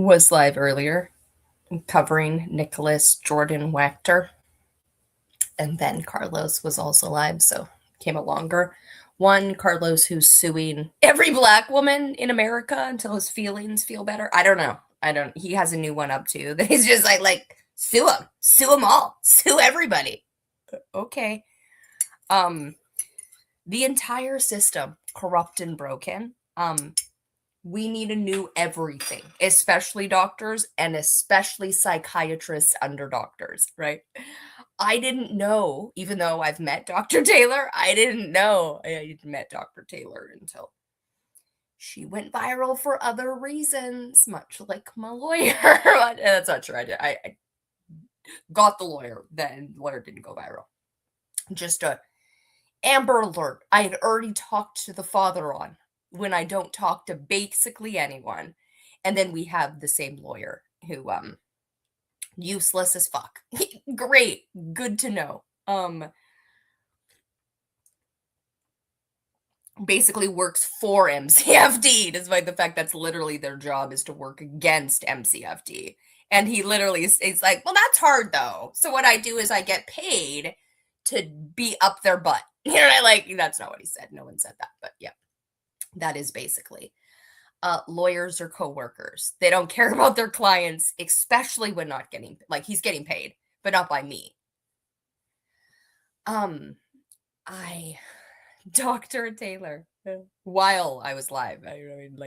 was live earlier covering Nicholas Jordan Wachter. And then Carlos was also live, so came a longer one. Carlos, who's suing every black woman in America until his feelings feel better. I don't know. He has a new one up too. That he's just sue them all, sue everybody. Okay. The entire system corrupt and broken. We need a new everything, especially doctors and especially psychiatrists under doctors, right? I didn't know, even though I've met Dr. Taylor, I didn't know I met Dr. Taylor until she went viral for other reasons, much like my lawyer. That's not true. I got the lawyer, then the lawyer didn't go viral. Just a Amber Alert. I had already talked to the father on when I don't talk to basically anyone. And then we have the same lawyer who useless as fuck. Great, good to know. Basically works for MCFD, despite the fact that's literally their job is to work against MCFD. And he literally is like, well, that's hard though. So what I do is I get paid to be up their butt. You know, that's not what he said. No one said that, but yeah, that is basically. Lawyers are coworkers. They don't care about their clients, especially when not getting, he's getting paid, but not by me. Dr. Taylor, while I was live,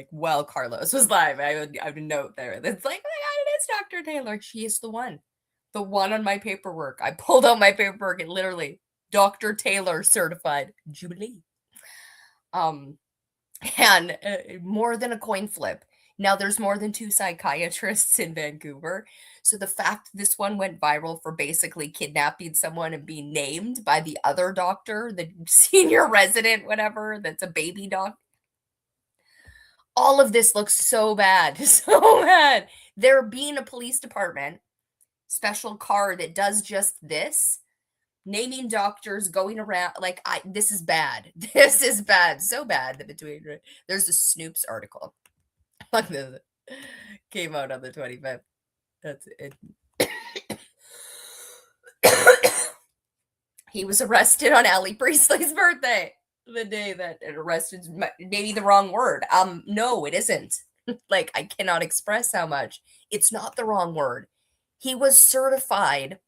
while Carlos was live, I would note there that's like, oh my god, it is Dr. Taylor. She is the one on my paperwork. I pulled out my paperwork and literally Dr. Taylor certified Jubilee. And more than a coin flip. Now there's more than 2 psychiatrists in Vancouver. So the fact this one went viral for basically kidnapping someone and being named by the other doctor, the senior resident, whatever, that's a baby doc. All of this looks so bad. So bad. There being a police department special car that does just this, naming doctors, going around this is bad. This is bad. So bad that there's a Snopes article. This came out on the 25th. That's it. He was arrested on Allie Priestley's birthday. The day that it arrested, maybe the wrong word. No, it isn't. I cannot express how much. It's not the wrong word. He was certified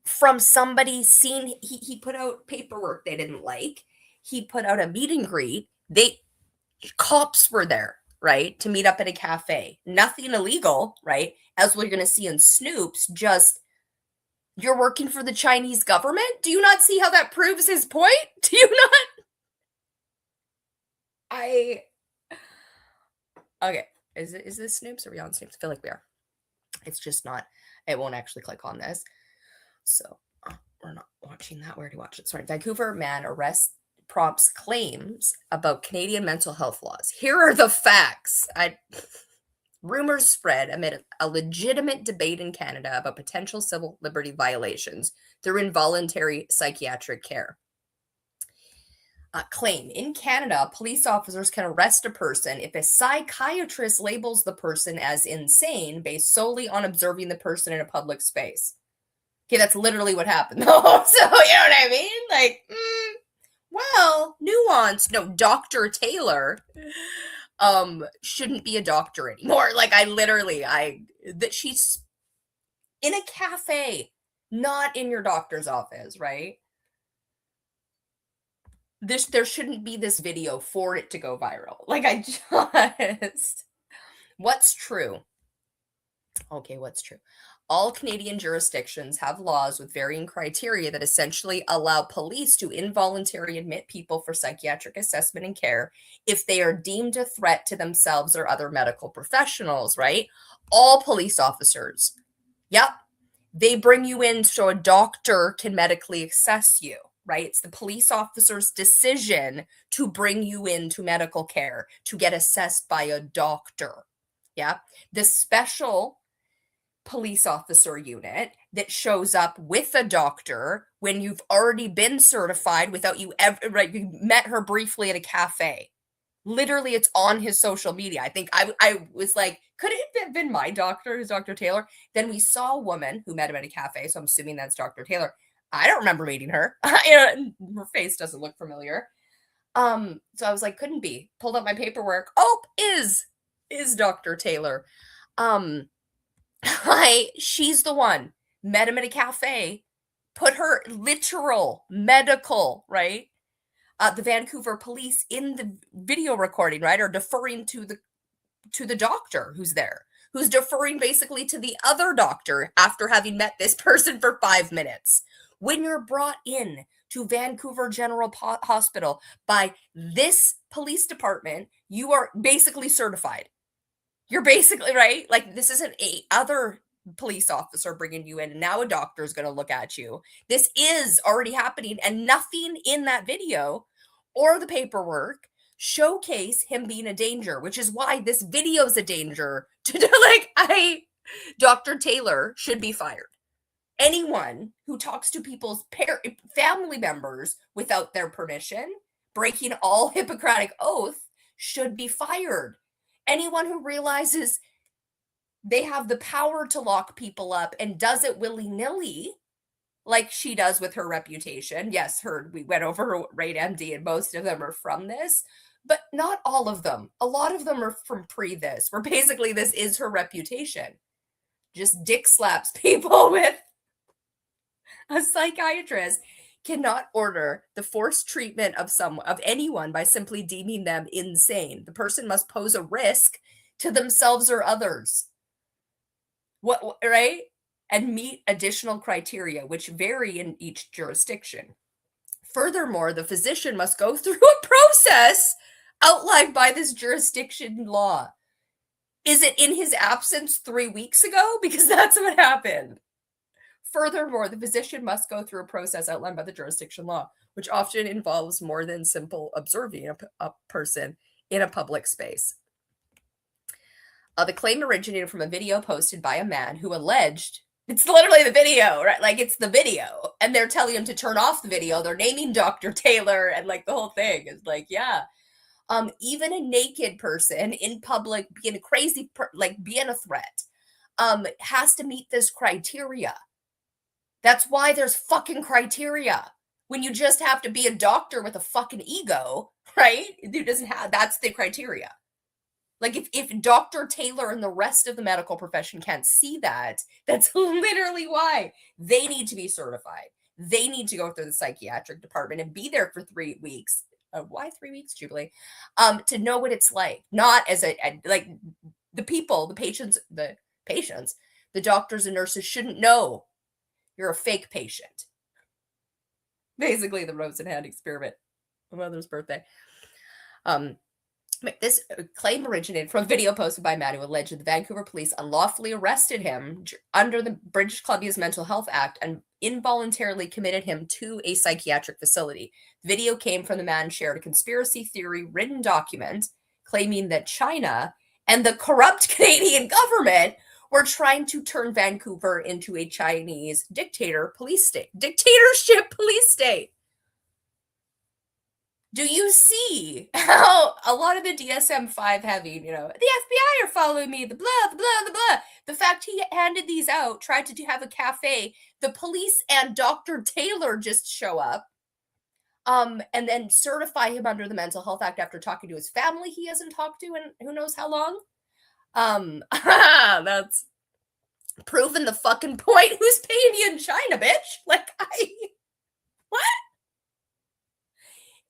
from somebody seen. He put out paperwork they didn't like. He put out a meet and greet. Cops were there, right, to meet up at a cafe. Nothing illegal, right? As we're going to see in Snopes, just you're working for the Chinese government? Do you not see how that proves his point? Do you not? Okay. Is this Snopes? Are we on Snopes? I feel like we are. It's just not. It won't actually click on this. So we're not watching that. Where do you watch it? Sorry. Vancouver man arrests prompts claims about Canadian mental health laws. Here are the facts. Rumors spread amid a legitimate debate in Canada about potential civil liberty violations through involuntary psychiatric care. Claim in Canada, police officers can arrest a person if a psychiatrist labels the person as insane based solely on observing the person in a public space. Okay, that's literally what happened, though. So, you know what I mean? Well, nuance. No, Dr. Taylor shouldn't be a doctor anymore. That she's in a cafe, not in your doctor's office, right? There shouldn't be this video for it to go viral. What's true? Okay, what's true? All Canadian jurisdictions have laws with varying criteria that essentially allow police to involuntarily admit people for psychiatric assessment and care if they are deemed a threat to themselves or other medical professionals, right? All police officers. Yep. They bring you in so a doctor can medically assess you, right? It's the police officer's decision to bring you into medical care, to get assessed by a doctor. Yeah. The special police officer unit that shows up with a doctor when you've already been certified without you ever, right? You met her briefly at a cafe. Literally, it's on his social media. I think I was like, could it have been my doctor, who's Dr. Taylor? Then we saw a woman who met him at a cafe, so I'm assuming that's Dr. Taylor. I don't remember meeting her. Her face doesn't look familiar. So I was like, couldn't be. Pulled up my paperwork. Oh, is Dr. Taylor. Um, she's the one. Met him at a cafe, put her literal medical, right? The Vancouver police in the video recording, right, are deferring to the doctor who's there, who's deferring basically to the other doctor after having met this person for 5 minutes. When you're brought in to Vancouver General Hospital by this police department, you are basically certified. You're basically right. Like, this isn't a other police officer bringing you in, and now a doctor is going to look at you. This is already happening, and nothing in that video or the paperwork showcase him being a danger, which is why this video is a danger to Dr. Taylor should be fired. Anyone who talks to people's family members without their permission, breaking all Hippocratic oath, should be fired. Anyone who realizes they have the power to lock people up and does it willy-nilly, like she does with her reputation. Yes, we went over her Rate MD, and most of them are from this, but not all of them. A lot of them are from this, where basically this is her reputation. Just dick slaps people with a psychiatrist cannot order the forced treatment of anyone by simply deeming them insane. The person must pose a risk to themselves or others. What, right? And meet additional criteria, which vary in each jurisdiction. Furthermore, the physician must go through a process outlined by this jurisdiction law. Is it in his absence 3 weeks ago? Because that's what happened. Furthermore, the physician must go through a process outlined by the jurisdiction law, which often involves more than simple observing a person in a public space. The claim originated from a video posted by a man who alleged, it's literally the video, right? Like, it's the video, and they're telling him to turn off the video. They're naming Dr. Taylor, and like the whole thing is like, yeah. Even a naked person in public being a crazy, being a threat, has to meet this criteria. That's why there's fucking criteria. When you just have to be a doctor with a fucking ego, right? Who doesn't have, that's the criteria. Like, if Dr. Taylor and the rest of the medical profession can't see that, that's literally why they need to be certified. They need to go through the psychiatric department and be there for 3 weeks. Why 3 weeks, Jubilee? To know what it's like. Not as the patients, the doctors and nurses shouldn't know you're a fake patient. Basically, the Rosenhan experiment. My mother's birthday. This claim originated from a video posted by a man who alleged the Vancouver police unlawfully arrested him under the British Columbia's Mental Health Act and involuntarily committed him to a psychiatric facility. The video came from the man shared a conspiracy theory written document claiming that China and the corrupt Canadian government were trying to turn Vancouver into a Chinese dictatorship police state. Do you see how a lot of the DSM-5 having, the FBI are following me, the blah, the blah, the blah. The fact he handed these out, tried to have a cafe, the police and Dr. Taylor just show up, and then certify him under the Mental Health Act after talking to his family he hasn't talked to in who knows how long. That's proving the fucking point. Who's paying you in China, bitch? What?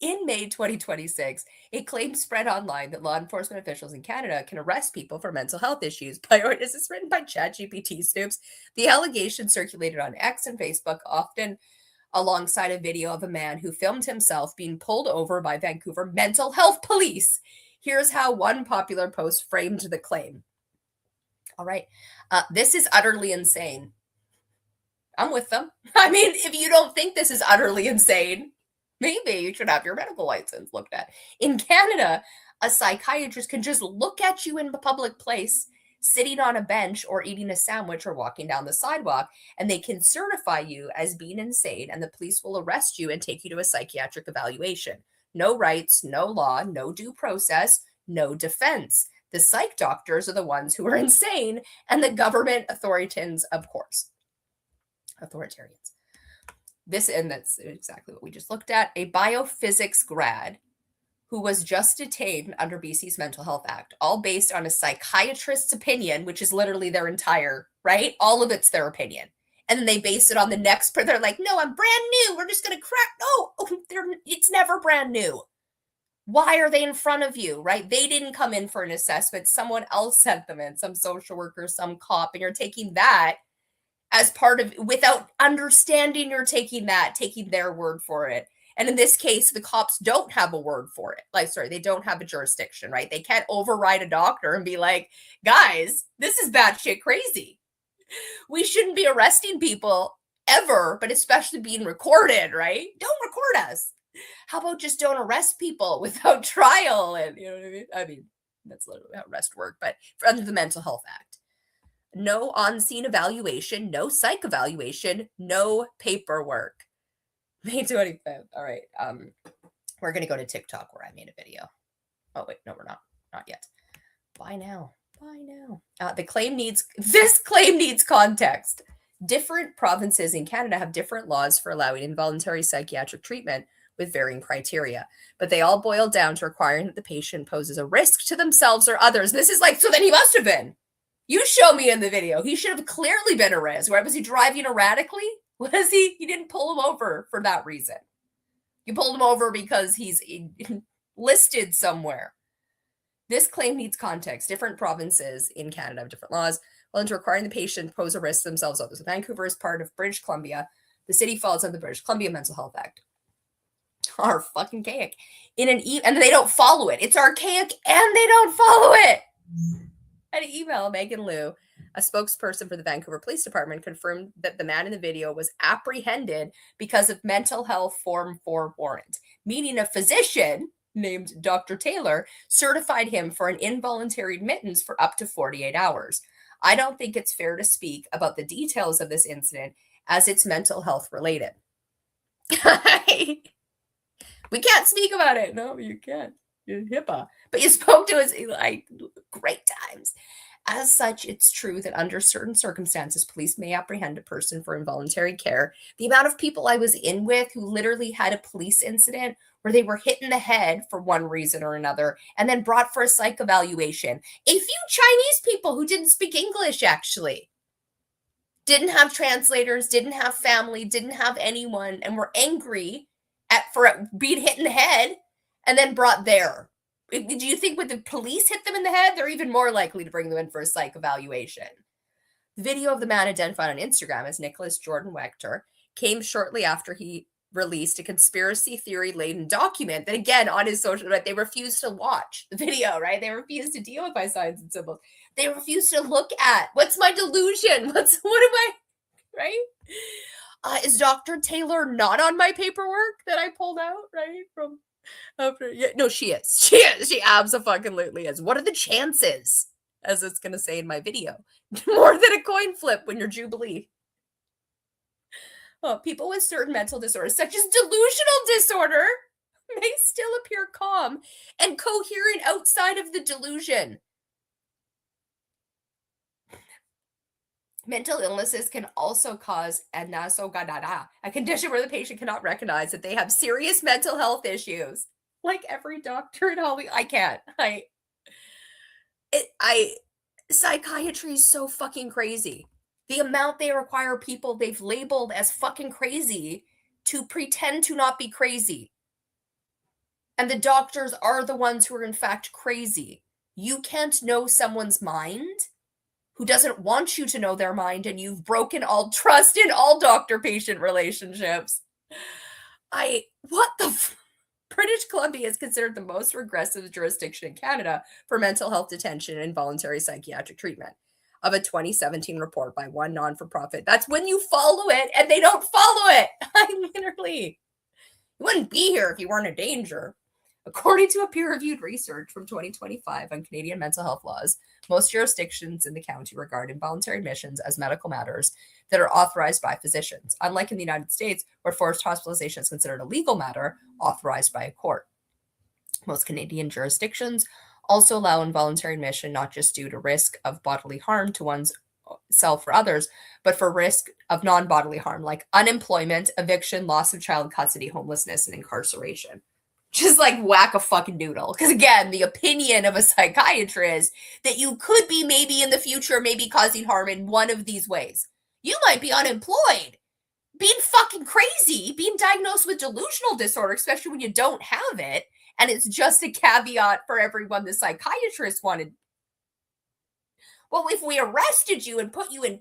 In May 2026, a claim spread online that law enforcement officials in Canada can arrest people for mental health issues. This is written by ChatGPT Snopes. The allegation circulated on X and Facebook, often alongside a video of a man who filmed himself being pulled over by Vancouver mental health police. Here's how one popular post framed the claim. All right. This is utterly insane. I'm with them. I mean, if you don't think this is utterly insane, maybe you should have your medical license looked at. In Canada, a psychiatrist can just look at you in a public place, sitting on a bench or eating a sandwich or walking down the sidewalk, and they can certify you as being insane, and the police will arrest you and take you to a psychiatric evaluation. No rights, no law, no due process, no defense. The psych doctors are the ones who are insane, and the government authoritarians, of course. Authoritarians. And that's exactly what we just looked at. A biophysics grad who was just detained under BC's Mental Health Act, all based on a psychiatrist's opinion, which is literally their entire, right? All of it's their opinion. And then they base it on the next, they're like, no, I'm brand new. We're just going to crack. No, it's never brand new. Why are they in front of you, right? They didn't come in for an assessment. Someone else sent them in, some social worker, some cop, and you're taking that as part of, without understanding you're taking their word for it. And in this case, the cops don't have a word for it. They don't have a jurisdiction, right? They can't override a doctor and be like, guys, this is batshit crazy. We shouldn't be arresting people ever, but especially being recorded, right? Don't record us. How about just don't arrest people without trial? And you know what I mean? I mean, that's literally how arrest work, but under the Mental Health Act. No on-scene evaluation, no psych evaluation, no paperwork. May 25th. All right. We're going to go to TikTok where I made a video. Oh, wait. No, we're not. Not yet. Why now? This claim needs context. Different provinces in Canada have different laws for allowing involuntary psychiatric treatment with varying criteria, but they all boil down to requiring that the patient poses a risk to themselves or others. This is like, so then he must have been. You show me in the video. He should have clearly been a risk. Where was he driving erratically? Was he? You didn't pull him over for that reason. You pulled him over because he's listed somewhere. This claim needs context. Different provinces in Canada have different laws. While into requiring the patient pose a risk to themselves or others. Vancouver is part of British Columbia. The city falls under the British Columbia Mental Health Act. Are fucking archaic. And they don't follow it. It's archaic and they don't follow it. An email, Megan Liu, a spokesperson for the Vancouver Police Department, confirmed that the man in the video was apprehended because of mental health Form 4 warrant, meaning a physician named Dr. Taylor certified him for an involuntary admittance for up to 48 hours. I don't think it's fair to speak about the details of this incident as it's mental health related. We can't speak about it. No, you can't. You're HIPAA. But you spoke to us like great times. As such, it's true that under certain circumstances, police may apprehend a person for involuntary care. The amount of people I was in with who literally had a police incident where they were hit in the head for one reason or another and then brought for a psych evaluation. A few Chinese people who didn't speak English, actually. Didn't have translators, didn't have family, didn't have anyone, and were angry for being hit in the head and then brought there. Do you think when the police hit them in the head, they're even more likely to bring them in for a psych evaluation? The video of the man identified on Instagram as Nicholas Jordan Wechter came shortly after he released a conspiracy theory-laden document that, again, on his social media, they refused to watch the video, right? They refused to deal with my signs and symbols. They refused to look at, what's my delusion? What am I, right? Is Dr. Taylor not on my paperwork that I pulled out, right? From no, she is. She abso-fucking-lutely is. What are the chances, as it's going to say in my video? More than a coin flip when you're Jubilee. People with certain mental disorders, such as delusional disorder, may still appear calm and coherent outside of the delusion. Mental illnesses can also cause anasogadada, a condition where the patient cannot recognize that they have serious mental health issues. Like every doctor in Hollywood, I can't. Psychiatry is so fucking crazy. The amount they require people they've labeled as fucking crazy to pretend to not be crazy. And the doctors are the ones who are in fact crazy. You can't know someone's mind who doesn't want you to know their mind, and you've broken all trust in all doctor-patient relationships. British Columbia is considered the most regressive jurisdiction in Canada for mental health detention and involuntary psychiatric treatment of a 2017 report by one non-for-profit. That's when you follow it and they don't follow it. You wouldn't be here if you weren't in danger. According to a peer-reviewed research from 2025 on Canadian mental health laws, most jurisdictions in the county regard involuntary admissions as medical matters that are authorized by physicians, unlike in the United States, where forced hospitalization is considered a legal matter authorized by a court. Most Canadian jurisdictions also allow involuntary admission not just due to risk of bodily harm to one's self or others, but for risk of non-bodily harm like unemployment, eviction, loss of child custody, homelessness, and incarceration. Just like whack a fucking noodle. Because again, the opinion of a psychiatrist that you could be maybe in the future, maybe causing harm in one of these ways. You might be unemployed, being fucking crazy, being diagnosed with delusional disorder, especially when you don't have it. And it's just a caveat for everyone the psychiatrist wanted. Well, if we arrested you and put you in,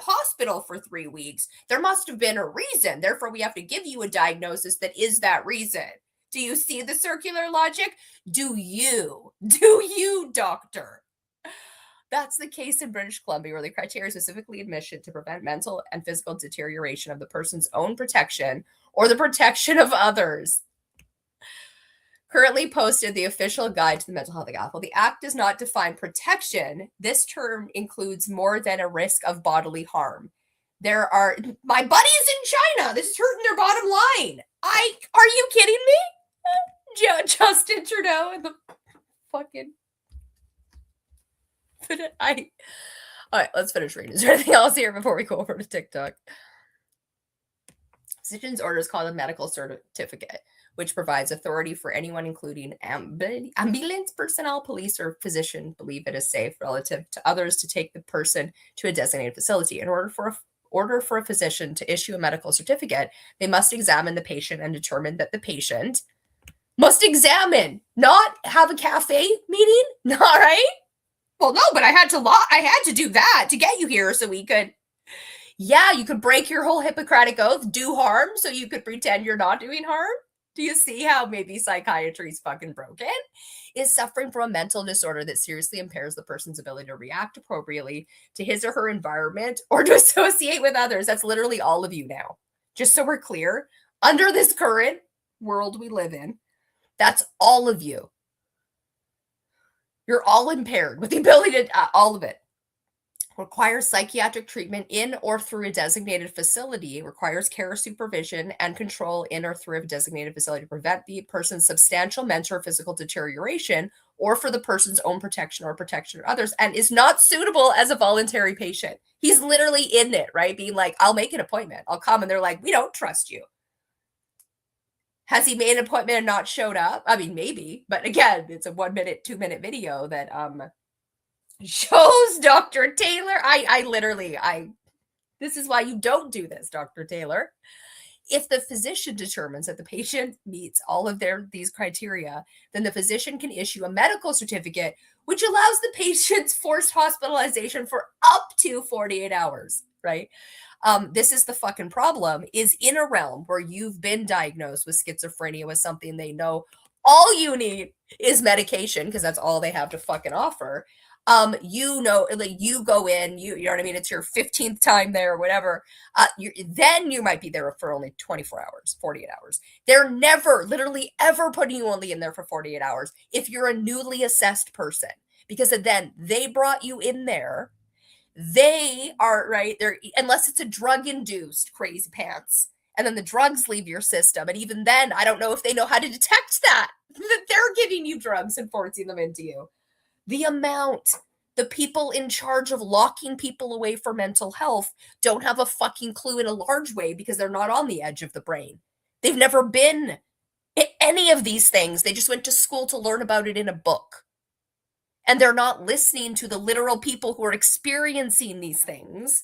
hospital for 3 weeks, there must have been a reason. Therefore, we have to give you a diagnosis that is that reason. Do you see the circular logic? Do you, doctor? That's the case in British Columbia, where the criteria specifically admission to prevent mental and physical deterioration of the person's own protection or the protection of others. Currently posted the official guide to the mental health act. While the act does not define protection, this term includes more than a risk of bodily harm. My buddies in China, this is hurting their bottom line. Are you kidding me? Justin Trudeau and the fucking. All right, let's finish reading. Is there anything else here before we go over to TikTok? Physician's order is called a medical certificate, which provides authority for anyone, including ambulance personnel, police, or physician, believe it is safe relative to others to take the person to a designated facility. In order for a physician to issue a medical certificate, they must examine the patient and determine that the patient must examine, not have a cafe meeting, not right? Well, no, but I had to do that to get you here so we could. Yeah, you could break your whole Hippocratic oath, do harm, so you could pretend you're not doing harm. Do you see how maybe psychiatry is fucking broken? Is suffering from a mental disorder that seriously impairs the person's ability to react appropriately to his or her environment or to associate with others. That's literally all of you now. Just so we're clear, under this current world we live in, that's all of you. You're all impaired with the ability to, all of it. Requires psychiatric treatment in or through a designated facility, requires care, supervision, and control in or through a designated facility to prevent the person's substantial mental or physical deterioration or for the person's own protection or protection of others, and is not suitable as a voluntary patient. He's literally in it, right? Being like, I'll make an appointment. I'll come. And they're like, we don't trust you. Has he made an appointment and not showed up? I mean, maybe. But again, it's a 1 minute, 2 minute video that shows Dr. Taylor. This is why you don't do this, Dr. Taylor. If the physician determines that the patient meets all of these criteria, then the physician can issue a medical certificate, which allows the patient's forced hospitalization for up to 48 hours, right? This is the fucking problem, is in a realm where you've been diagnosed with schizophrenia with something they know all you need is medication, because that's all they have to fucking offer. Like you go in, you know what I mean? It's your 15th time there or whatever. Then you might be there for only 24 hours, 48 hours. They're never literally ever putting you only in there for 48 hours if you're a newly assessed person, because then they brought you in there. They are right there, unless it's a drug induced crazy pants. And then the drugs leave your system. And even then, I don't know if they know how to detect that they're giving you drugs and forcing them into you. The people in charge of locking people away for mental health don't have a fucking clue in a large way, because they're not on the edge of the brain. They've never been any of these things. They just went to school to learn about it in a book. And they're not listening to the literal people who are experiencing these things.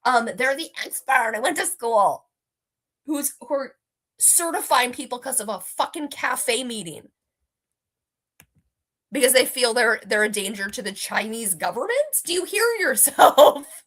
They're the expert. I went to school. Who are certifying people because of a fucking cafe meeting, because they feel they're a danger to the Chinese government? Do you hear yourself?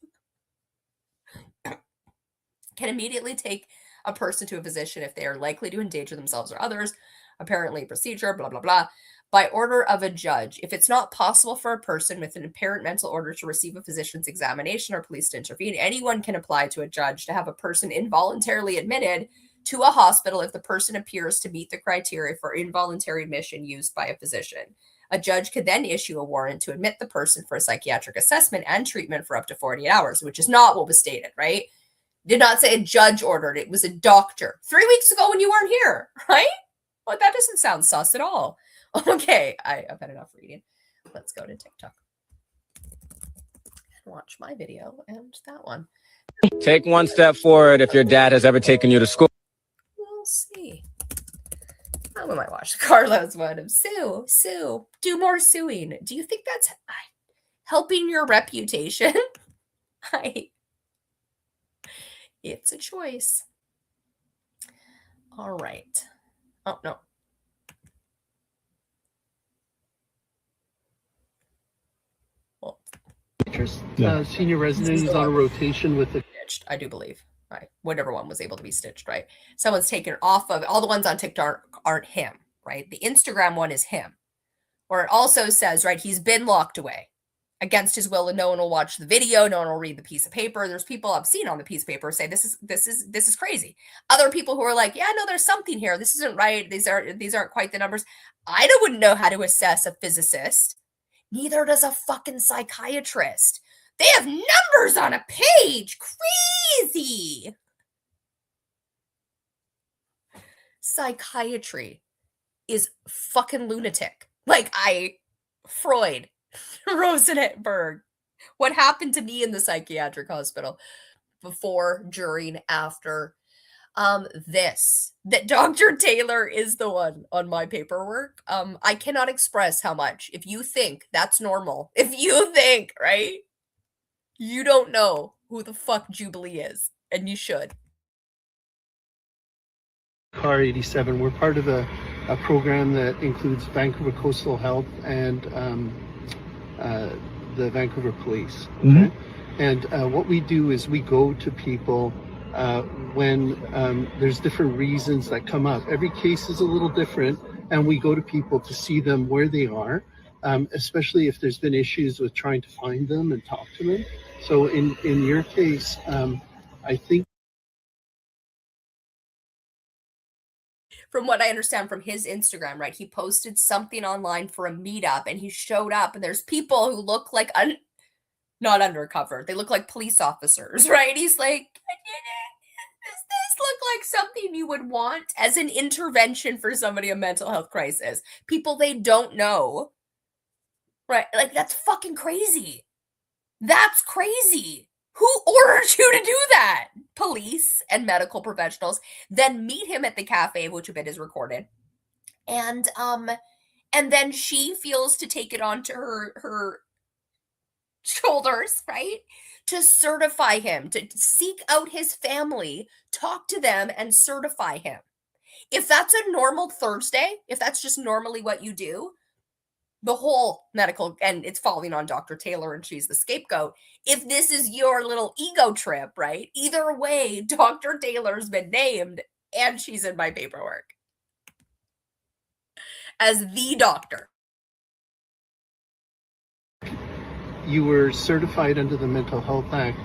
Can immediately take a person to a physician if they are likely to endanger themselves or others. Apparently procedure, blah, blah, blah. By order of a judge. If it's not possible for a person with an apparent mental order to receive a physician's examination or police to intervene, anyone can apply to a judge to have a person involuntarily admitted to a hospital if the person appears to meet the criteria for involuntary admission used by a physician. A judge could then issue a warrant to admit the person for a psychiatric assessment and treatment for up to 48 hours, which is not what was stated, right? Did not say a judge ordered it. It was a doctor. 3 weeks ago when you weren't here, right? Well, that doesn't sound sus at all. Okay, I've had enough reading. Let's go to TikTok and watch my video and that one. Take one step forward if your dad has ever taken you to school. We'll see. Oh, we might watch the Carlos one of sue, do more suing. Do you think that's helping your reputation? It's a choice. All right. Oh, no. Well, senior resident is on a rotation with the stitched, I do believe. Right. Whatever one was able to be stitched, right? Someone's taken off of all the ones on TikTok aren't him, right? The Instagram one is him. Or it also says, right, he's been locked away against his will, and no one will watch the video, no one will read the piece of paper. There's people I've seen on the piece of paper say this is crazy. Other people who are like, yeah, no, there's something here. This isn't right. These aren't quite the numbers. I wouldn't know how to assess a physicist. Neither does a fucking psychiatrist. They have numbers on a page. Crazy. Psychiatry is fucking lunatic. Like Freud, Rosenberg. What happened to me in the psychiatric hospital before, during, after this, that Dr. Taylor is the one on my paperwork. I cannot express how much. If you think that's normal, if you think, right, you don't know who the fuck Jubilee is, and you should. CAR 87. We're part of a program that includes Vancouver Coastal Health and the Vancouver Police. Okay? Mm-hmm. And what we do is we go to people when there's different reasons that come up. Every case is a little different, and we go to people to see them where they are, especially if there's been issues with trying to find them and talk to them. So in your case, I think, from what I understand from his Instagram, right, he posted something online for a meetup, and he showed up, and there's people who look like not undercover. They look like police officers, right? He's like, does this look like something you would want as an intervention for somebody in a mental health crisis? People they don't know, right? Like, that's fucking crazy. That's crazy. Who ordered you to do that? Police and medical professionals. Then meet him at the cafe, which a bit is recorded. And then she feels to take it onto her shoulders, right? To certify him, to seek out his family, talk to them, and certify him. If that's a normal Thursday, if that's just normally what you do, the whole medical, and it's falling on Dr. Taylor and she's the scapegoat. If this is your little ego trip, right? Either way, Dr. Taylor's been named and she's in my paperwork as the doctor. You were certified under the Mental Health Act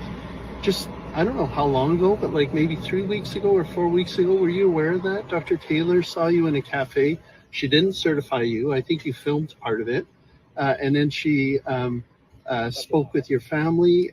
just, I don't know how long ago, but like maybe 3 weeks ago or 4 weeks ago. Were you aware of that? Dr. Taylor saw you in a cafe. She didn't certify you. I think you filmed part of it. And then she spoke with your family,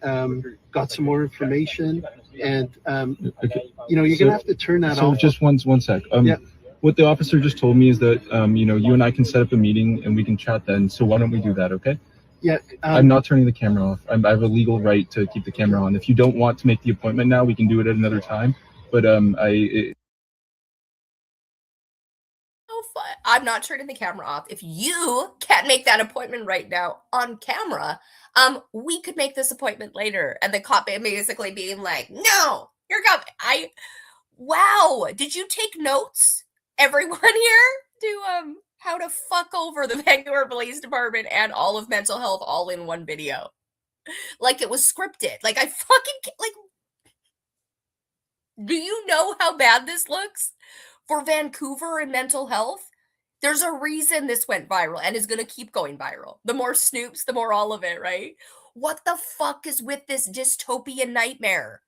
got some more information, and, you're going to have to turn that off. So just one sec. Yeah. What the officer just told me is that, you and I can set up a meeting and we can chat then. So why don't we do that, okay? Yeah. I'm not turning the camera off. I have a legal right to keep the camera on. If you don't want to make the appointment now, we can do it at another time. But I'm not turning the camera off. If you can't make that appointment right now on camera, we could make this appointment later. And the cop basically being like, no, you're coming. Wow. Did you take notes, everyone here, to how to fuck over the Vancouver Police Department and all of mental health all in one video? Like it was scripted. Like I fucking, like, do you know how bad this looks for Vancouver and mental health? There's a reason this went viral and is going to keep going viral. The more Snopes, the more all of it, right? What the fuck is with this dystopian nightmare?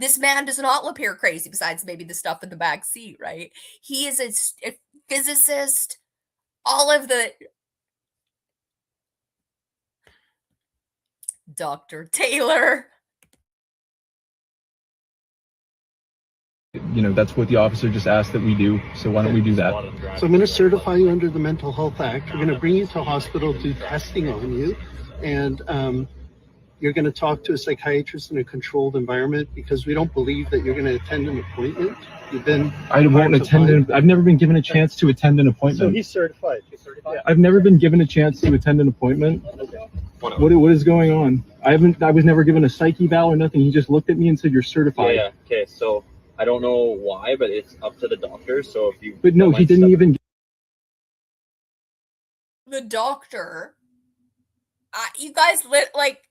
This man does not appear crazy besides maybe the stuff in the back seat, right? He is a physicist. All of the... Dr. Taylor. you know, that's what the officer just asked that we do. So why don't we do that? So I'm going to certify you under the Mental Health Act. We're going to bring you to hospital, do testing on you, and you're going to talk to a psychiatrist in a controlled environment because we don't believe that you're going to attend an appointment. I won't attend. I've never been given a chance to attend an appointment. So he's certified. I've never been given a chance to attend an appointment. What is going on? I was never given a psych eval or nothing. He just looked at me and said, "You're certified." Yeah. Okay. So I don't know why, but it's up to the doctor. So if you. But no, he didn't even. The doctor. You guys like.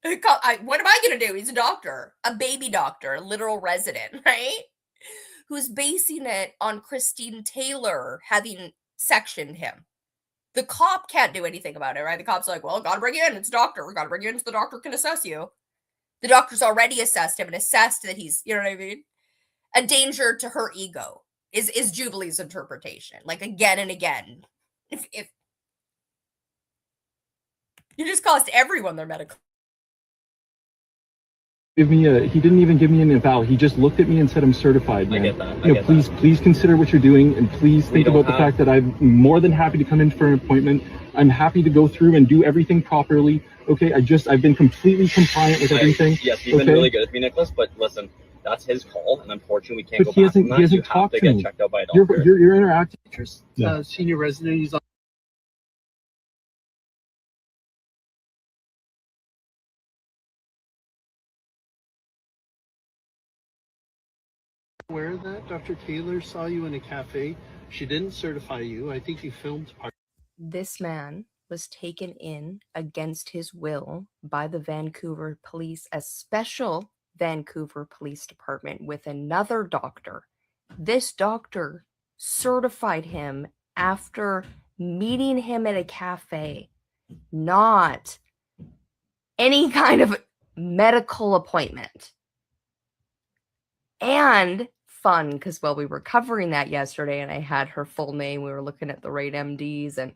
What am I gonna do? He's a doctor, a baby doctor, a literal resident, right? Who's basing it on Christine Taylor having sectioned him. The cop can't do anything about it, right? The cop's like, well, gotta bring you in. It's a doctor. We gotta bring you in so the doctor can assess you. The doctor's already assessed him and assessed that he's, you know what I mean? A danger to her ego is Jubilee's interpretation. Like again and again. If you just cost everyone their medical. He didn't even give me an eval. He just looked at me and said, "I'm certified, man." I get that. Please consider what you're doing, and please think about the fact that I'm more than happy to come in for an appointment. I'm happy to go through and do everything properly. Okay, I've been completely compliant with everything. Yes, you've been really good with me, Nicholas. But listen, that's his call, and unfortunately, we can't But go back on that. He hasn't You have talked to to get me. checked out by a doctor. You're interacting. Senior resident. He's on. Aware of that? Dr. Taylor saw you in a cafe. She didn't certify you. I think you filmed part. This man was taken in against his will by the Vancouver police, a special Vancouver Police Department with another doctor. This doctor certified him after meeting him at a cafe, not any kind of medical appointment. And fun, because we were covering that yesterday and I had her full name. We were looking at the right MDs and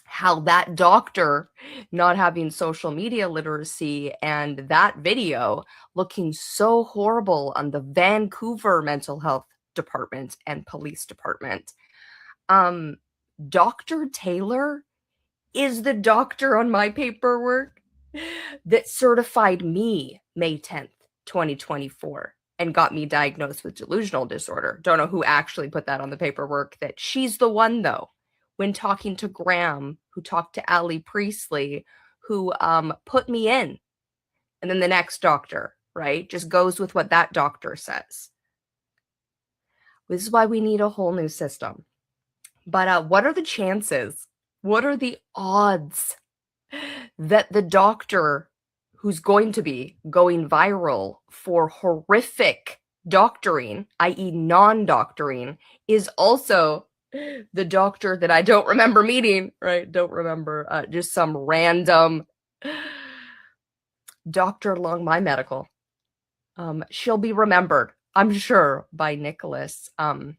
how that doctor not having social media literacy and that video looking so horrible on the Vancouver mental health department and police department. Dr. Taylor is the doctor on my paperwork that certified me May 10th, 2024 and got me diagnosed with delusional disorder. Don't know who actually put that on the paperwork. That she's the one, though, when talking to Graham, who talked to Allie Priestley, who put me in. And then the next doctor, right, just goes with what that doctor says. This is why we need a whole new system. But what are the chances? What are the odds that the doctor who's going to be going viral for horrific doctoring, i.e. non-doctoring, is also the doctor that I don't remember meeting, right? Don't remember, just some random doctor along my medical. She'll be remembered, I'm sure, by Nicholas. And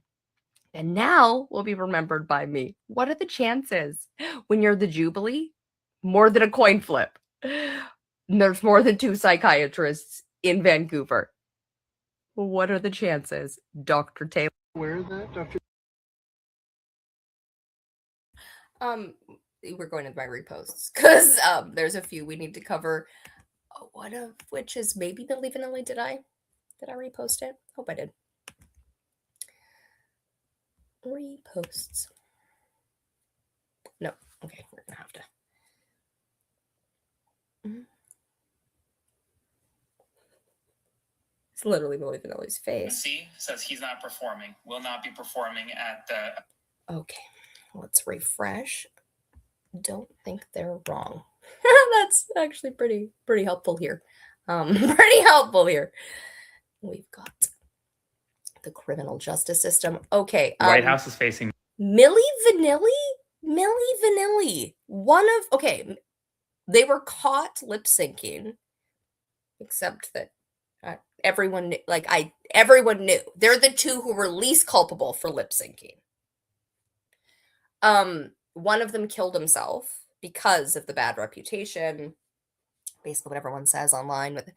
now will be remembered by me. What are the chances when you're the Jubilee? More than a coin flip. There's more than 2 psychiatrists in Vancouver. What are the chances, Dr. Taylor? Aware of that, Dr. We're going to my reposts because there's a few we need to cover. One of which is maybe Milli Vanilli. Did I repost it? Hope I did. Reposts. No. Okay, we're gonna have to. It's literally Milli Vanilli's face. C says he's not performing, will not be performing at the. Okay, let's refresh. Don't think they're wrong. That's actually pretty helpful here. Pretty helpful here. We've got the criminal justice system. Okay. White House is facing. Milli Vanilli. Okay. They were caught lip syncing, except that everyone knew. They're the 2 who were least culpable for lip syncing. One of them killed himself because of the bad reputation. Basically what everyone says online with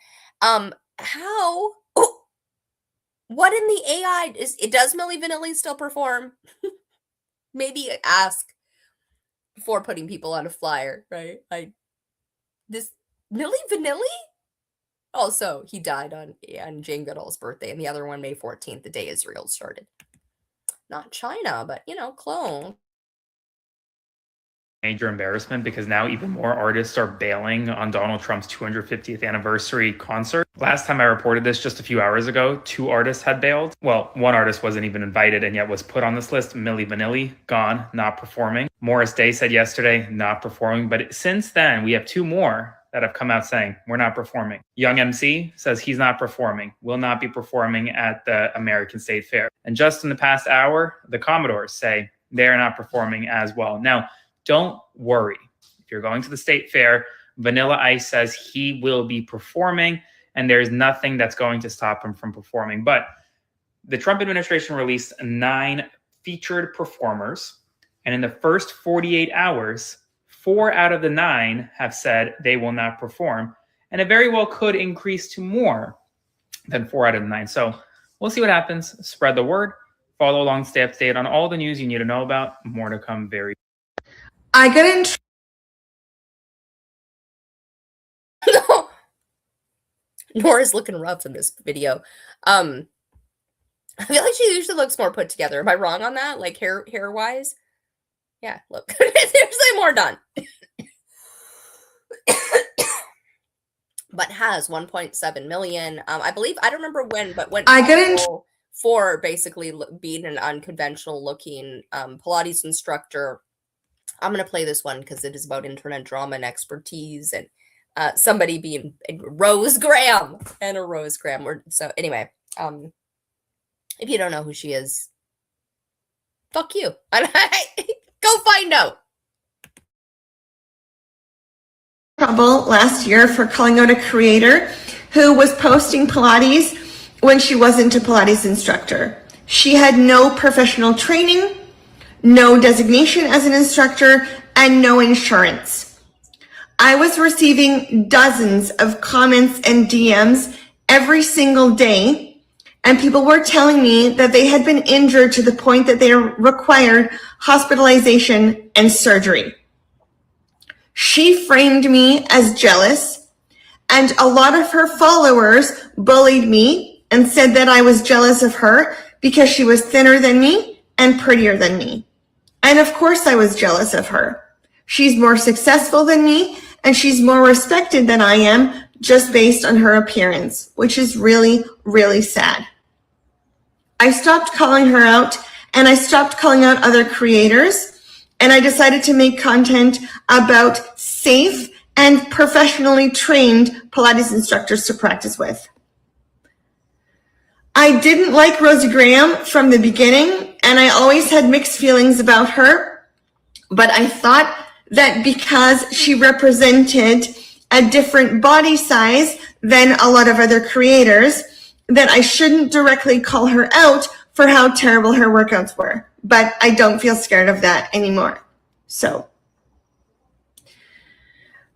What in the AI is it? Does Milli Vanilli still perform? Maybe ask before putting people on a flyer, right? Like this Milli Vanilli? Also, he died on Jane Goodall's birthday, and the other one May 14th, the day Israel started. Not China, but clone. Major embarrassment because now even more artists are bailing on Donald Trump's 250th anniversary concert. Last time I reported this just a few hours ago, 2 artists had bailed. Well, one artist wasn't even invited and yet was put on this list. Milli Vanilli, gone, not performing. Morris Day said yesterday, not performing. But since then, we have 2 more that have come out saying, we're not performing. Young MC says he's not performing, will not be performing at the American State Fair. And just in the past hour, the Commodores say they're not performing as well. Now, don't worry. If you're going to the State Fair, Vanilla Ice says he will be performing, and there's nothing that's going to stop him from performing. But the Trump administration released 9 featured performers, and in the first 48 hours, 4 out of the 9 have said they will not perform, and it very well could increase to more than 4 out of the 9. So we'll see what happens. Spread the word. Follow along, stay up to date on all the news you need to know about. More to come very soon. I got in. No. Nora's looking rough in this video. I feel like she usually looks more put together. Am I wrong on that? Like hair wise? Yeah, look. Seriously more done. But has 1.7 million. I believe, I don't remember when, but when I got in for basically being an unconventional looking Pilates instructor. I'm going to play this one because it is about internet drama and expertise and somebody being Rose Graham and a Rose Graham. So anyway, if you don't know who she is, fuck you. Go find out. Trouble last year for calling out a creator who was posting Pilates when she wasn't a Pilates instructor. She had no professional training, no designation as an instructor, and no insurance. I was receiving dozens of comments and DMs every single day, and people were telling me that they had been injured to the point that they required hospitalization and surgery. She framed me as jealous, and a lot of her followers bullied me and said that I was jealous of her because she was thinner than me and prettier than me. And of course I was jealous of her. She's more successful than me, and she's more respected than I am just based on her appearance, which is really, really sad. I stopped calling her out, and I stopped calling out other creators, and I decided to make content about safe and professionally trained Pilates instructors to practice with. I didn't like Rosie Graham from the beginning, and I always had mixed feelings about her, but I thought that because she represented a different body size than a lot of other creators, that I shouldn't directly call her out for how terrible her workouts were. But I don't feel scared of that anymore. So,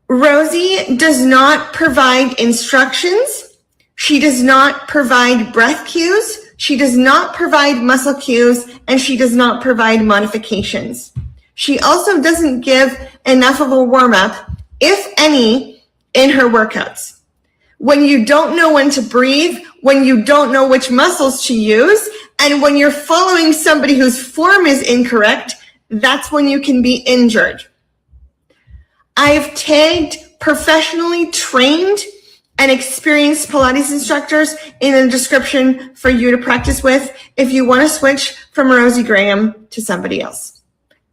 Rosie does not provide instructions. She does not provide breath cues. She does not provide muscle cues, and she does not provide modifications. She also doesn't give enough of a warm-up, if any, in her workouts. When you don't know when to breathe, when you don't know which muscles to use, and when you're following somebody whose form is incorrect, that's when you can be injured. I've tagged professionally trained and experienced Pilates instructors in the description for you to practice with if you want to switch from Rosie Graham to somebody else.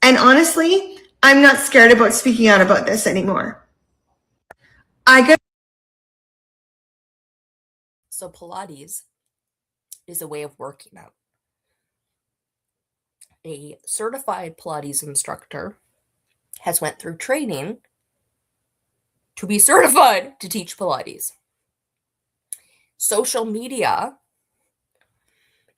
And honestly, I'm not scared about speaking out about this anymore. So Pilates is a way of working out. A certified Pilates instructor has went through training to be certified to teach Pilates. Social media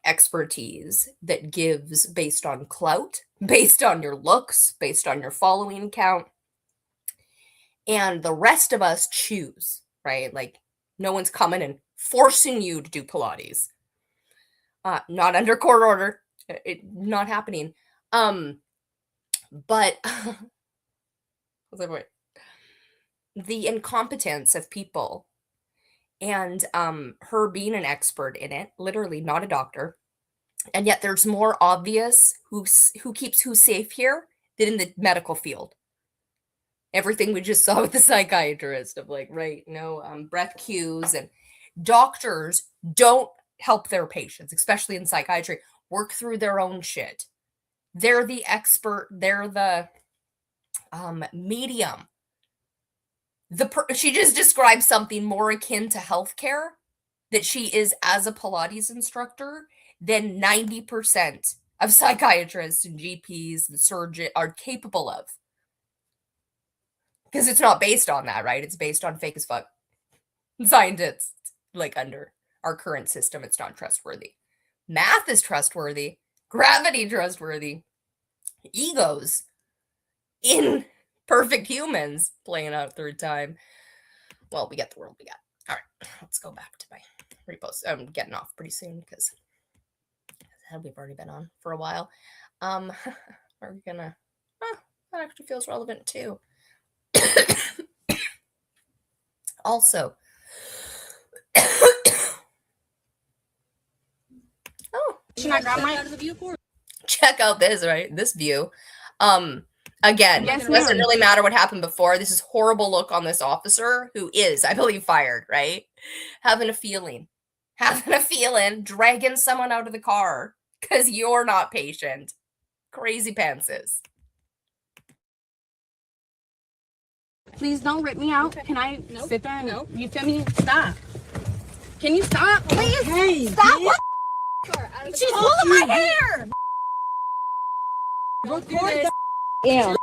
expertise that gives based on clout, based on your looks, based on your following count, and the rest of us choose, right? Like no one's coming and forcing you to do Pilates. Not under court order. Not happening. But what's the point? The incompetence of people and her being an expert in it, literally not a doctor, and yet there's more obvious who keeps who safe here than in the medical field. Everything we just saw with the psychiatrist of like, right, no breath cues, and doctors don't help their patients, especially in psychiatry, work through their own shit. They're the expert, they're the medium. She just described something more akin to healthcare that she is as a Pilates instructor than 90% of psychiatrists and GPs and surgeons are capable of. Because it's not based on that, right? It's based on fake as fuck scientists. Like under our current system, it's not trustworthy. Math is trustworthy. Gravity trustworthy. Egos in perfect humans playing out through time. Well, we get the world we got. All right, let's go back to my repost. I'm getting off pretty soon because we've already been on for a while. We're gonna. That actually feels relevant too. Also, should I grab my check out this, right? This view. Again, Yes, it doesn't ma'am. really matter what happened before. This is horrible look on this officer who is, I believe, fired, right? Having a feeling, dragging someone out of the car because you're not patient. Crazy pantses. Please don't rip me out. Can I sit there and you feel me? Stop. Can you stop, please? Hey, Stop. What? She's pulling my hair. Damn.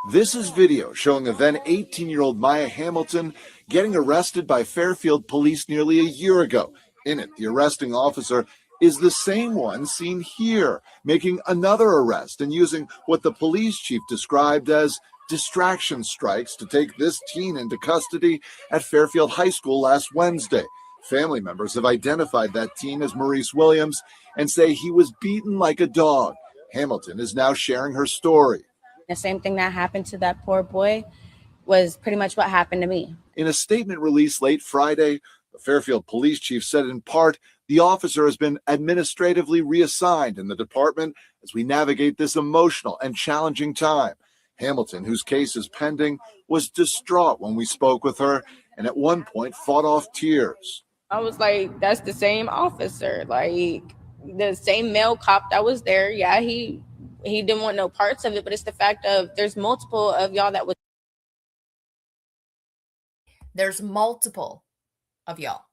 This is video showing a then 18-year-old Maya Hamilton getting arrested by Fairfield police nearly a year ago. In it, the arresting officer is the same one seen here, making another arrest and using what the police chief described as distraction strikes to take this teen into custody at Fairfield High School last Wednesday. Family members have identified that teen as Maurice Williams and say he was beaten like a dog. Hamilton is now sharing her story. The same thing that happened to that poor boy was pretty much what happened to me. In a statement released late Friday, the Fairfield police chief said in part, the officer has been administratively reassigned in the department as we navigate this emotional and challenging time. Hamilton, whose case is pending, was distraught when we spoke with her and at one point fought off tears. I was like, that's the same officer, like the same male cop that was there. Yeah, he didn't want no parts of it, but it's the fact of there's multiple of y'all that was. There's multiple of y'all.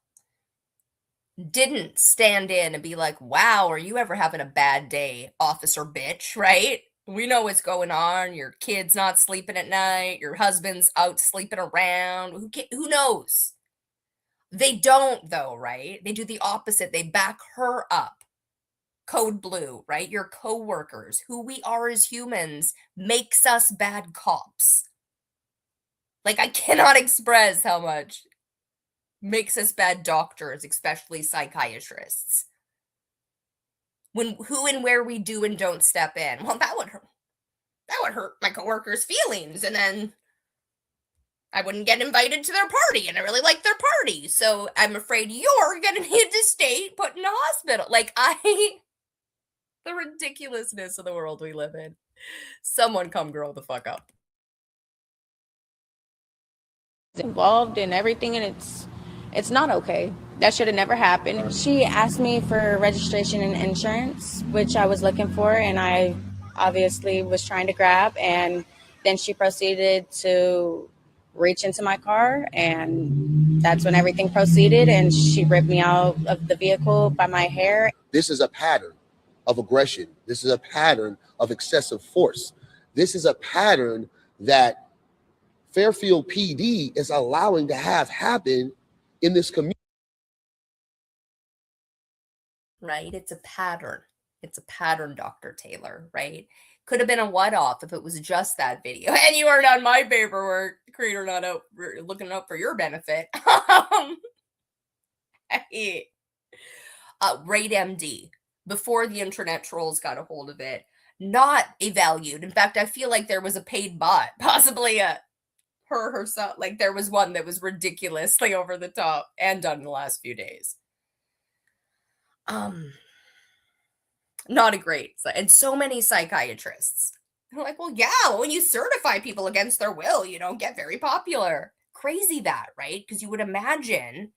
Didn't stand in and be like, wow, are you ever having a bad day, officer bitch, right? We know what's going on. Your kid's not sleeping at night. Your husband's out sleeping around. Who knows? They don't, though, right? They do the opposite. They back her up. Code blue, right? Your coworkers, who we are as humans, makes us bad cops. Like, I cannot express how much makes us bad doctors, especially psychiatrists. When who and where we do and don't step in. Well, that would hurt my coworkers' feelings, and then I wouldn't get invited to their party, and I really like their party. So I'm afraid you're gonna need to stay put in a hospital. Like, the ridiculousness of the world we live in. Someone come grow the fuck up. Involved in everything, and it's not okay. That should have never happened. She asked me for registration and insurance, which I was looking for, and I obviously was trying to grab, and then she proceeded to reach into my car, and that's when everything proceeded, and she ripped me out of the vehicle by my hair. This is a pattern of aggression. This is a pattern of excessive force. This is a pattern that Fairfield PD is allowing to have happen in this community. Right? It's a pattern. It's a pattern, Dr. Taylor, right? Could have been a one-off if it was just that video. And you weren't on my paperwork, creator not out looking up for your benefit. Rate MD, before the internet trolls got a hold of it, not a valued. In fact, I feel like there was a paid bot, possibly her herself. Like there was one that was ridiculously over the top and done in the last few days. Not a great, and so many psychiatrists. They're like, well, yeah, when you certify people against their will, you don't get very popular. Crazy that, right? Because you would imagine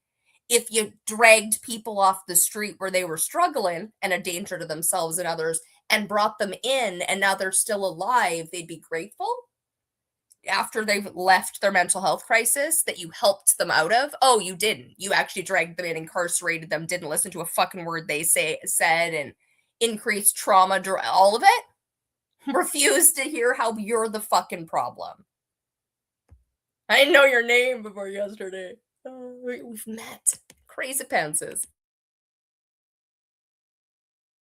if you dragged people off the street where they were struggling and a danger to themselves and others and brought them in and now they're still alive, they'd be grateful after they've left their mental health crisis that you helped them out of. Oh, you didn't. You actually dragged them in, incarcerated them, didn't listen to a fucking word they said, and increased trauma, all of it. Refused to hear how you're the fucking problem. I didn't know your name before yesterday. We've met. Crazy pantses.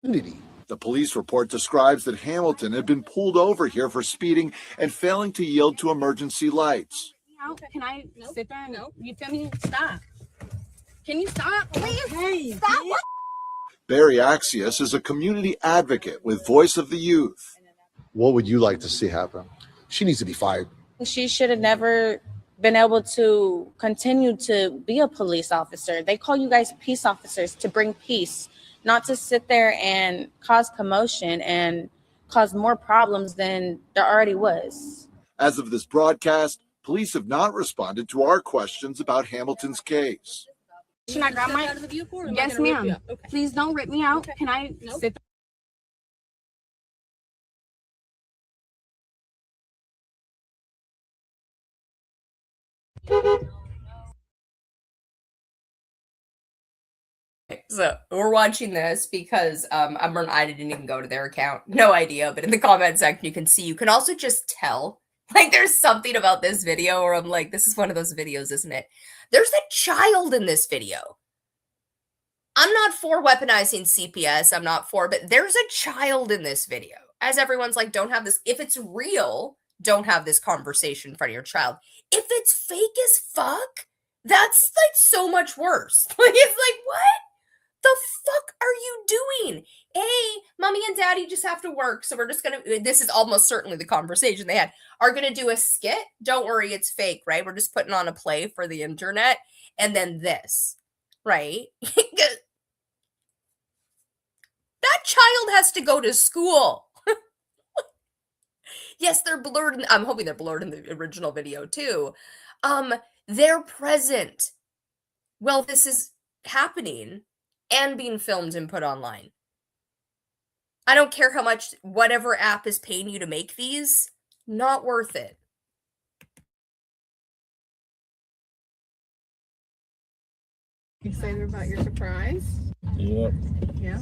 The police report describes that Hamilton had been pulled over here for speeding and failing to yield to emergency lights. Can I sit there? No. You feel me? Stop. Can you stop, please? Hey, stop. What? Barry Axios is a community advocate with Voice of the Youth. What would you like to see happen? She needs to be fired. She should have never been able to continue to be a police officer. They call you guys peace officers to bring peace, not to sit there and cause commotion and cause more problems than there already was. As of this broadcast, police have not responded to our questions about Hamilton's case. Should I grab my out of the vehicle? Yes, ma'am. Okay. Please don't rip me out. Can I sit? So we're watching this because I didn't even go to their account. No idea. But in the comment section, you can see, you can also just tell. Like there's something about this video where I'm like, this is one of those videos, isn't it? There's a child in this video. I'm not for weaponizing CPS. I'm not for, but there's a child in this video. As everyone's like, don't have this. If it's real, don't have this conversation in front of your child. If it's fake as fuck, that's like so much worse. Like, it's like, what the fuck are you doing? Hey, mommy and daddy just have to work. So we're just going to, this is almost certainly the conversation they had, are going to do a skit. Don't worry, it's fake, right? We're just putting on a play for the internet. And then this, right? That child has to go to school. Yes, they're blurred. I'm hoping they're blurred in the original video too. They're present while this is happening and being filmed and put online. I don't care how much whatever app is paying you to make these, not worth it. Excited about your surprise? Yeah. Yeah?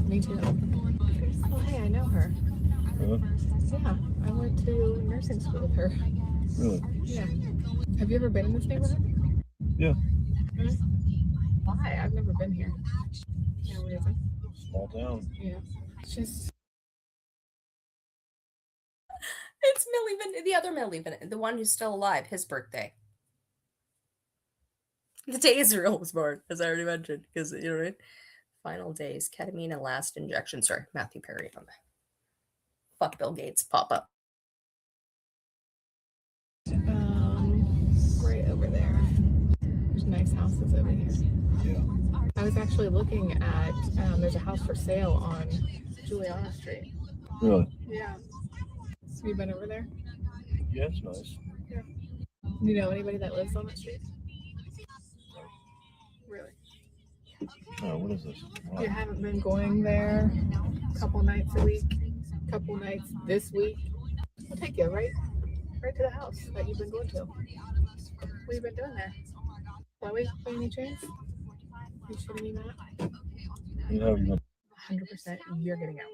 Me too. Oh, hey, I know her. Huh? Yeah, I went to nursing school with her. Really? Yeah. Have you ever been in this neighborhood? Yeah. Why? I've never been here. Yeah, what is it? Small town. Yeah. It's just... It's Millie, the other Millie, the one who's still alive, his birthday. The day Israel was born, as I already mentioned, because, you know what I mean? Final days, ketamine and last injection. Sorry, Matthew Perry. Fuck Bill Gates, pop up. Right over there. There's nice houses over here. Yeah. I was actually looking at, there's a house for sale on Juliana Street. Really? Yeah. Have you been over there? Yeah, it's nice. Yeah. Do you know anybody that lives on that street? Really? Oh, what is this? Wow. You haven't been going there a couple nights a week, couple nights this week? I'll take you right to the house that you've been going to. What have you been doing there? Chloe, by any chance? You shooting me that? Yeah, you 100% you're getting out.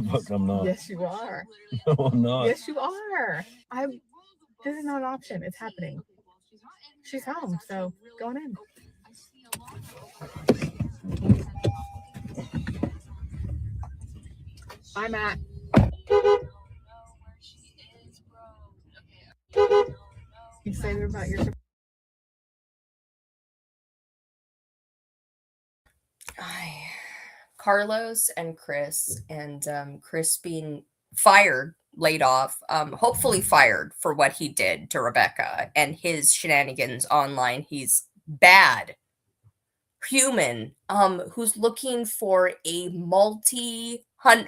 Fuck, I'm not. Yes, you are. No, I'm not. Yes, you are. This is not an option. It's happening. She's home, so go on in. Bye, Matt. Excited about your... I Carlos and Chris, and Chris being laid off, hopefully fired for what he did to Rebecca and his shenanigans online. He's bad human who's looking for a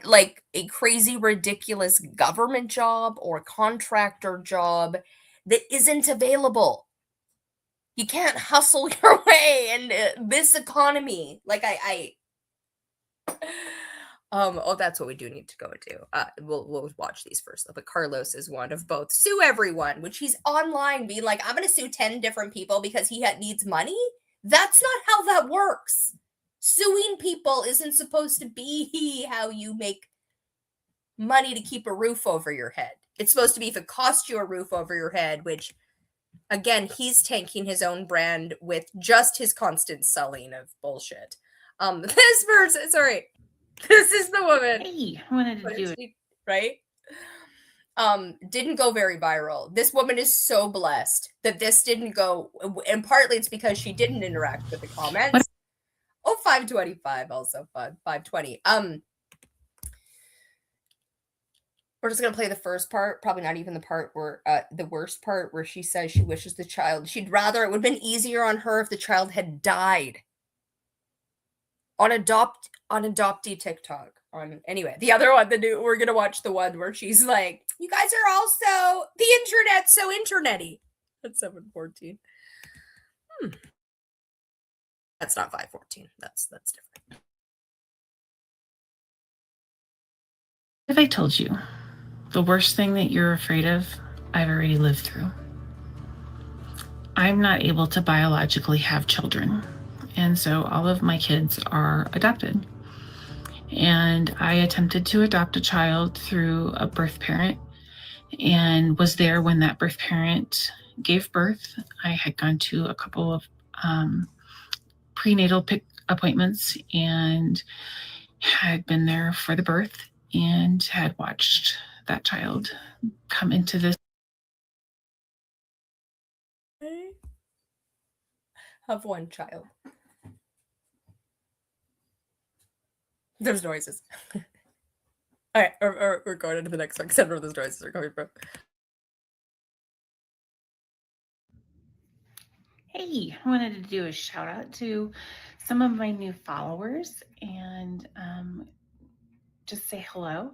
like a crazy ridiculous government job or contractor job that isn't available. You can't hustle your way in this economy. Like oh, that's what we do need to go do. We'll watch these first though. But Carlos is one of both. Sue everyone, which he's online being like, I'm gonna sue 10 different people because he needs money. That's not how that works. Suing people isn't supposed to be how you make money to keep a roof over your head. It's supposed to be if it costs you a roof over your head, which again, he's tanking his own brand with just his constant selling of bullshit. This person, sorry, this is the woman. Hey, I wanted to do it. Right? Didn't go very viral. This woman is so blessed that this didn't go, and partly it's because she didn't interact with the comments. Oh, 525 also fun. 520. We're just gonna play the first part, probably not even the part where the worst part where she says she wishes the child, she'd rather it would have been easier on her if the child had died. On adoptee TikTok. Anyway, the other one, we're gonna watch the one where she's like, you guys are also the internet's so internety. That's 714. That's not 514. That's different. If I told you the worst thing that you're afraid of, I've already lived through. I'm not able to biologically have children, and so all of my kids are adopted. And I attempted to adopt a child through a birth parent and was there when that birth parent gave birth. I had gone to a couple of prenatal appointments and had been there for the birth and had watched that child come into this. Have one child. There's noises. All right, we're going into the next one because I don't know where those noises are coming from. Hey, I wanted to do a shout out to some of my new followers and just say hello.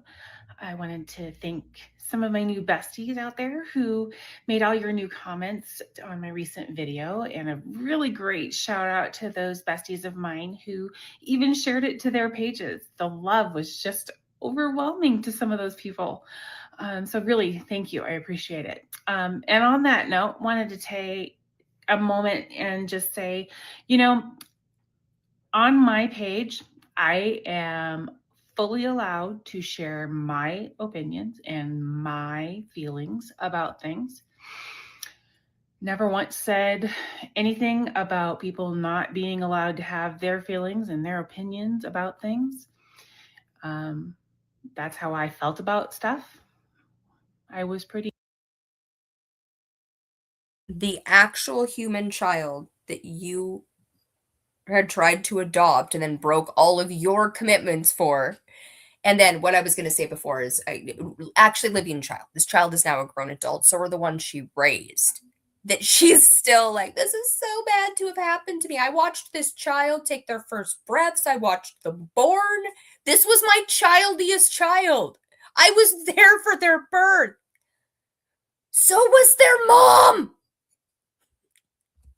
I wanted to thank some of my new besties out there who made all your new comments on my recent video, and a really great shout out to those besties of mine who even shared it to their pages. The love was just overwhelming to some of those people. So really, thank you. I appreciate it. And on that note, wanted to take a moment and just say, on my page, I am fully allowed to share my opinions and my feelings about things. Never once said anything about people not being allowed to have their feelings and their opinions about things. That's how I felt about stuff. I was pretty. The actual human child that you had tried to adopt and then broke all of your commitments for. And then what I was going to say before is actually living child. This child is now a grown adult. So are the ones she raised. That she's still like, this is so bad to have happened to me. I watched this child take their first breaths. I watched them born. This was my childiest child. I was there for their birth. So was their mom.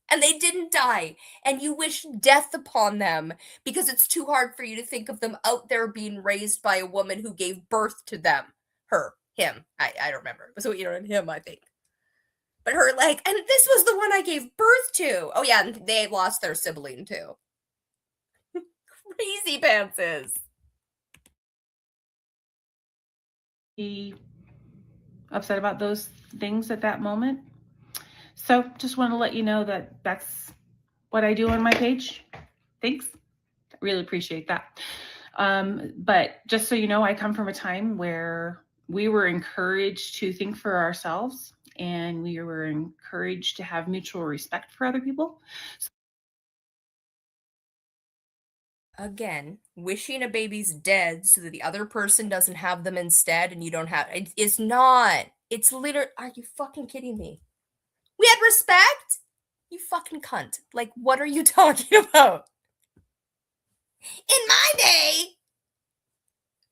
And they didn't die. And you wish death upon them because it's too hard for you to think of them out there being raised by a woman who gave birth to them. Him. I don't remember. So, him, I think. But her, and this was the one I gave birth to. Oh, yeah, and they lost their sibling, too. Crazy pantses. Upset about those things at that moment. So just want to let you know that that's what I do on my page. Thanks. I really appreciate that. But just so you know, I come from a time where we were encouraged to think for ourselves and we were encouraged to have mutual respect for other people. Again, wishing a baby's dead so that the other person doesn't have them instead and you don't have it's not. It's literally, are you fucking kidding me? We had respect? You fucking cunt. Like, what are you talking about? In my day,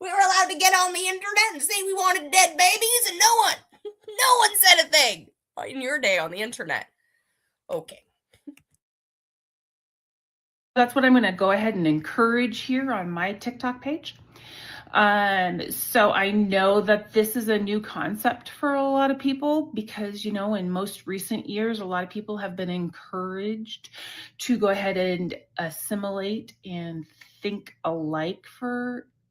we were allowed to get on the internet and say we wanted dead babies and no one said a thing. In your day on the internet. Okay. That's what I'm going to go ahead and encourage here on my TikTok page. So I know that this is a new concept for a lot of people because, in most recent years, a lot of people have been encouraged to go ahead and assimilate and think alike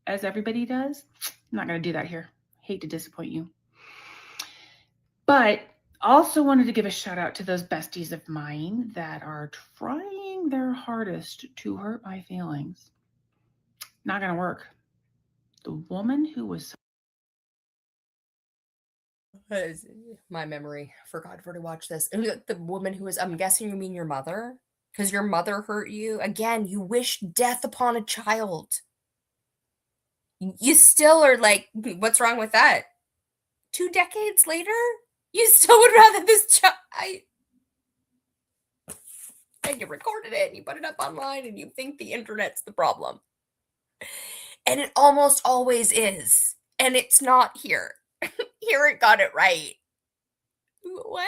as everybody does. I'm not going to do that here. Hate to disappoint you. But also wanted to give a shout out to those besties of mine that are trying their hardest to hurt my feelings. Not going to work. The woman who was my memory. Forgot to watch this. The woman who was, I'm guessing you mean your mother? Because your mother hurt you. Again, you wish death upon a child. You still are like, what's wrong with that? 2 decades later? You still would rather this child. And you recorded it and you put it up online and you think the internet's the problem. And it almost always is. And it's not here. Here it got it right. What?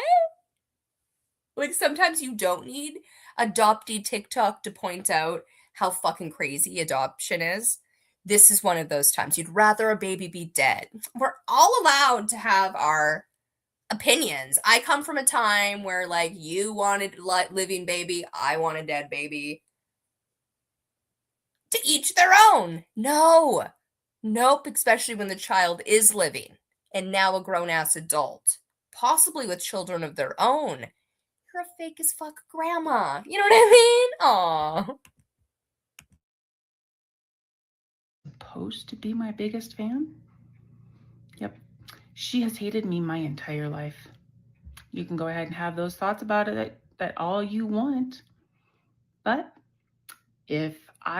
Like, sometimes you don't need adoptee TikTok to point out how fucking crazy adoption is. This is one of those times. You'd rather a baby be dead. We're all allowed to have our opinions. I come from a time where, like, you wanted a living baby, I want a dead baby. To each their own. No. Nope, especially when the child is living and now a grown-ass adult, possibly with children of their own. You're a fake as fuck grandma. You know what I mean? Aw. supposed to be my biggest fan? Yep. She has hated me my entire life. You can go ahead and have those thoughts about it that all you want. But if I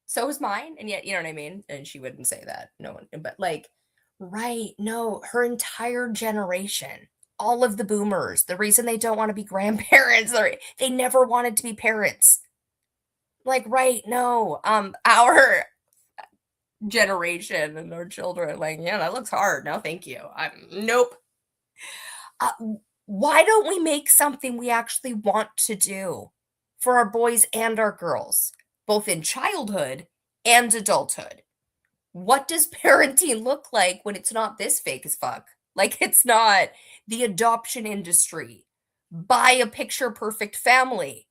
So is mine, and yet, you know what I mean? And she wouldn't say that. No one, but like, right, no, her entire generation, all of the boomers, the reason they don't want to be grandparents, or they never wanted to be parents. Like, right, no, our generation and our children, like, yeah, that looks hard. No, thank you. Nope. Why don't we make something we actually want to do for our boys and our girls, both in childhood and adulthood? What does parenting look like when it's not this fake as fuck? Like, it's not the adoption industry. Buy a picture perfect family.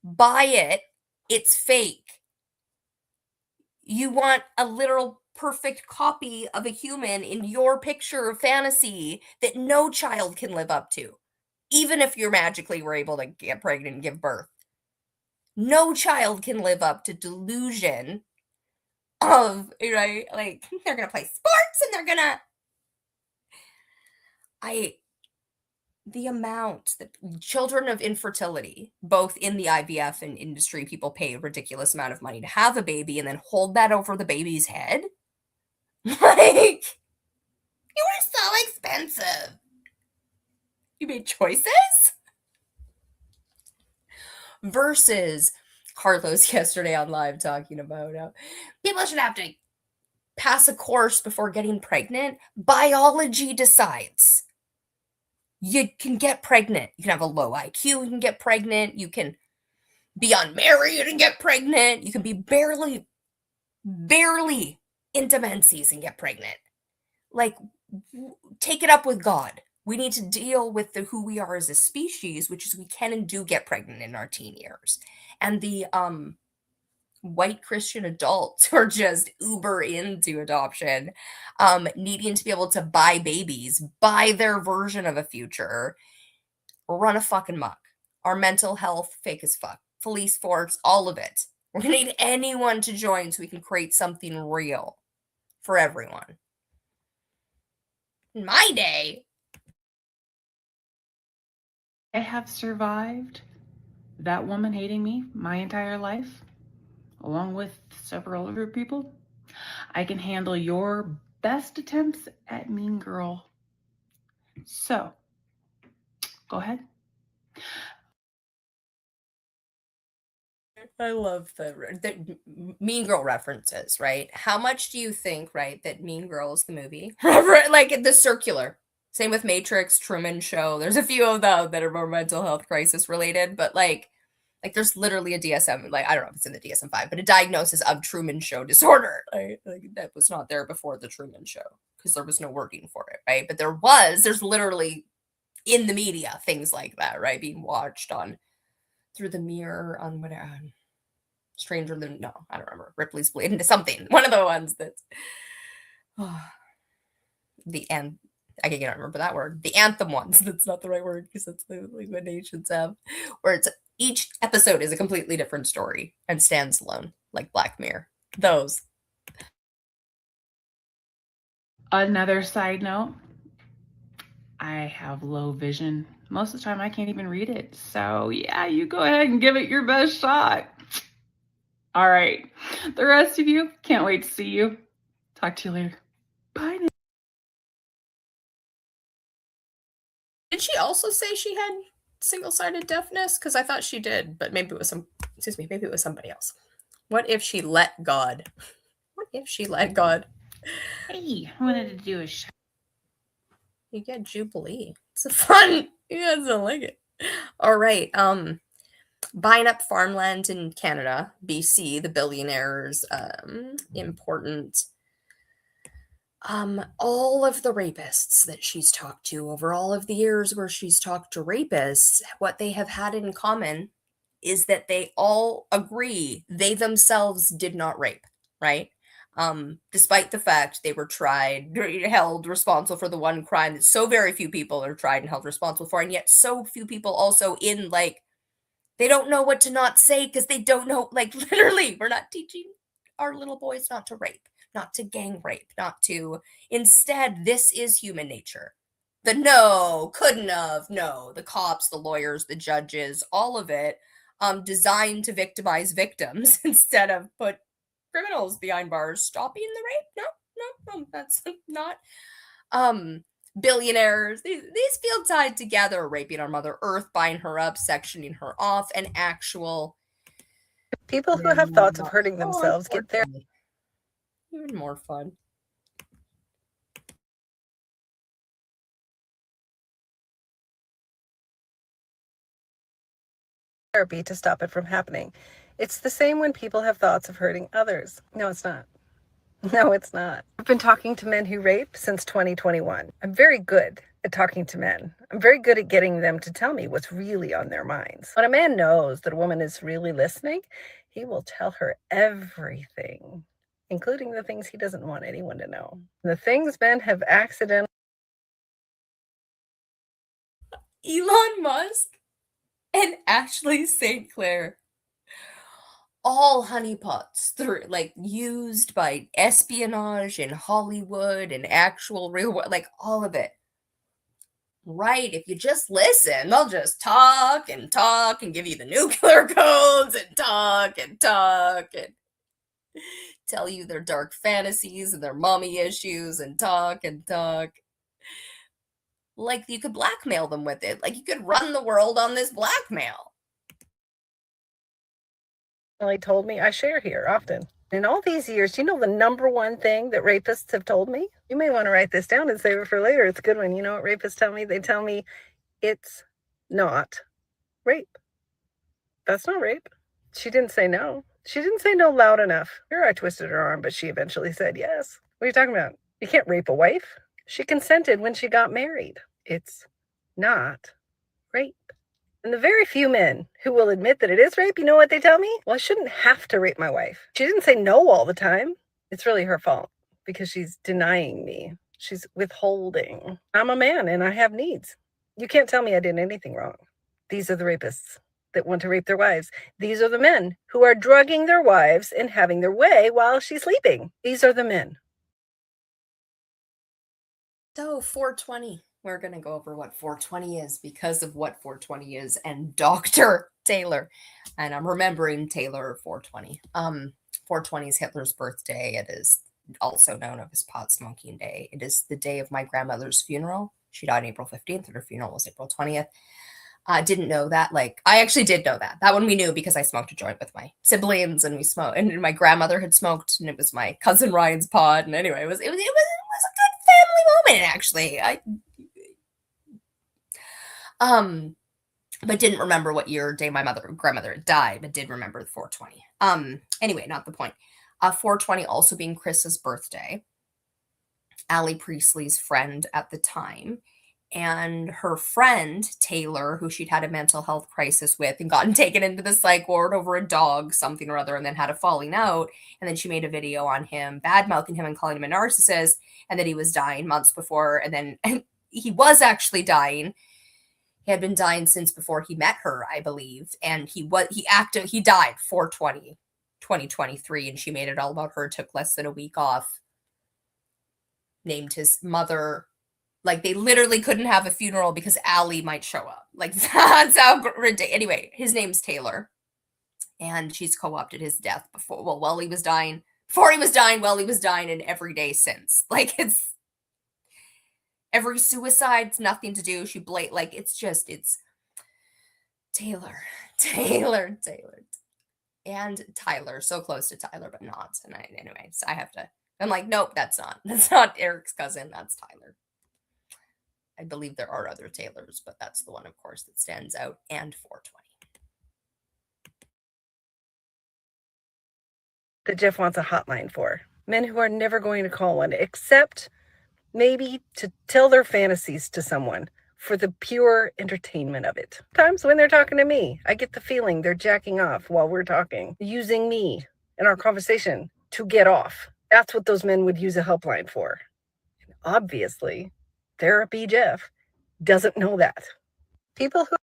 Buy it. It's fake. You want a literal perfect copy of a human in your picture of fantasy that no child can live up to, even if you magically were able to get pregnant and give birth. No child can live up to delusion of, right? Like, they're gonna play sports and they're gonna. The amount that children of infertility, both in the IVF and industry, people pay a ridiculous amount of money to have a baby and then hold that over the baby's head. Like, you were so expensive. You made choices? Versus Carlos yesterday on live talking about how people should have to pass a course before getting pregnant. Biology decides. You can get pregnant. You can have a low IQ and get pregnant. You can be unmarried and get pregnant. You can be barely into menses and get pregnant. Like, take it up with God. We need to deal with who we are as a species, which is we can and do get pregnant in our teen years. And the white Christian adults who are just uber into adoption, needing to be able to buy babies, buy their version of a future, run a fucking muck. Our mental health, fake as fuck. Police force, all of it. We're gonna need anyone to join so we can create something real for everyone. In my day, have survived that woman hating me my entire life, along with several other people, I can handle your best attempts at mean girl. So, go ahead. I love the Mean Girl references, right? How much do you think, right, that Mean Girls, the movie, like the circular? Same with Matrix, Truman Show. There's a few of them that are more mental health crisis related, but like there's literally a DSM, like I don't know if it's in the DSM-5, but a diagnosis of Truman Show disorder. Right? Like that was not there before the Truman Show because there was no wording for it, right? But there's literally in the media things like that, right? Being watched on through the mirror on whatever. Stranger Than no, I don't remember. Ripley's Bleed into something. One of the ones that's the and I can't remember that word. The anthem ones. That's not the right word because that's like what nations have. Where it's each episode is a completely different story and stands alone, like Black Mirror. Those. Another side note, I have low vision. Most of the time I can't even read it. So yeah, you go ahead and give it your best shot. All right. The rest of you, can't wait to see you. Talk to you later. Bye now. Did she also say she had single-sided deafness? Because I thought she did, but maybe it was maybe it was somebody else. What if she let God? What if she let God? Hey, I wanted to do a shout. You get Jubilee. It's a fun. You guys don't like it. All right. Buying up farmland in Canada, BC, the billionaires, important. All of the rapists that she's talked to over all of the years where she's talked to rapists, what they have had in common is that they all agree they themselves did not rape, right? Despite the fact they were held responsible for the one crime that so very few people are tried and held responsible for, and yet so few people also in they don't know what to not say because they don't know, literally, we're not teaching our little boys not to rape, not to gang rape, not to. Instead, this is human nature. The no, couldn't have, no, the cops, the lawyers, the judges, all of it, designed to victimize victims instead of put criminals behind bars. Stopping the rape? No, that's not. Billionaires, these feel tied together, raping our Mother Earth, buying her up, sectioning her off, and actual people who have thoughts of hurting themselves get there. Even more fun. Therapy to stop it from happening. It's the same when people have thoughts of hurting others. No, it's not. No, it's not. I've been talking to men who rape since 2021. I'm very good at talking to men. I'm very good at getting them to tell me what's really on their minds. When a man knows that a woman is really listening, he will tell her everything, including the things he doesn't want anyone to know. The things men have accidentally. Elon Musk and Ashley St. Clair. All honeypots used by espionage in Hollywood and actual real, all of it. Right, if you just listen, they'll just talk and give you the nuclear codes and talk and tell you their dark fantasies and their mommy issues and talk. Like you could blackmail them with it. Like you could run the world on this blackmail. Told me I share here often. In all these years, you know the number one thing that rapists have told me? You may want to write this down and save it for later. It's a good one. You know what rapists tell me? They tell me it's not rape. That's not rape. She didn't say no. She didn't say no loud enough. Here I twisted her arm, but she eventually said yes. What are you talking about? You can't rape a wife. She consented when she got married. It's not rape. And the very few men who will admit that it is rape, you know what they tell me? Well, I shouldn't have to rape my wife. She didn't say no all the time. It's really her fault because she's denying me. She's withholding. I'm a man and I have needs. You can't tell me I did anything wrong. These are the rapists that want to rape their wives. These are the men who are drugging their wives and having their way while she's sleeping. These are the men. So 420. We're going to go over what 420 is because of what 420 is and Dr. Taylor. And I'm remembering Taylor 420. 420 is Hitler's birthday. It is also known as pot smoking day. It is the day of my grandmother's funeral. She died April 15th, and her funeral was April 20th. I didn't know that. Like, I actually did know that. That one we knew because I smoked a joint with my siblings, and we smoked, and my grandmother had smoked, and it was my cousin Ryan's pod. And anyway, it was a good family moment, actually. But didn't remember what year or day my grandmother had died, but did remember the 420. Anyway, not the point. 420 also being Chris's birthday. Allie Priestley's friend at the time. And her friend, Taylor, who she'd had a mental health crisis with and gotten taken into the psych ward over a dog, something or other, and then had a falling out. And then she made a video on him, bad-mouthing him and calling him a narcissist, and that he was dying months before. And then he was actually dying. He had been dying since before he met her, I believe. And he died 4/20, 2023, and she made it all about her, took less than a week off, named his mother. Like, they literally couldn't have a funeral because Allie might show up. Like, that's how ridiculous. Anyway, his name's Taylor. And she's co-opted his death while he was dying, while he was dying, and every day since. Like, it's every suicide's nothing to do. It's Taylor. And Tyler, so close to Tyler, but not. And I'm like, nope, that's not Eric's cousin. That's Tyler. I believe there are other Taylors, but that's the one, of course, that stands out. And 420. That Jeff wants a hotline for. Men who are never going to call one, except maybe to tell their fantasies to someone for the pure entertainment of it. Sometimes when they're talking to me, I get the feeling they're jacking off while we're talking, using me in our conversation to get off. That's what those men would use a helpline for. And obviously, Therapy Jeff doesn't know that. People who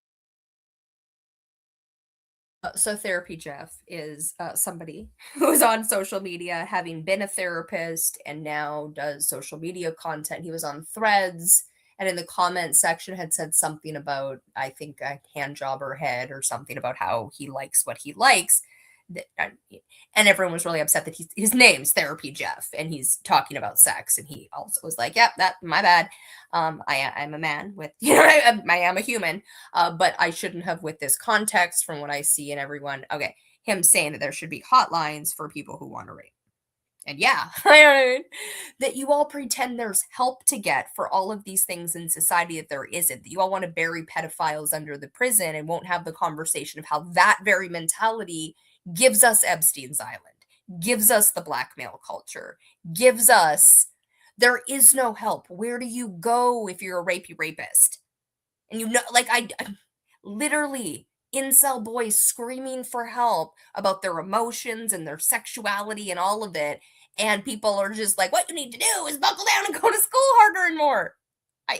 So Therapy Jeff is somebody who's on social media, having been a therapist, and now does social media content. He was on Threads, and in the comment section had said something about, I think, a hand job or head or something about how he likes what he likes. And everyone was really upset that his name's Therapy Jeff, and he's talking about sex. And he also was like, "Yep, that my bad. I'm a man with, I am a human, but I shouldn't have with this context from what I see in everyone." Okay, him saying that there should be hotlines for people who want to rape. And yeah, that you all pretend there's help to get for all of these things in society that there isn't. That you all want to bury pedophiles under the prison and won't have the conversation of how that very mentality gives us Epstein's Island, gives us the blackmail culture, gives us, there is no help. Where do you go if you're a rapist? And I literally, incel boys screaming for help about their emotions and their sexuality and all of it. And people are just like, what you need to do is buckle down and go to school harder and more. I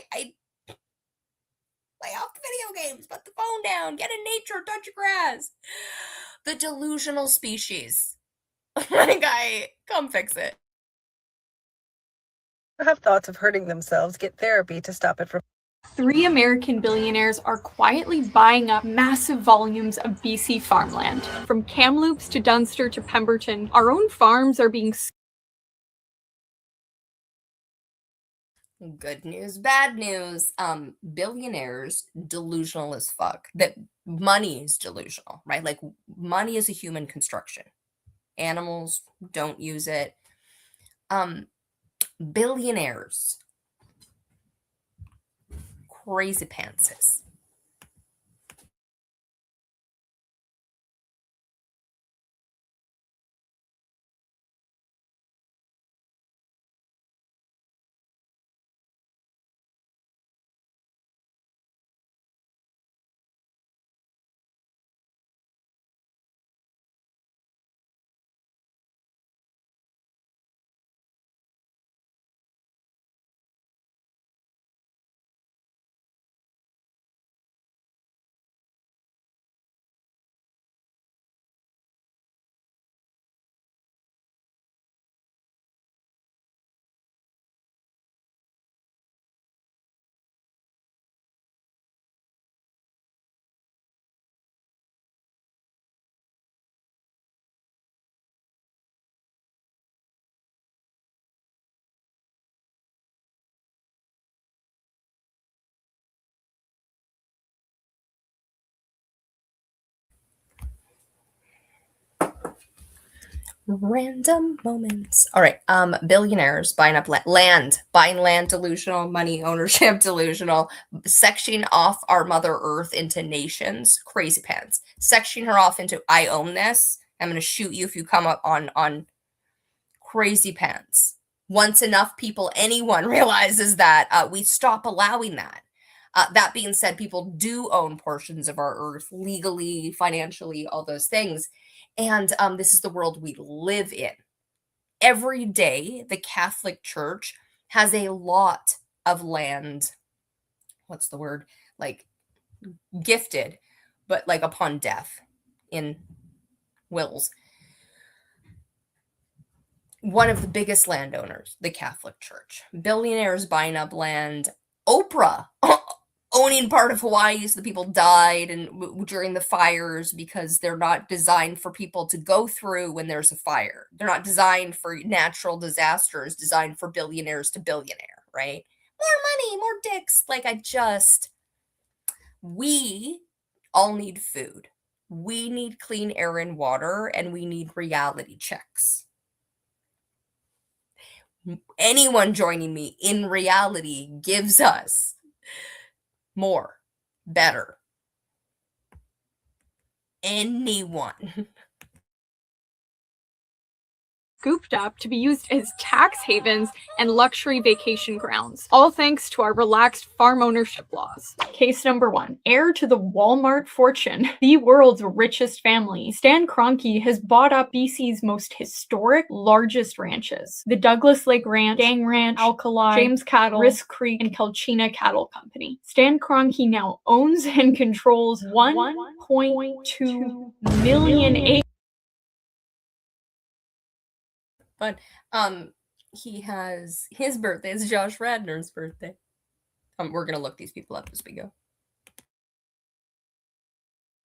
play off the video games, put the phone down, get in nature, touch your grass. The delusional species. Come fix it. have thoughts of hurting themselves get therapy to stop it from. 3 American billionaires are quietly buying up massive volumes of BC farmland. From Kamloops to Dunster to Pemberton, our own farms are being. Good news, bad news. Billionaires, delusional as fuck. That money is delusional, right? Like, money is a human construction. Animals don't use it. Billionaires, crazy pantses. Random moments. All right. Billionaires buying up land, buying land delusional, money ownership delusional, sectioning off our Mother Earth into nations, crazy pants. Sectioning her off into I own this. I'm gonna shoot you if you come up on crazy pants. Once enough people, anyone realizes that, we stop allowing that. That being said, people do own portions of our earth legally, financially, all those things. And this is the world we live in. Every day, the Catholic Church has a lot of land. What's the word? Like gifted, but like upon death in wills. One of the biggest landowners, the Catholic Church. Billionaires buying up land. Oprah owning part of Hawaii, so the people died and during the fires because they're not designed for people to go through when there's a fire. They're not designed for natural disasters, designed for billionaires to billionaire, right? More money, more dicks. We all need food. We need clean air and water, and we need reality checks. Anyone joining me in reality gives us more, better. Anyone. Scooped up to be used as tax havens and luxury vacation grounds, all thanks to our relaxed farm ownership laws. Case number 1. Heir to the Walmart fortune, the world's richest family, Stan Kroenke has bought up BC's most historic, largest ranches. The Douglas Lake Ranch, Gang Ranch, Alkali, James Cattle, Risk Creek, and Kelchina Cattle Company. Stan Kroenke now owns and controls 1.2 million acres. But he has his birthday is Josh Radnor's birthday. We're gonna look these people up as we go.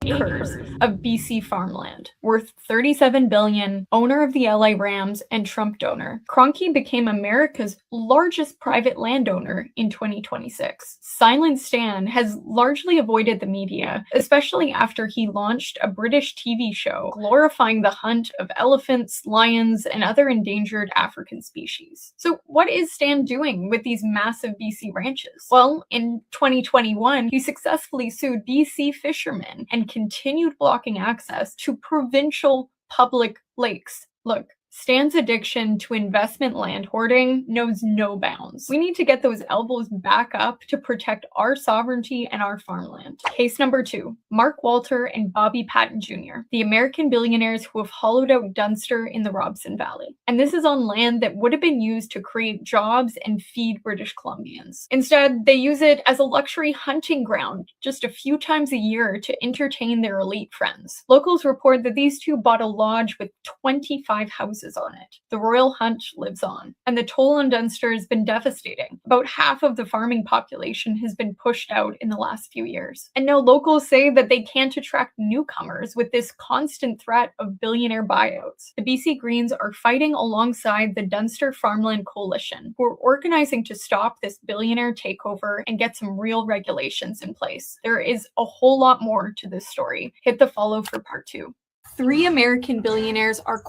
Acres of BC farmland, worth $37 billion, owner of the LA Rams and Trump donor. Kroenke became America's largest private landowner in 2026. Silent Stan has largely avoided the media, especially after he launched a British TV show glorifying the hunt of elephants, lions, and other endangered African species. So what is Stan doing with these massive BC ranches? Well, in 2021, he successfully sued BC fishermen and continued blocking access to provincial public lakes. Look, Stan's addiction to investment land hoarding knows no bounds. We need to get those elbows back up to protect our sovereignty and our farmland. Case number 2, Mark Walter and Bobby Patton Jr., the American billionaires who have hollowed out Dunster in the Robson Valley. And this is on land that would have been used to create jobs and feed British Columbians. Instead, they use it as a luxury hunting ground just a few times a year to entertain their elite friends. Locals report that these two bought a lodge with 25 houses on it. The royal hunt lives on, and the toll on Dunster has been devastating. About half of the farming population has been pushed out in the last few years. And now locals say that they can't attract newcomers with this constant threat of billionaire buyouts. The BC Greens are fighting alongside the Dunster Farmland Coalition, who are organizing to stop this billionaire takeover and get some real regulations in place. There is a whole lot more to this story. Hit the follow for part 2. 3 American billionaires are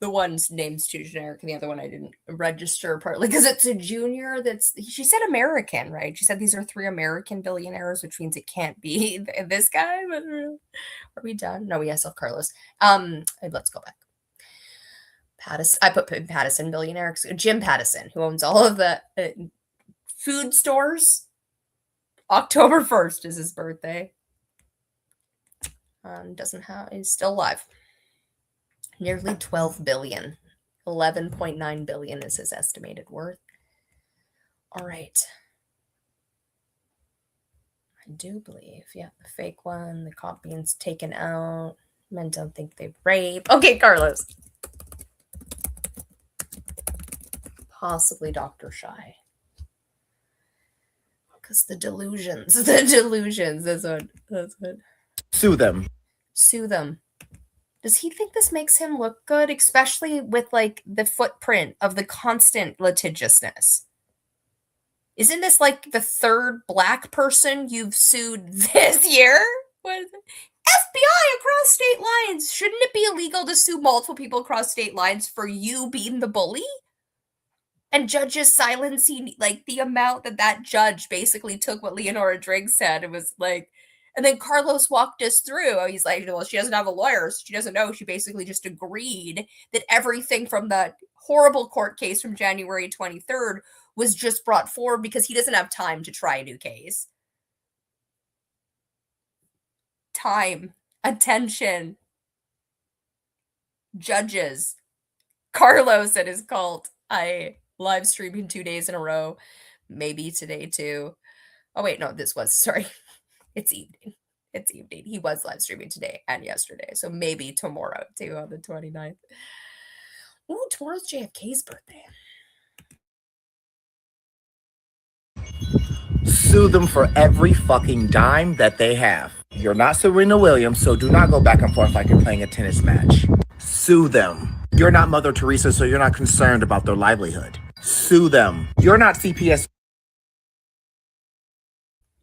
The one's name's too generic, and the other one I didn't register partly because it's a junior. She said American, right? She said these are 3 American billionaires, which means it can't be this guy. But are we done? No, we have self Carlos. Let's go back. Pattison. I put Pattison billionaire. Jim Pattison, who owns all of the food stores. October 1st is his birthday. He's still alive. Nearly 12 billion. 11.9 billion is his estimated worth. All right. I do believe, yeah, the fake one, the comp beans taken out. Men don't think they rape. Okay, Carlos. Possibly Dr. Shy. Because the delusions. That's what. Sue them. Sue them. Does he think this makes him look good, especially with like the footprint of the constant litigiousness? Isn't this like the 3rd Black person you've sued this year? What is it? FBI across state lines. Shouldn't it be illegal to sue multiple people across state lines for you being the bully? And judges silencing, like, the amount that judge basically took what Leonora Driggs said. It was like, and then Carlos walked us through. He's like, well, she doesn't have a lawyer, so she doesn't know. She basically just agreed that everything from the horrible court case from January 23rd was just brought forward because he doesn't have time to try a new case. Time, attention, judges, Carlos and his cult. I live streaming 2 days in a row, maybe today too. Oh wait, no, sorry. It's evening. It's evening. He was live streaming today and yesterday, so maybe tomorrow too on the 29th. Ooh, tomorrow's JFK's birthday. Sue them for every fucking dime that they have. You're not Serena Williams, so do not go back and forth like you're playing a tennis match. Sue them. You're not Mother Teresa, so you're not concerned about their livelihood. Sue them. You're not CPS.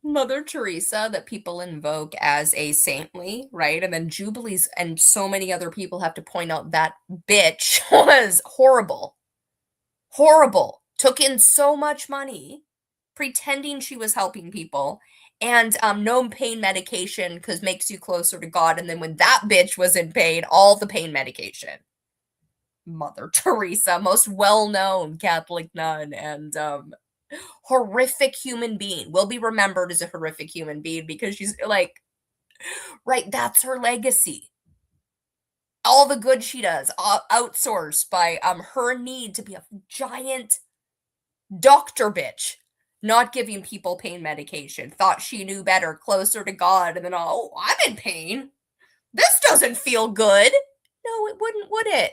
Mother Teresa that people invoke as a saintly, right? And then Jubilees and so many other people have to point out that bitch was horrible. Horrible. Took in so much money pretending she was helping people, and no pain medication because makes you closer to God. And then when that bitch was in pain, all the pain medication. Mother Teresa, most well-known Catholic nun and horrific human being, will be remembered as a horrific human being because she's like, right, that's her legacy. All the good she does, outsourced by her need to be a giant doctor bitch. Not giving people pain medication, thought she knew better, closer to God, and then, oh, I'm in pain. This doesn't feel good. No, it wouldn't, would it?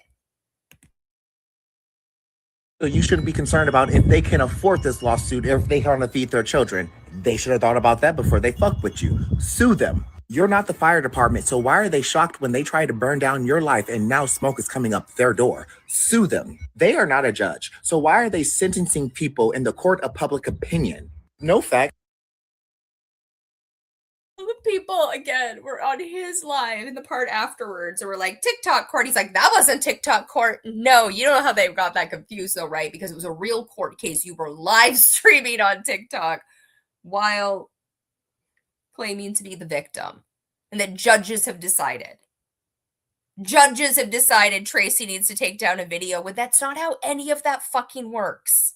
You shouldn't be concerned about if they can afford this lawsuit, if they want to feed their children. They should have thought about that before they fuck with you. Sue them. You're not the fire department, so why are they shocked when they try to burn down your life and now smoke is coming up their door? Sue them. They are not a judge, so why are they sentencing people in the court of public opinion? No fact. The people, again, were on his live in the part afterwards and were like, TikTok court. He's like, that wasn't TikTok court. No, you know how they got that confused though, right? Because it was a real court case. You were live streaming on TikTok while claiming to be the victim. And that judges have decided. Judges have decided Tracy needs to take down a video when that's not how any of that fucking works.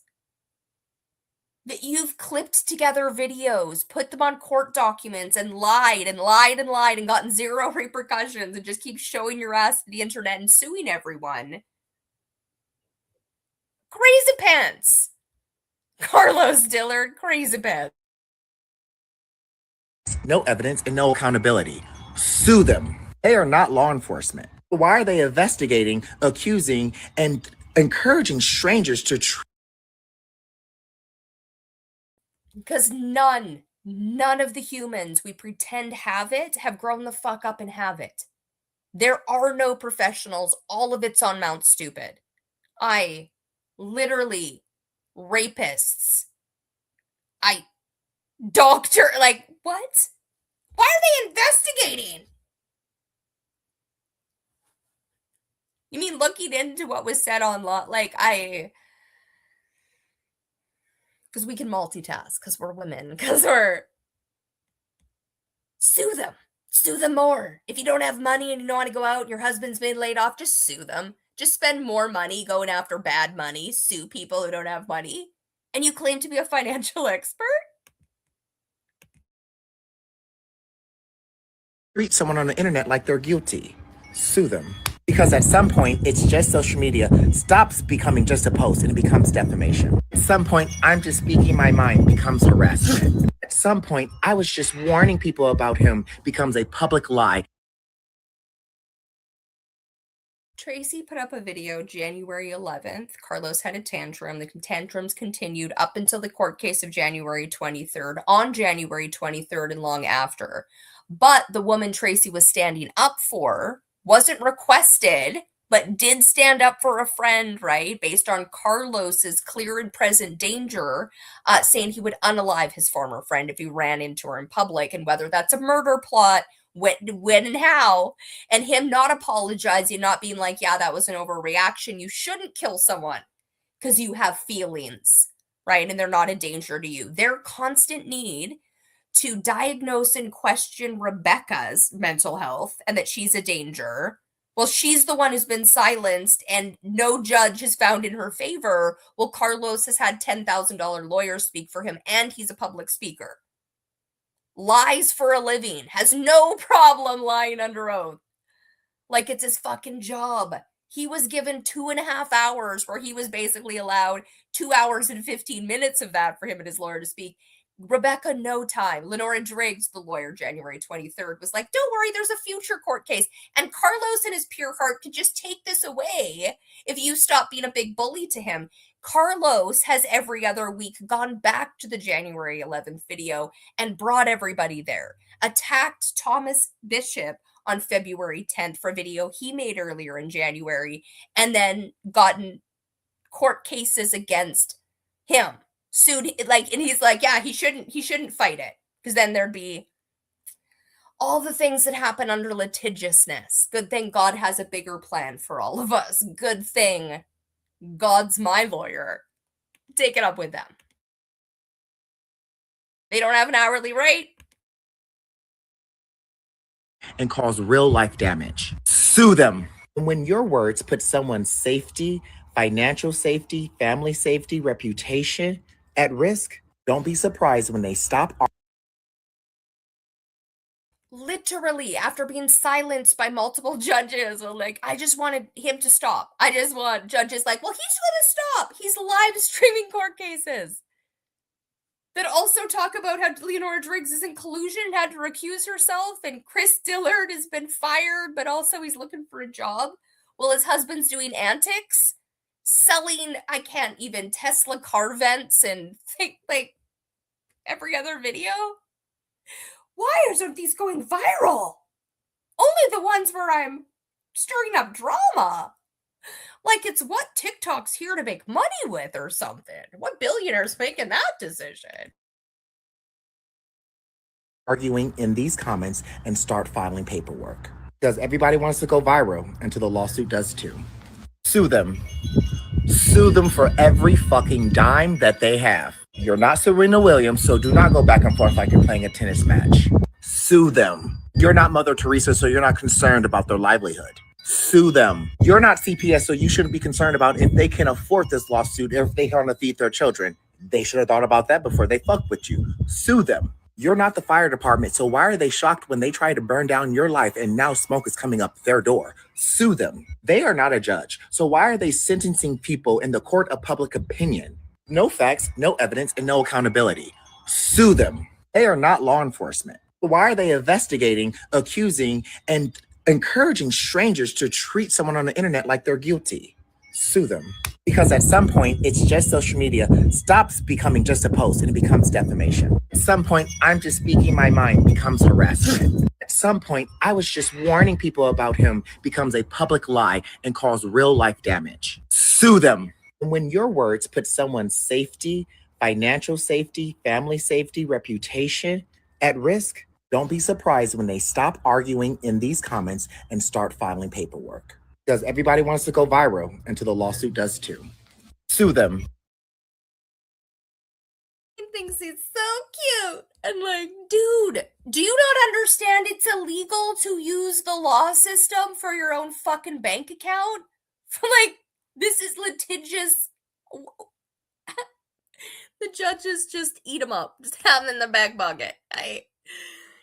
That you've clipped together videos, put them on court documents, and lied and lied and lied and gotten zero repercussions and just keep showing your ass to the internet and suing everyone. Crazy pants. Carlos Dillard, crazy pants. No evidence and no accountability. Sue them. They are not law enforcement. Why are they investigating, accusing, and encouraging strangers to Because none of the humans we pretend have it have grown the fuck up and have it. There are no professionals. All of it's on Mount Stupid. Literally, rapists. Doctor, like, what? Why are they investigating? You mean looking into what was said online? Like, because we can multitask, because we're women, because we're... Sue them. Sue them more. If you don't have money and you don't want to go out and your husband's been laid off, just sue them. Just spend more money going after bad money. Sue people who don't have money. And you claim to be a financial expert? treat someone on the internet like they're guilty? Sue them. Because at some point, it's just social media stops becoming just a post and it becomes defamation. At some point, I'm just speaking my mind becomes harassment. At some point, I was just warning people about him becomes a public lie. Tracy put up a video January 11th. Carlos had a tantrum. The tantrums continued up until the court case of January 23rd, on January 23rd and long after. But the woman Tracy was standing up for wasn't requested, but did stand up for a friend, right? Based on Carlos's clear and present danger, saying he would unalive his former friend if he ran into her in public. And whether that's a murder plot when and how, and him not apologizing, not being like, yeah, that was an overreaction. You shouldn't kill someone because you have feelings, right? And they're not a danger to you. Their constant need to diagnose and question Rebecca's mental health and that she's a danger. Well, she's the one who's been silenced and no judge has found in her favor. Well, Carlos has had $10,000 lawyers speak for him and he's a public speaker. Lies for a living, has no problem lying under oath. Like it's his fucking job. He was given 2.5 hours where he was basically allowed 2 hours and 15 minutes of that for him and his lawyer to speak. Rebecca, no time. Lenora Driggs, the lawyer, January 23rd, was like, don't worry, there's a future court case. And Carlos and his pure heart could just take this away if you stop being a big bully to him. Carlos has every other week gone back to the January 11th video and brought everybody there. Attacked Thomas Bishop on February 10th for a video he made earlier in January, and then gotten court cases against him. Sued, like, and he's like, yeah, he shouldn't fight it, because then there'd be all the things that happen under litigiousness. Good thing God has a bigger plan for all of us. Good thing God's my lawyer. Take it up with them. They don't have an hourly rate. And cause real life damage. Sue them. When your words put someone's safety, financial safety, family safety, reputation at risk, don't be surprised when they stop. Literally, after being silenced by multiple judges, like, I just wanted him to stop. I just want judges like, well, he's going to stop. He's live streaming court cases that also talk about how Leonora Driggs is in collusion and had to recuse herself, and Chris Dillard has been fired, but also he's looking for a job while his husband's doing antics, selling, I can't even, Tesla car vents and like every other video. Why aren't these going viral? Only the ones where I'm stirring up drama. Like it's what TikTok's here to make money with or something. What billionaire's making that decision? Arguing in these comments and start filing paperwork. Because everybody wants to go viral until the lawsuit does too. Sue them. Sue them for every fucking dime that they have. You're not Serena Williams, so do not go back and forth like you're playing a tennis match. Sue them. You're not Mother Teresa, so you're not concerned about their livelihood. Sue them. You're not CPS, so you shouldn't be concerned about if they can afford this lawsuit, if they want to feed their children. They should have thought about that before they fuck with you. Sue them. You're not the fire department, so why are they shocked when they try to burn down your life and now smoke is coming up their door? Sue them. They are not a judge, so why are they sentencing people in the court of public opinion? No facts, no evidence, and no accountability. Sue them. They are not law enforcement. Why are they investigating, accusing, and encouraging strangers to treat someone on the internet like they're guilty? Sue them. Because at some point, it's just social media stops becoming just a post and it becomes defamation. At some point, I'm just speaking my mind becomes harassment. At some point, I was just warning people about him becomes a public lie and cause real life damage. Sue them. When your words put someone's safety, financial safety, family safety, reputation at risk, don't be surprised when they stop arguing in these comments and start filing paperwork. Because everybody wants to go viral until the lawsuit does too. Sue them. He thinks he's so cute. And like, dude, do you not understand it's illegal to use the law system for your own fucking bank account? Like, this is litigious. The judges just eat them up. Just have them in the back bucket.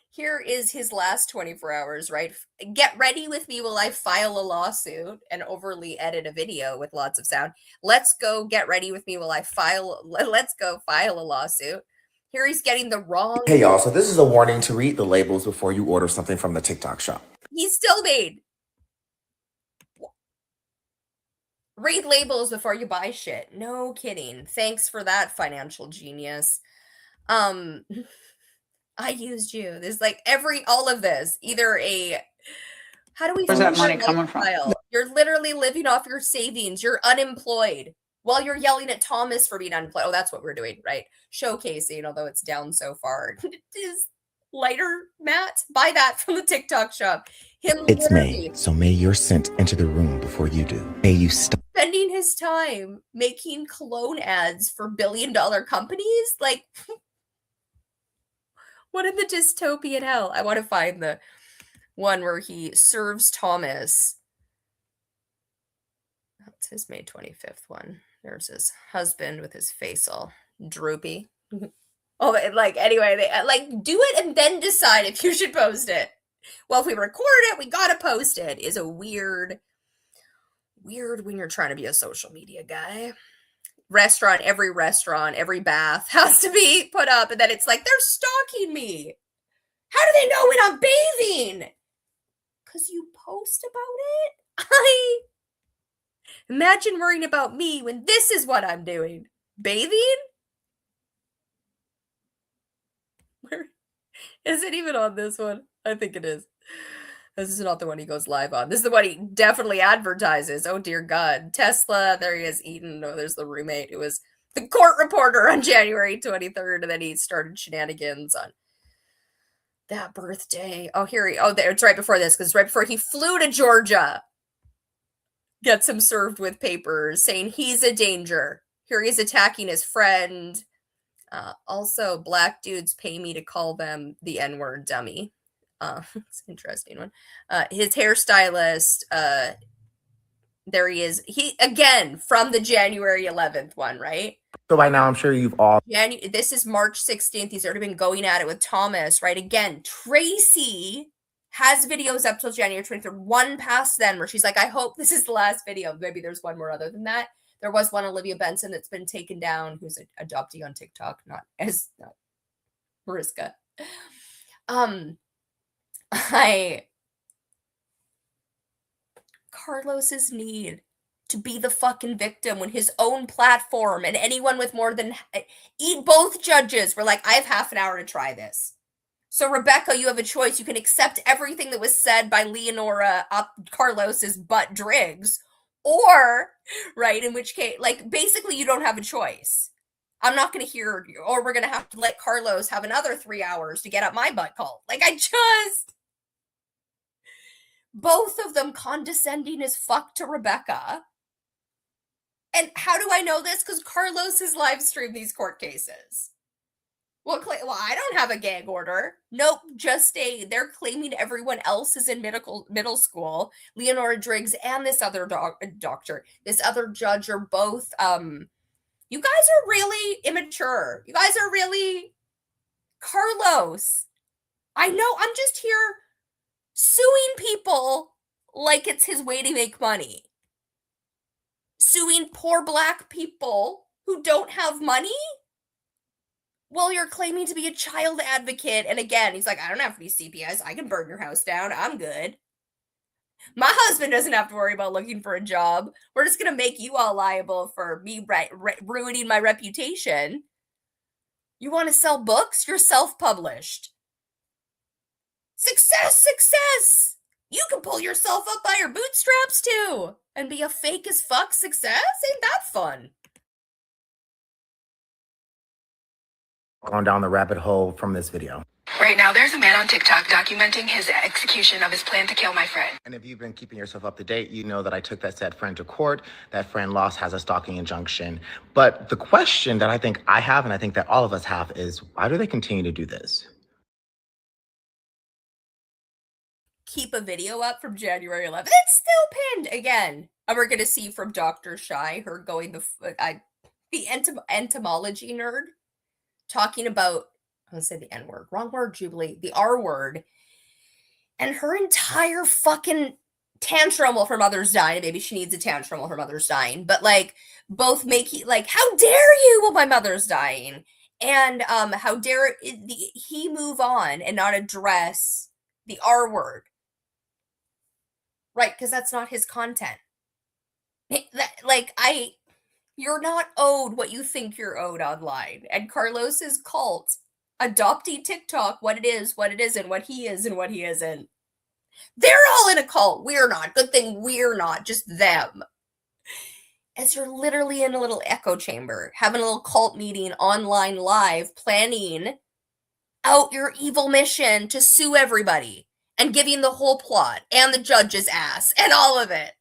Here is his last 24 hours, right? Get ready with me while I file a lawsuit and overly edit a video with lots of sound. Let's go get ready with me while I let's go file a lawsuit. Here he's getting the wrong. Hey y'all, so this is a warning to read the labels before you order something from the TikTok shop. He's still made. Read labels before you buy shit. No kidding. Thanks for that, financial genius. I used you. There's like all of this. Either how do we? Where's that money coming from? You're literally living off your savings. You're unemployed while you're yelling at Thomas for being unemployed. Oh, that's what we're doing, right? Showcasing, although it's down so far. It is lighter mat. Buy that from the TikTok shop. Him It's May, literally so May you're sent into the room before you do. May you stop. spending his time making cologne ads for billion-dollar companies. Like, what in the dystopian hell? I want to find the one where he serves Thomas. That's his May 25th one. There's his husband with his face all droopy. Oh, like, anyway, they like do it and then decide if you should post it. Well, if we record it, we gotta post it. Is a weird when you're trying to be a social media guy. Every restaurant, every bath has to be put up, and then it's like, they're stalking me. How do they know when I'm bathing? Because you post about it? I imagine worrying about me when this is what I'm doing. Bathing? Where is it even on this one? I think it is. This is not the one he goes live on. This is the one he definitely advertises. Oh, dear God. Tesla. There he is, Eden. Oh, there's the roommate who was the court reporter on January 23rd. And then he started shenanigans on that birthday. Oh, it's right before this, because it's right before he flew to Georgia. Gets him served with papers saying he's a danger. Here he's attacking his friend. Also, black dudes pay me to call them the N-word dummy. It's an interesting one. His hairstylist, there he is. He, again, from the January 11th one, right? So by now, I'm sure you've all. This is March 16th. He's already been going at it with Thomas, right? Again, Tracy has videos up till January 23rd. One past then where she's like, I hope this is the last video. Maybe there's one more other than that. There was one, Olivia Benson, that's been taken down, who's an adoptee on TikTok, not Mariska. Carlos's need to be the fucking victim when his own platform and anyone with more than both judges were like, I have half an hour to try this. So Rebecca, you have a choice. You can accept everything that was said by Leonora up Carlos's butt Driggs, or, right, in which case, like, basically you don't have a choice. I'm not going to hear you, or we're going to have to let Carlos have another 3 hours to get up my butt call. Like, both of them condescending as fuck to Rebecca. And how do I know this? Because Carlos has live streamed these court cases. Well, I don't have a gag order. Nope, they're claiming everyone else is in middle school. Leonora Driggs and this other doctor, this other judge are both, you guys are really immature. You guys are really, Carlos, I know, I'm just here suing people like it's his way to make money. Suing poor black people who don't have money? Well, you're claiming to be a child advocate. And again, he's like, I don't have to be CPS. I can burn your house down. I'm good. My husband doesn't have to worry about looking for a job. We're just going to make you all liable for me ruining my reputation. You want to sell books? You're self-published. Success! You can pull yourself up by your bootstraps too and be a fake as fuck success. Ain't that fun? Going down the rabbit hole from this video. Right now, there's a man on TikTok documenting his execution of his plan to kill my friend. And if you've been keeping yourself up to date, you know that I took that said friend to court. That friend has a stalking injunction. But the question that I think I have, and I think that all of us have, is why do they continue to do this? Keep a video up from January 11th. It's still pinned again. And we're going to see from Dr. Shy, her going the entomology nerd, talking about, I'm going to say the N word, wrong word, Jubilee, the R word, and her entire fucking tantrum while her mother's dying. Maybe she needs a tantrum while her mother's dying, but like both making, like, how dare you while my mother's dying, and how dare he move on and not address the R word, right? Because that's not his content. You're not owed what you think you're owed online. And Carlos's cult, adopting TikTok, what it is, what it isn't, what he is and what he isn't. They're all in a cult. We're not. Good thing we're not. Just them. As you're literally in a little echo chamber, having a little cult meeting online live, planning out your evil mission to sue everybody and giving the whole plot and the judge's ass and all of it.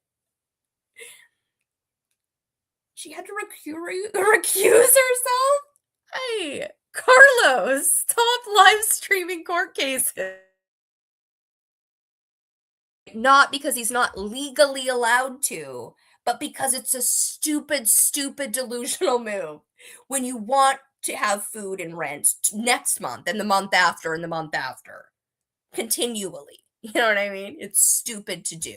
She had to recuse herself? Hey, Carlos, stop live streaming court cases. Not because he's not legally allowed to, but because it's a stupid, stupid delusional move. When you want to have food and rent next month and the month after and the month after, continually. You know what I mean? It's stupid to do.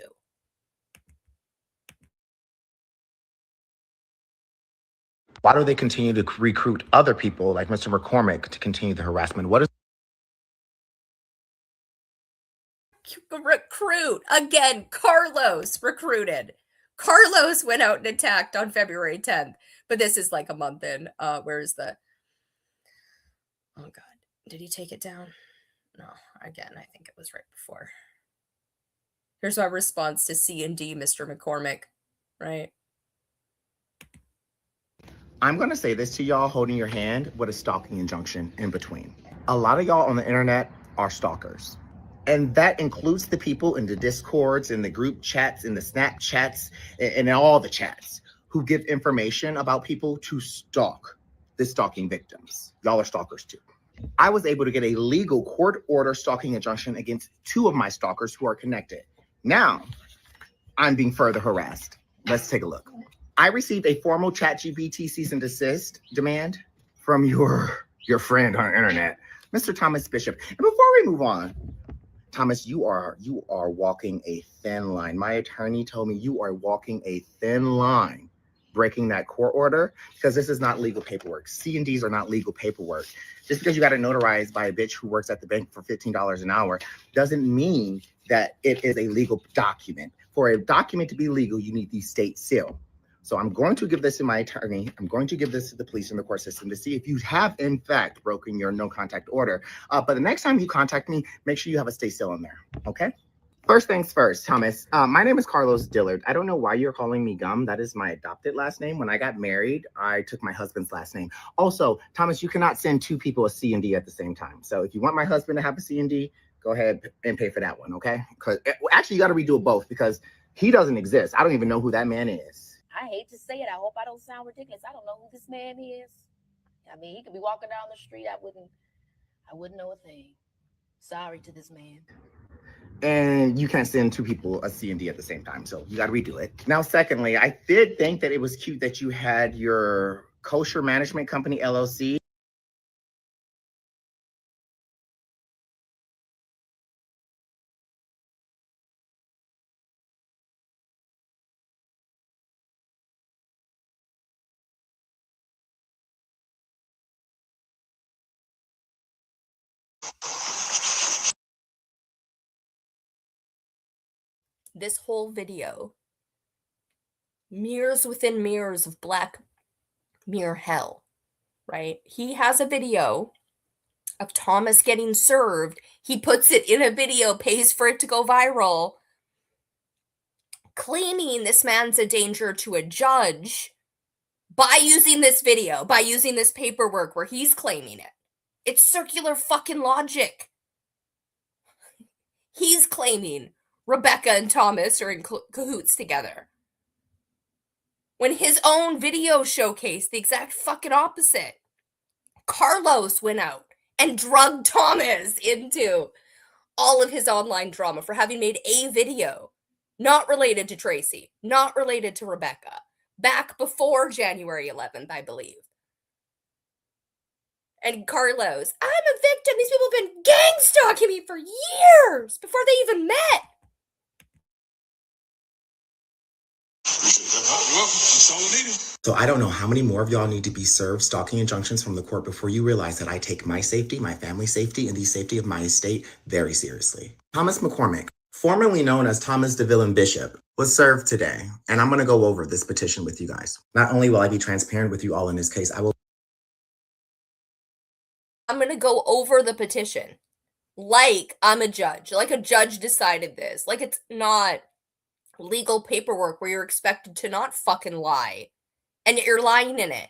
Why do they continue to recruit other people like Mr. McCormick to continue the harassment? What is Recruit again? Carlos recruited. Carlos went out and attacked on February 10th, but this is like a month in. Where's the? Oh God, did he take it down? No, again, I think it was right before. Here's my response to C&D, Mr. McCormick, right? I'm going to say this to y'all holding your hand with a stalking injunction in between. A lot of y'all on the internet are stalkers. And that includes the people in the Discords, in the group chats, in the Snapchats, and in all the chats who give information about people to stalk the stalking victims. Y'all are stalkers too. I was able to get a legal court order stalking injunction against 2 of my stalkers who are connected. Now, I'm being further harassed. Let's take a look. I received a formal ChatGPT cease and desist demand from your friend on the internet, Mr. Thomas Bishop. And before we move on, Thomas, you are walking a thin line. My attorney told me you are walking a thin line breaking that court order because this is not legal paperwork. C&Ds are not legal paperwork. Just because you got it notarized by a bitch who works at the bank for $15 an hour doesn't mean that it is a legal document. For a document to be legal, you need the state seal. So I'm going to give this to my attorney. I'm going to give this to the police and the court system to see if you have, in fact, broken your no contact order. But the next time you contact me, make sure you have a stay still in there, okay? First things first, Thomas. My name is Carlos Dillard. I don't know why you're calling me Gum. That is my adopted last name. When I got married, I took my husband's last name. Also, Thomas, you cannot send 2 people a C&D at the same time. So if you want my husband to have a C&D, go ahead and pay for that one, okay? Because actually, you got to redo it both because he doesn't exist. I don't even know who that man is. I hate to say it. I hope I don't sound ridiculous. I don't know who this man is. I mean, he could be walking down the street. I wouldn't know a thing. Sorry to this man. And you can't send 2 people a C&D at the same time, so you got to redo it. Now, secondly, I did think that it was cute that you had your kosher management company, LLC. This whole video, mirrors within mirrors of Black Mirror hell, right? He has a video of Thomas getting served. He puts it in a video, pays for it to go viral, claiming this man's a danger to a judge by using this video, by using this paperwork where he's claiming it. It's circular fucking logic. He's claiming Rebecca and Thomas are in cahoots together, when his own video showcased the exact fucking opposite. Carlos went out and drugged Thomas into all of his online drama for having made a video not related to Tracy, not related to Rebecca, back before January 11th, I believe. And Carlos, I'm a victim. These people have been gang stalking me for years before they even met. So I don't know how many more of y'all need to be served stalking injunctions from the court before you realize that I take my safety, my family's safety, and the safety of my estate very seriously. Thomas McCormick, formerly known as Thomas DeVille Bishop, was served today, and I'm going to go over this petition with you guys. Not only will I be transparent with you all in this case, I'm going to go over the petition like I'm a judge, like a judge decided this, like it's not legal paperwork where you're expected to not fucking lie, and you're lying in it.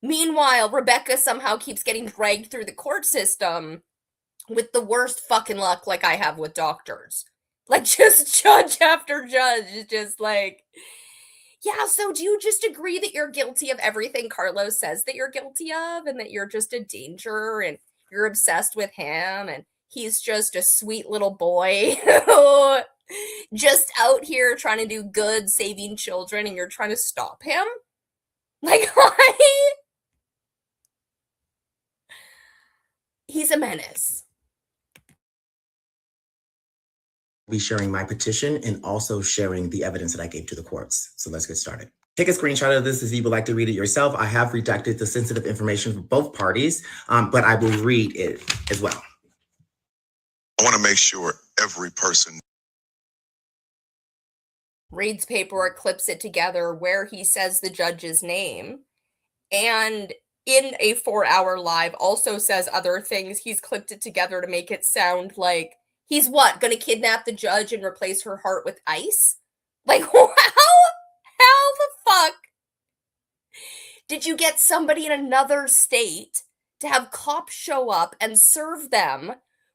Meanwhile, Rebecca somehow keeps getting dragged through the court system with the worst fucking luck like I have with doctors. Like, just judge after judge is just like, yeah, so do you just agree that you're guilty of everything Carlos says that you're guilty of, and that you're just a danger and you're obsessed with him and he's just a sweet little boy who just out here trying to do good, saving children, and you're trying to stop him? Like, why? He's a menace. Be sharing my petition and also sharing the evidence that I gave to the courts. So let's get started. Take a screenshot of this if you would like to read it yourself. I have redacted the sensitive information for both parties, but I will read it as well. I want to make sure every person reads paperwork, clips it together where he says the judge's name, and in a 4-hour live also says other things. He's clipped it together to make it sound like he's what, gonna kidnap the judge and replace her heart with ice? Like, how the fuck did you get somebody in another state to have cops show up and serve them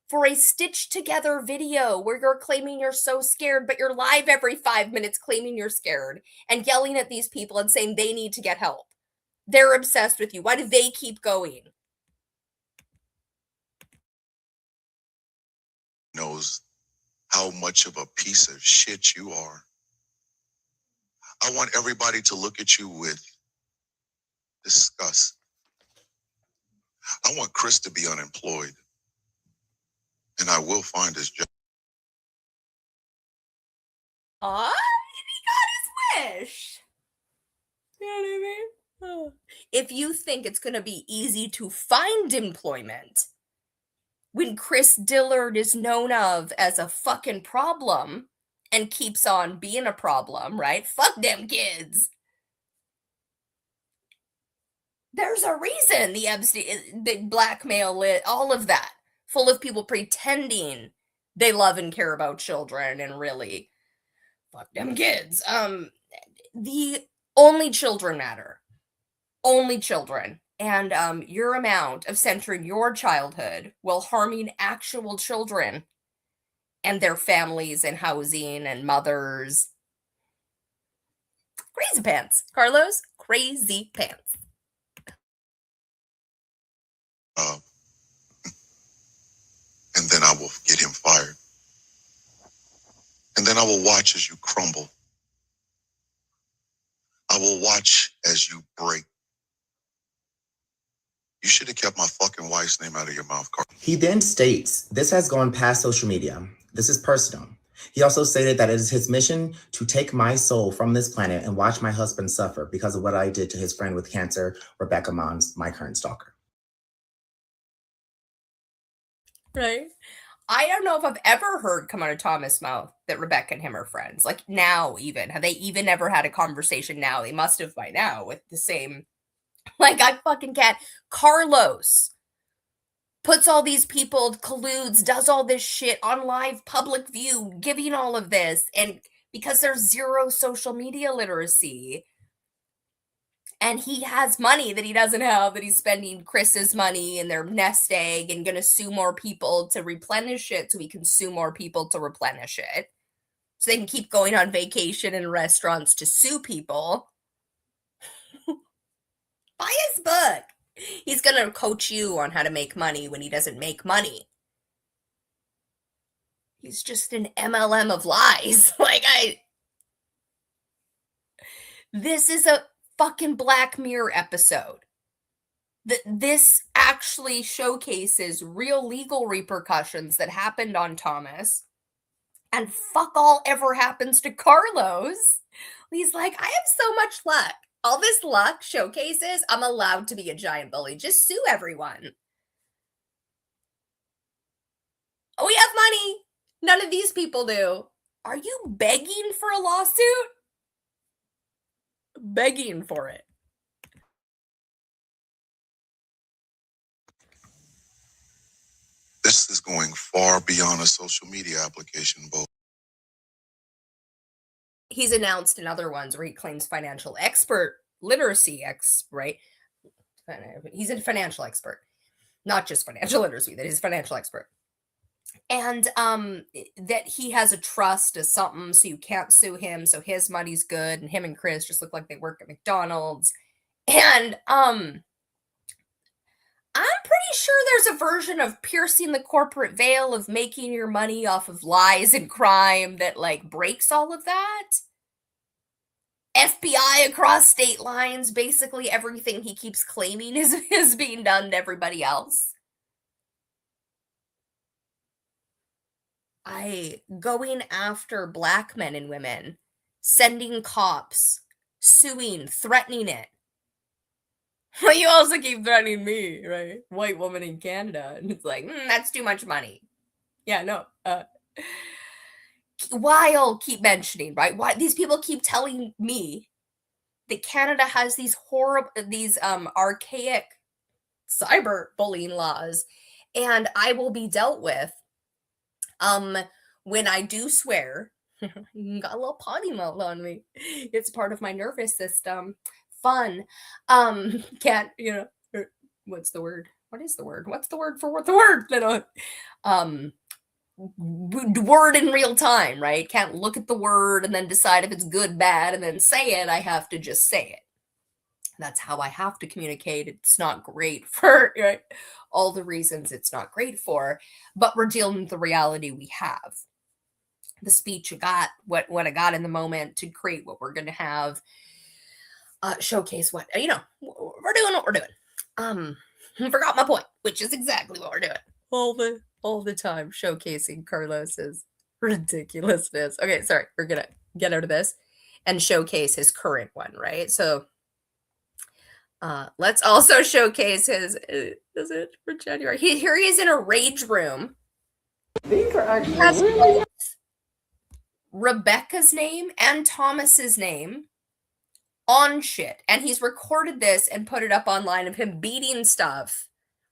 for a stitched together video where you're claiming you're so scared, but you're live every 5 minutes claiming you're scared and yelling at these people and saying they need to get help? They're obsessed with you. Why do they keep going? knows how much of a piece of shit you are. I want everybody to look at you with disgust. I want Chris to be unemployed, and I will find his job. He got his wish. You know what I mean? Oh. If you think it's going to be easy to find employment when Chris Dillard is known of as a fucking problem and keeps on being a problem, right? Fuck them kids. There's a reason the Epstein, the blackmail, all of that, full of people pretending they love and care about children and really fuck them kids. The only children matter. Only children. And your amount of centering your childhood while harming actual children and their families and housing and mothers. Crazy pants, Carlos. Crazy pants. And then I will get him fired. And then I will watch as you crumble. I will watch as you break. You should have kept my fucking wife's name out of your mouth, Carl. He then states, this has gone past social media. This is personal. He also stated that it is his mission to take my soul from this planet and watch my husband suffer because of what I did to his friend with cancer, Rebecca Mons, my current stalker. Right? I don't know if I've ever heard come out of Thomas' mouth that Rebecca and him are friends. Like, now even. Have they even ever had a conversation now? They must have by now with the same... Like, I fucking can't. Carlos puts all these people, colludes, does all this shit on live public view, giving all of this. And because there's zero social media literacy, and he has money that he doesn't have, that he's spending Chris's money and their nest egg and going to sue more people to replenish it so he can sue more people to replenish it. So they can keep going on vacation and restaurants to sue people. Buy his book. He's going to coach you on how to make money when he doesn't make money. He's just an MLM of lies. This is a fucking Black Mirror episode. This actually showcases real legal repercussions that happened on Thomas. And fuck all ever happens to Carlos. He's like, I have so much luck. All this luck showcases I'm allowed to be a giant bully. Just sue everyone. Oh, we have money. None of these people do. Are you begging for a lawsuit? Begging for it. This is going far beyond a social media application, Bo. He's announced in other ones where he claims financial literacy, right? He's a financial expert, not just financial literacy, that he's a financial expert. And that he has a trust as something, so you can't sue him, so his money's good, and him and Chris just look like they work at McDonald's. And I'm pretty sure there's a version of piercing the corporate veil of making your money off of lies and crime that like breaks all of that. FBI across state lines, basically everything he keeps claiming is being done to everybody else. Going after Black men and women, sending cops, suing, threatening it. Well, you also keep threatening me, right? White woman in Canada. And it's like, that's too much money. Yeah, no. Why I'll keep mentioning, right? Why these people keep telling me that Canada has these horrible, these archaic cyber bullying laws, and I will be dealt with when I do swear. Got a little potty mouth on me. It's part of my nervous system. Fun. Can't, what's the word? What is the word? What's the word for what the word? Word in real time, right? Can't look at the word and then decide if it's good, bad, and then say it. I have to just say it. That's how I have to communicate. It's not great for, right? All the reasons it's not great for, but we're dealing with the reality we have. The speech I got, what I got in the moment to create what we're going to have, showcase what, we're doing what we're doing. Forgot my point, which is exactly what we're doing. All the time, showcasing Carlos's ridiculousness. Okay, sorry, we're going to get out of this and showcase his current one, right? So, let's also showcase his, is it for January? Here he is in a rage room. These are actually Rebecca's name and Thomas's name on shit. And he's recorded this and put it up online of him beating stuff,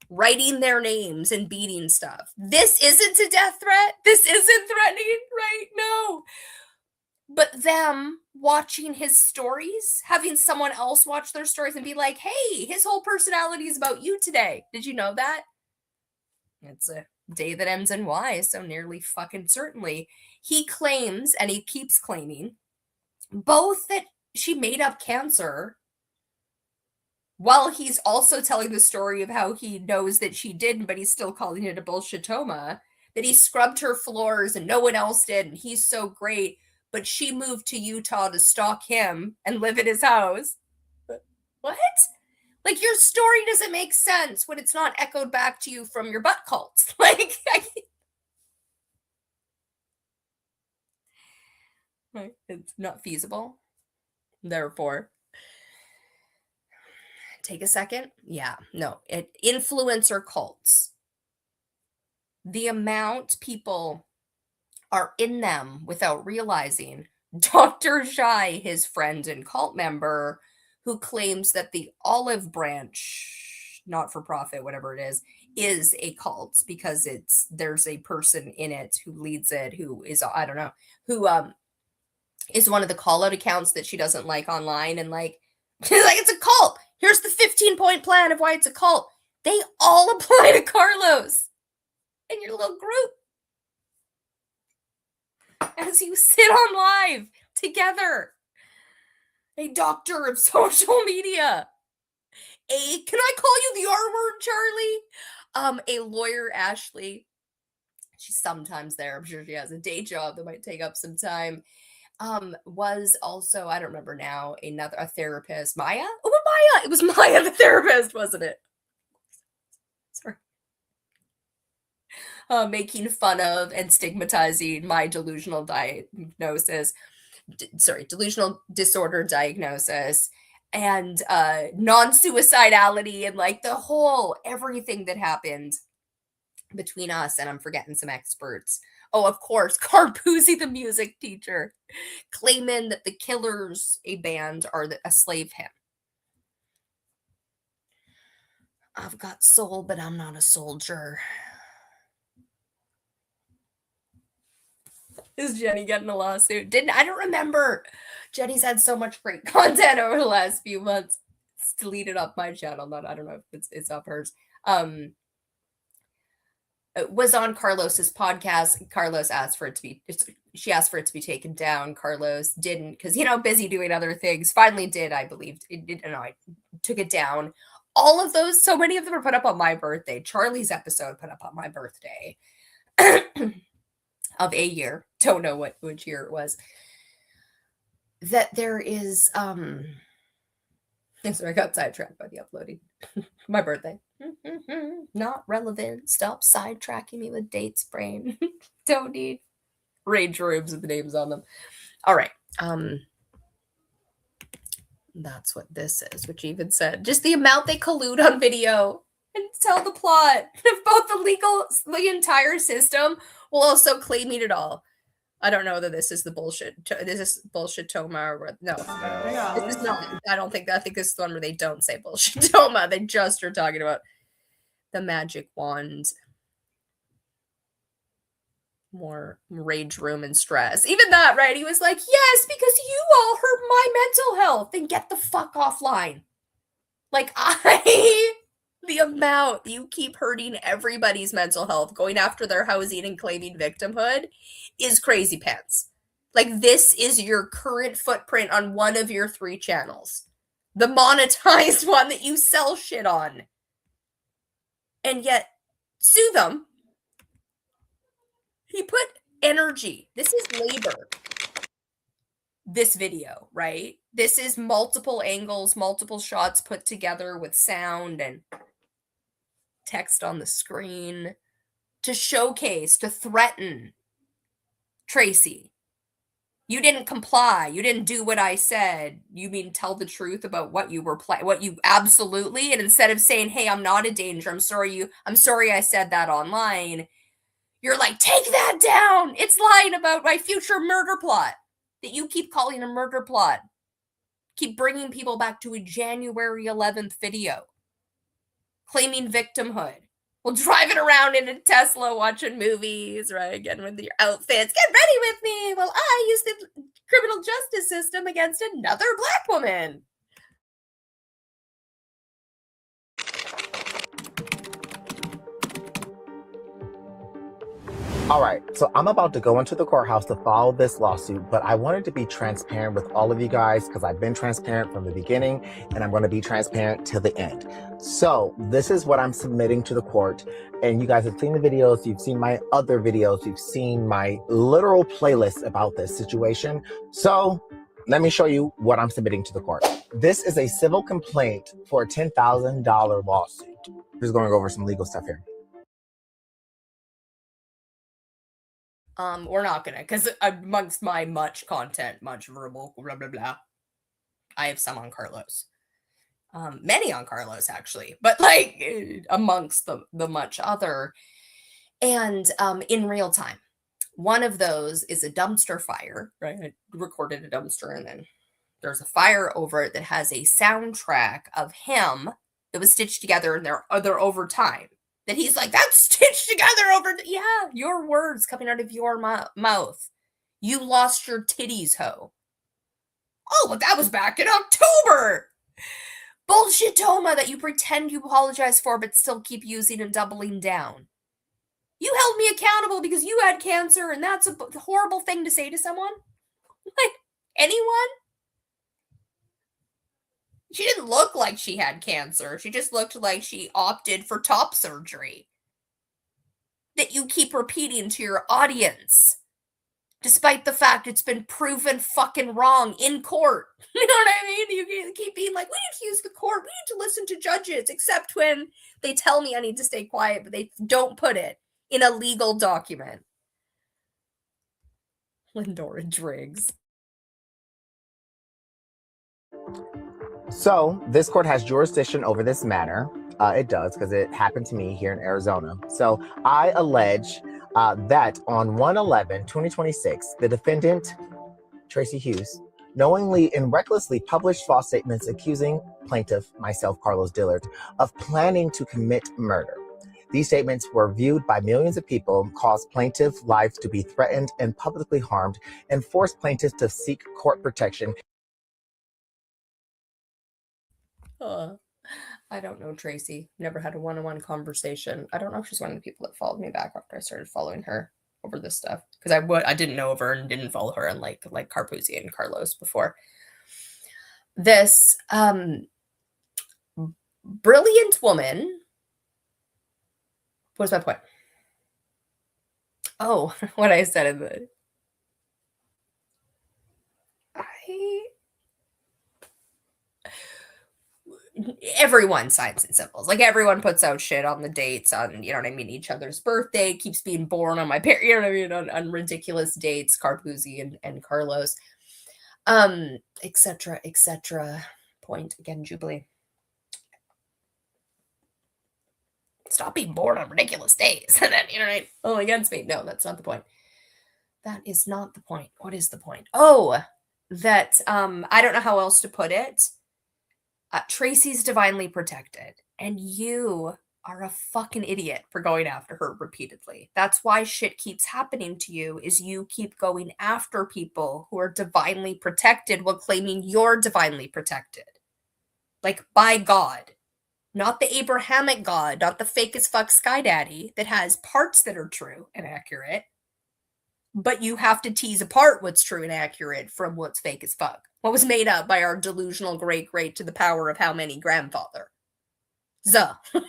writing their names and beating stuff. This isn't a death threat. This isn't threatening, right? No. But them watching his stories, having someone else watch their stories and be like, hey, his whole personality is about you today. Did you know that? It's a day that ends in Y, so nearly fucking certainly. He claims, and he keeps claiming, both that she made up cancer, while he's also telling the story of how he knows that she didn't, but he's still calling it a bullshitoma, that he scrubbed her floors and no one else did, and he's so great, but she moved to Utah to stalk him and live at his house. What? Like, your story doesn't make sense when it's not echoed back to you from your butt cult. Like, right? It's not feasible. Therefore, take a second. Yeah, no. Influencer cults. The amount people are in them without realizing. Dr. Shai, his friend and cult member, who claims that the Olive Branch, not for profit, whatever it is a cult because there's a person in it who leads it, who is, I don't know, who is one of the call out accounts that she doesn't like online, and like she's like, it's a cult. Here's the 15-point plan of why it's a cult. They all apply to Carlos in your little group as you sit on live together. A doctor of social media. Can I call you the R word, Charlie? A lawyer, Ashley. She's sometimes there. I'm sure she has a day job that might take up some time. Was also, I don't remember now, a therapist. Maya? Oh, Maya! It was Maya the therapist, wasn't it? Sorry. Making fun of and stigmatizing my delusional diagnosis. Delusional disorder diagnosis and non-suicidality and like the whole everything that happened between us. And I'm forgetting some experts. Oh, of course, Carpuzzi, the music teacher, claiming that the Killers, a band, are a slave hymn. I've got soul, but I'm not a soldier. Is Jenny getting a lawsuit? I don't remember. Jenny's had so much great content over the last few months. It's deleted off my channel. Not, I don't know if it's off hers. It was on Carlos's podcast. Carlos asked for it to be, she asked for it to be taken down. Carlos didn't, because, you know, busy doing other things. Finally did, I believe. I took it down. All of those, so many of them are put up on my birthday. Charlie's episode put up on my birthday of a year. Don't know which year it was. That there is, sorry, I got sidetracked by the uploading. My birthday. Not relevant. Stop sidetracking me with dates, brain. Don't need rage rooms with the names on them. All right. That's what this is, which even said just the amount they collude on video and tell the plot of both the entire system will also claim it all. I don't know whether this is the bullshit. This is bullshit Toma or no. This is not. I don't think. I think this is the one where they don't say bullshit Toma. They just are talking about the magic wand. More rage room and stress. Even that, right? He was like, yes, because you all hurt my mental health. Then get the fuck offline. Like, the amount you keep hurting everybody's mental health, going after their housing and claiming victimhood is crazy pants. Like, this is your current footprint on one of your 3 channels. The monetized one that you sell shit on. And yet, sue them. He put energy. This is labor. This video, right? This is multiple angles, multiple shots put together with sound and text on the screen to showcase, to threaten Tracy. You didn't comply. You didn't do what I said. You mean tell the truth about what you were what you absolutely, and instead of saying, "Hey, I'm not a danger. I'm sorry I said that online." You're like, take that down. It's lying about my future murder plot that you keep calling a murder plot. Keep bringing people back to a January 11th video. Claiming victimhood. Well, driving around in a Tesla watching movies, right? Again, with your outfits. Get ready with me. Well, I use the criminal justice system against another Black woman. All right, so I'm about to go into the courthouse to file this lawsuit, but I wanted to be transparent with all of you guys because I've been transparent from the beginning and I'm going to be transparent till the end. So this is what I'm submitting to the court, and you guys have seen the videos, you've seen my other videos, you've seen my literal playlist about this situation. So let me show you what I'm submitting to the court. This is a civil complaint for a $10,000 lawsuit. Just going over some legal stuff here. We're not gonna, because amongst my much content, much verbal, blah, blah, blah, I have some on Carlos. Many on Carlos, actually, but like amongst the much other. And in real time, one of those is a dumpster fire, right? I recorded a dumpster, and then there's a fire over it that has a soundtrack of him that was stitched together, and they're over time. That he's like, that's stitched together over. Yeah, your words coming out of your mouth. You lost your titties, ho. Oh, but that was back in October. Bullshit Toma that you pretend you apologize for, but still keep using and doubling down. You held me accountable because you had cancer, and that's a horrible thing to say to someone. Like, anyone? She didn't look like she had cancer. She just looked like she opted for top surgery. That you keep repeating to your audience. Despite the fact it's been proven fucking wrong in court. You know what I mean? You keep being like, we need to use the court. We need to listen to judges. Except when they tell me I need to stay quiet, but they don't put it in a legal document. Lindora Driggs. So this court has jurisdiction over this matter. It does, because it happened to me here in Arizona. So I allege that on 1/11/2026, the defendant, Tracy Hughes, knowingly and recklessly published false statements accusing plaintiff, myself, Carlos Dillard, of planning to commit murder. These statements were viewed by millions of people, caused plaintiff lives to be threatened and publicly harmed, and forced plaintiffs to seek court protection. I don't know Tracy. Never had a one-on-one conversation. I don't know if she's one of the people that followed me back after I started following her over this stuff, because I didn't know of her and didn't follow her and like Carpuzzi and Carlos before. This brilliant woman. What's my point? Oh, what I said in the everyone signs and symbols. Like everyone puts out shit on the dates on, you know what I mean, each other's birthday, keeps being born on my parents, you know what I mean, on ridiculous dates, Carpuzzi and Carlos, etc., etc. Point again, Jubilee. Stop being born on ridiculous days. And then, you know what I mean? Oh, against me. No, that's not the point. That is not the point. What is the point? Oh, that I don't know how else to put it. Tracy's divinely protected, and you are a fucking idiot for going after her repeatedly. That's why shit keeps happening to you, is you keep going after people who are divinely protected while claiming you're divinely protected. Like, by God. Not the Abrahamic God, not the fake as fuck Sky Daddy that has parts that are true and accurate, but you have to tease apart what's true and accurate from what's fake as fuck. What was made up by our delusional great to the power of how many grandfather? Wrestled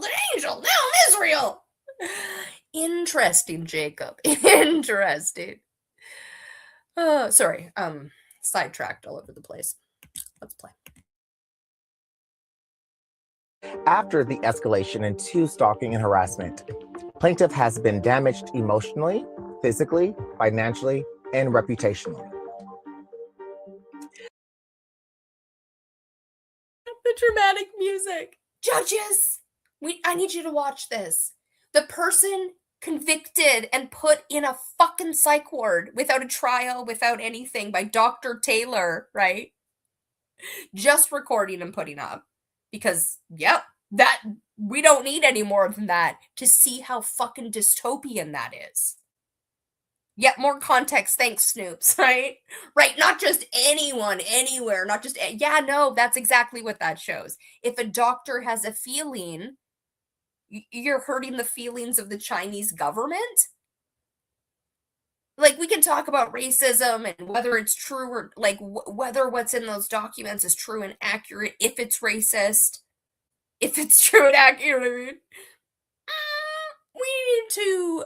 an angel, now in Israel. Interesting, Jacob. Interesting. Sorry, sidetracked all over the place. Let's play. After the escalation into stalking and harassment, plaintiff has been damaged emotionally, physically, financially, and reputationally. The dramatic music. Judges, I need you to watch this. The person convicted and put in a fucking psych ward without a trial, without anything, by Dr. Taylor, right? Just recording and putting up. Because, yep, that we don't need any more than that to see how fucking dystopian that is. Yet more context, thanks, Snopes, right? Right, not just anyone, anywhere, not just, yeah, no, that's exactly what that shows. If a doctor has a feeling, you're hurting the feelings of the Chinese government? Like, we can talk about racism and whether it's true or, like, whether what's in those documents is true and accurate, if it's racist, if it's true and accurate, you know what I mean? We need to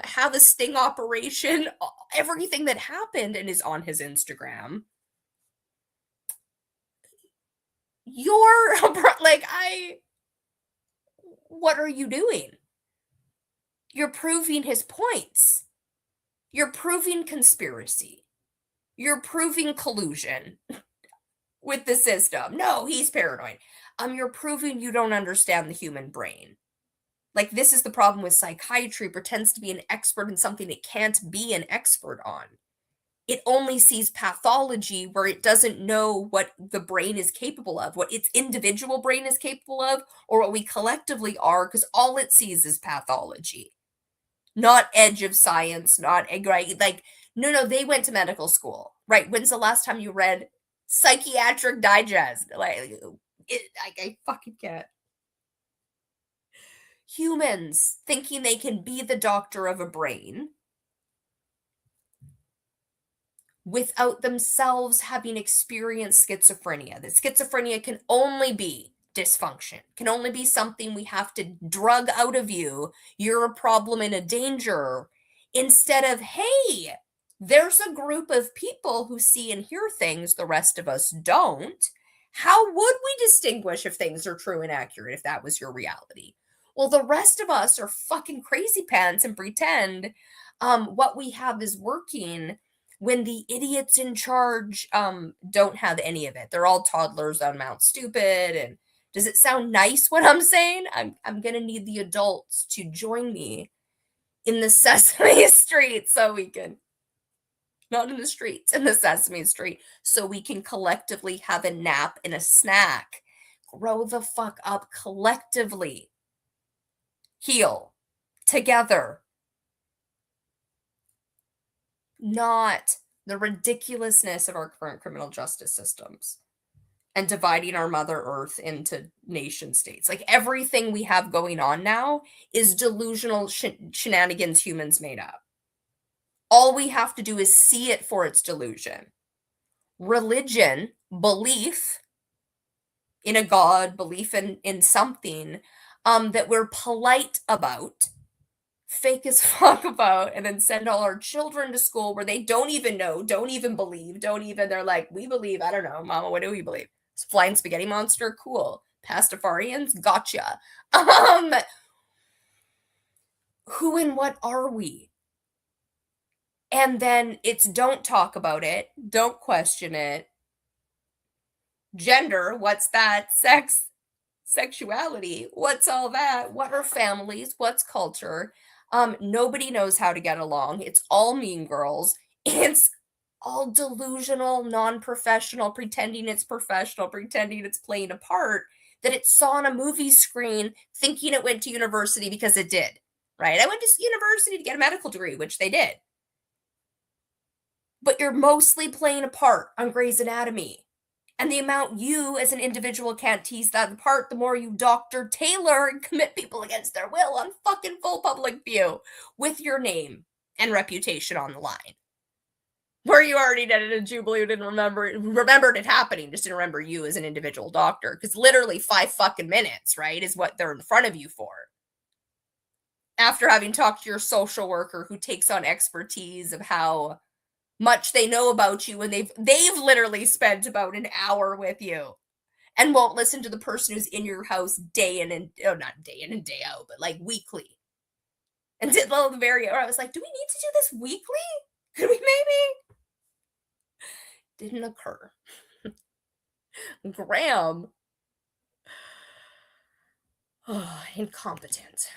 have a sting operation. Everything that happened and is on his Instagram. You're like, what are you doing? You're proving his points. You're proving conspiracy. You're proving collusion with the system. No, he's paranoid. You're proving you don't understand the human brain. Like, this is the problem with psychiatry. Pretends to be an expert in something it can't be an expert on. It only sees pathology where it doesn't know what the brain is capable of, what its individual brain is capable of, or what we collectively are, because all it sees is pathology. Not edge of science, not, right? Like, no, they went to medical school, right? When's the last time you read Psychiatric Digest? Like, I fucking can't. Humans thinking they can be the doctor of a brain without themselves having experienced schizophrenia. That schizophrenia can only be dysfunction, can only be something we have to drug out of you. You're a problem and a danger. Instead of, hey, there's a group of people who see and hear things the rest of us don't. How would we distinguish if things are true and accurate if that was your reality? Well, the rest of us are fucking crazy pants and pretend what we have is working when the idiots in charge don't have any of it. They're all toddlers on Mount Stupid. And does it sound nice what I'm saying? I'm going to need the adults to join me in the Sesame Street so we can, not in the streets, in the Sesame Street, so we can collectively have a nap and a snack. Grow the fuck up collectively. Heal together. Not The ridiculousness of our current criminal justice systems and dividing our Mother Earth into nation states. Like everything we have going on now is delusional shenanigans humans made up. All we have to do is see it for its delusion. Religion, belief in a god, belief in something that we're polite about, fake as fuck about, and then send all our children to school where they don't even know, don't even believe, they're like, we believe, I don't know, mama, what do we believe? It's flying spaghetti monster, cool. Pastafarians, gotcha. Who and what are we? And then it's don't talk about it, don't question it. Gender, what's that? Sex, sexuality, what's all that? What are families? What's culture? Nobody knows how to get along. It's all mean girls. It's all delusional, non-professional, pretending it's professional, pretending it's playing a part that it saw on a movie screen, thinking it went to university because it did, right? I went to university to get a medical degree, which they did. But you're mostly playing a part on Grey's Anatomy. And the amount you as an individual can't tease that apart, the more you doctor Taylor and commit people against their will on fucking full public view with your name and reputation on the line. Where you already did it in Jubilee, didn't remembered it happening, just didn't remember you as an individual doctor. Because literally 5 fucking minutes, right, is what they're in front of you for. After having talked to your social worker who takes on expertise of how much they know about you, and they've literally spent about an hour with you and won't listen to the person who's in your house day in and not day in and day out, but like weekly. And did the very I was like, do we need to do this weekly? Could we maybe? Didn't occur. Graham. Oh, incompetent.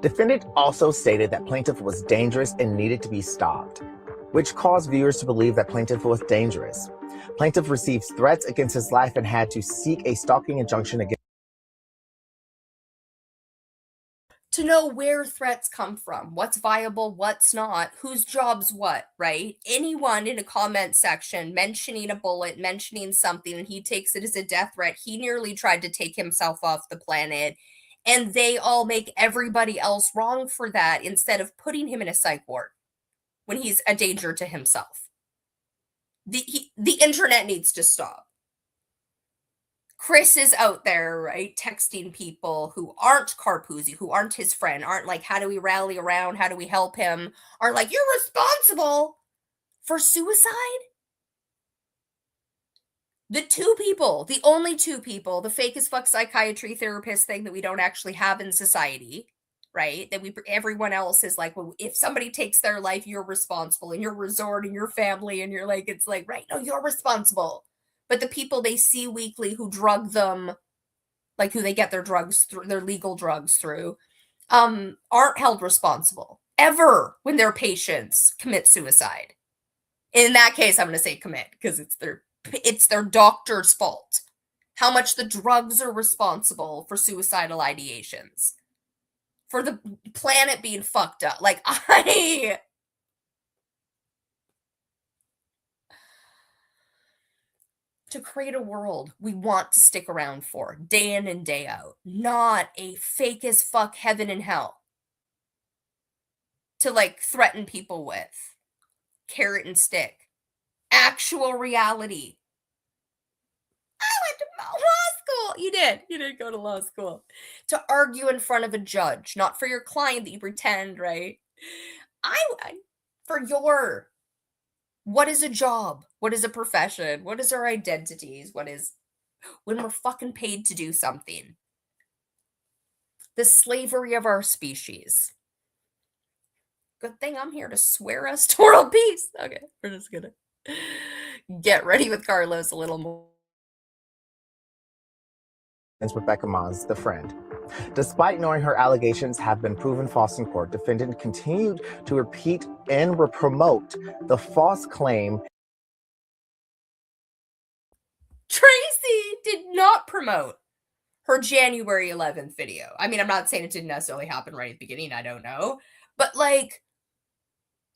Defendant also stated that plaintiff was dangerous and needed to be stopped, which caused viewers to believe that plaintiff was dangerous. Plaintiff received threats against his life and had to seek a stalking injunction against. To know where threats come from, what's viable, what's not, whose job's what, right? Anyone in a comment section mentioning a bullet, mentioning something, and he takes it as a death threat. He nearly tried to take himself off the planet. And they all make everybody else wrong for that instead of putting him in a psych ward when he's a danger to himself. The internet needs to stop. Chris is out there, right, texting people who aren't Carpuzzi, who aren't his friend, aren't like, how do we rally around? How do we help him? Are like, you're responsible for suicide? The only two people, the fake as fuck psychiatry therapist thing that we don't actually have in society, right? That everyone else is like, well, if somebody takes their life, you're responsible, and your resort and your family, and you're like, it's like, right, no, you're responsible. But the people they see weekly who drug them, like who they get their drugs through, their legal drugs through, aren't held responsible ever when their patients commit suicide. In that case, I'm going to say commit because it's their doctor's fault. How much the drugs are responsible for suicidal ideations. For the planet being fucked up. Like, to create a world we want to stick around for, day in and day out. Not a fake as fuck heaven and hell. To, like, threaten people with. Carrot and stick. Actual reality. Law school. You did go to law school. To argue in front of a judge, not for your client that you pretend, right? What is a job? What is a profession? What is our identities? When we're fucking paid to do something? The slavery of our species. Good thing I'm here to swear us to world peace. Okay, we're just gonna get ready with Carlos a little more. Rebecca Mons, the friend. Despite knowing her allegations have been proven false in court, defendant continued to repeat and promote the false claim. Tracy did not promote her January 11th video. I mean, I'm not saying it didn't necessarily happen right at the beginning. I don't know. But, like,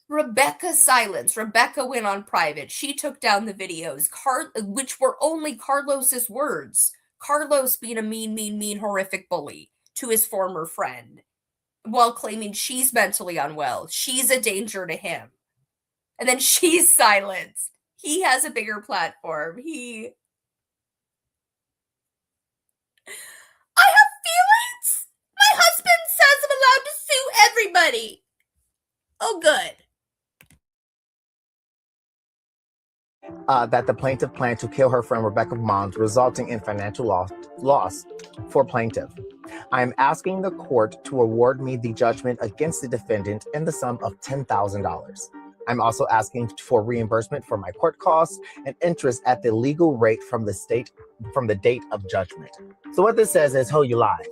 Rebecca silenced. Rebecca went on private. She took down the videos, which were only Carlos's words. Carlos being a mean, horrific bully to his former friend, while claiming she's mentally unwell. She's a danger to him. And then she's silenced. He has a bigger platform. I have feelings. My husband says I'm allowed to sue everybody. Oh, good. That the plaintiff planned to kill her friend Rebecca Mons, resulting in financial loss for plaintiff. I am asking the court to award me the judgment against the defendant in the sum of $10,000. I'm also asking for reimbursement for my court costs and interest at the legal rate from the date of judgment. So what this says is, you lied.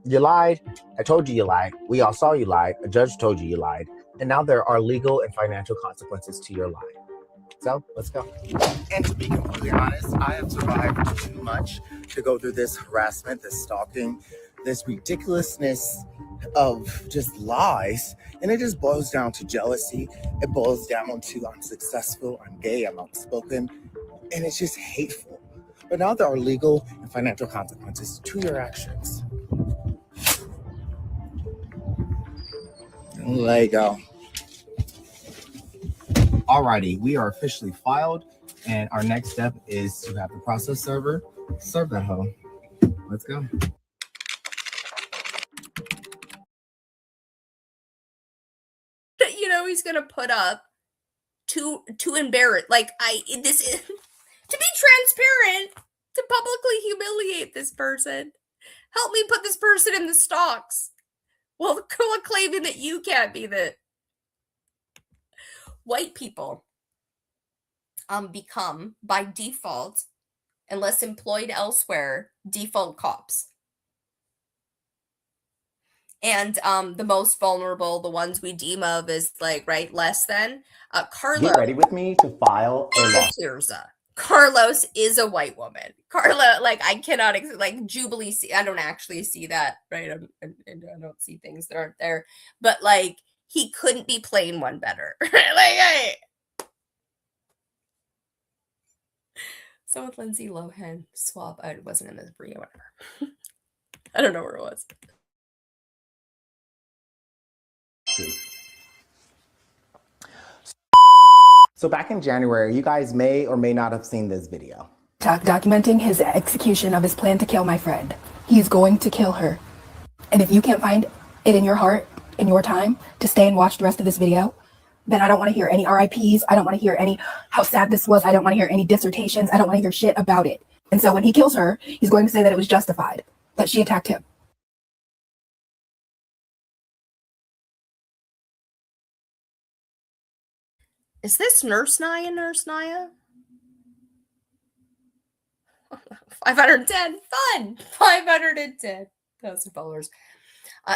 You lied. I told you lied. We all saw you lie. A judge told you lied. And now there are legal and financial consequences to your lie. So let's go. And to be completely honest, I have survived too much to go through this harassment, this stalking, this ridiculousness of just lies. And it just boils down to jealousy. It boils down to I'm successful, I'm gay, I'm outspoken. And it's just hateful. But now there are legal and financial consequences to your actions. There you go. Alrighty, we are officially filed, and our next step is to have the process server serve that hoe. Let's go. You know he's gonna put up to embarrass. This is to be transparent, to publicly humiliate this person. Help me put this person in the stocks. Well, claiming that you can't be the white people become, by default, unless employed elsewhere, default cops. And the most vulnerable, the ones we deem of as less than, Carlos. Get ready with me to file a lawsuit. Carlos is a white woman. I cannot, Jubilee, I don't actually see that, right? I don't see things that aren't there. But, he couldn't be playing one better. Hey. So with Lindsay Lohan, swap. It wasn't in this Bria, whatever. I don't know where it was. So back in January, you guys may or may not have seen this video. Documenting his execution of his plan to kill my friend. He's going to kill her. And if you can't find it in your heart, in your time, to stay and watch the rest of this video, then I don't want to hear any RIPs. I don't want to hear any how sad this was. I don't want to hear any dissertations. I don't want to hear shit about it. And so when he kills her, he's going to say that it was justified, that she attacked him. Is this Nurse Naya? 510. Fun. 510,000 followers.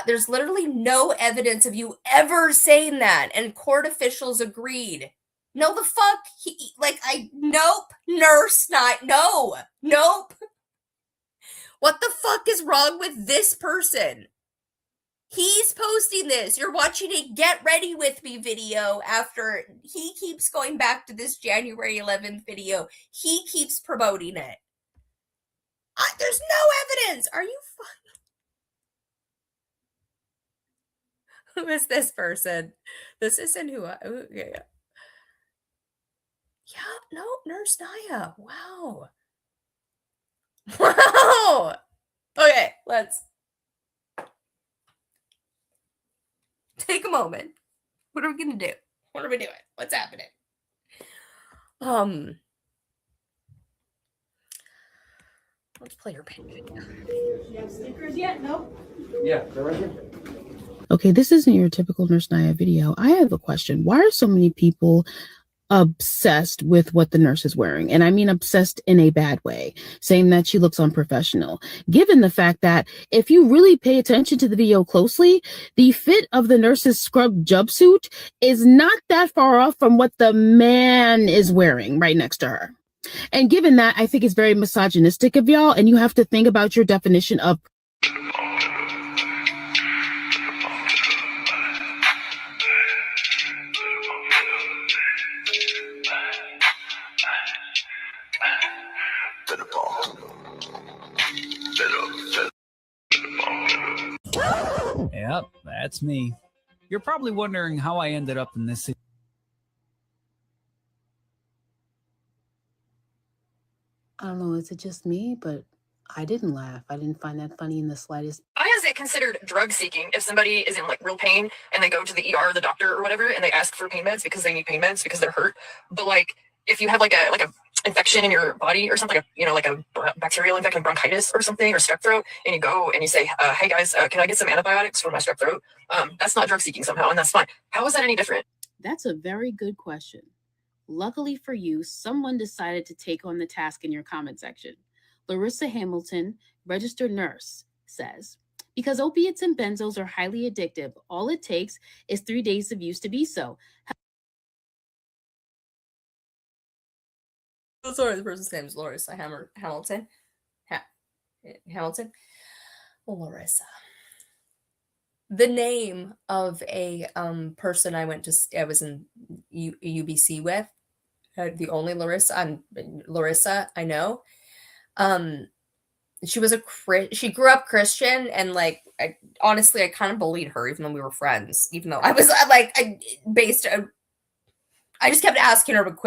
There's literally no evidence of you ever saying that, and court officials agreed. No, the fuck? Nope. Nurse Naya. No. Nope. What the fuck is wrong with this person? He's posting this. You're watching a Get Ready With Me video after he keeps going back to this January 11th video. He keeps promoting it. There's no evidence. Are you Who is this person? This isn't who I... Okay. Yeah, no, Nurse Naya. Wow. Wow. Okay, let's... Take a moment. What are we gonna do? What are we doing? What's happening? Let's play your pin video. You have stickers yet? No? Yeah, they're right here. Okay, this isn't your typical Nurse Naya video. I have a question. Why are so many people obsessed with what the nurse is wearing? And I mean obsessed in a bad way, saying that she looks unprofessional. Given the fact that if you really pay attention to the video closely, the fit of the nurse's scrub jumpsuit is not that far off from what the man is wearing right next to her. And given that, I think it's very misogynistic of y'all, and you have to think about your definition of Yep, that's me. You're probably wondering how I ended up in this situation. I don't know, is it just me? But I didn't laugh. I didn't find that funny in the slightest. Why is it considered drug seeking if somebody is in like real pain and they go to the ER or the doctor or whatever and they ask for pain meds because they need pain meds because they're hurt? But like if you have like a infection in your body or something, like a bacterial infection, like bronchitis or something, or strep throat, and you go and you say, hey guys, can I get some antibiotics for my strep throat? That's not drug seeking somehow, and that's fine. How is that any different? That's a very good question. Luckily for you, someone decided to take on the task in your comment section. Larissa Hamilton, registered nurse, says, because opiates and benzos are highly addictive, all it takes is 3 days of use to be so. Oh, sorry, the person's name is Larissa Hamilton. Hamilton? Larissa. The name of a person I was in UBC with, the only Larissa I know. She grew up Christian, and like honestly I kind of bullied her even though we were friends, even though I was I just kept asking her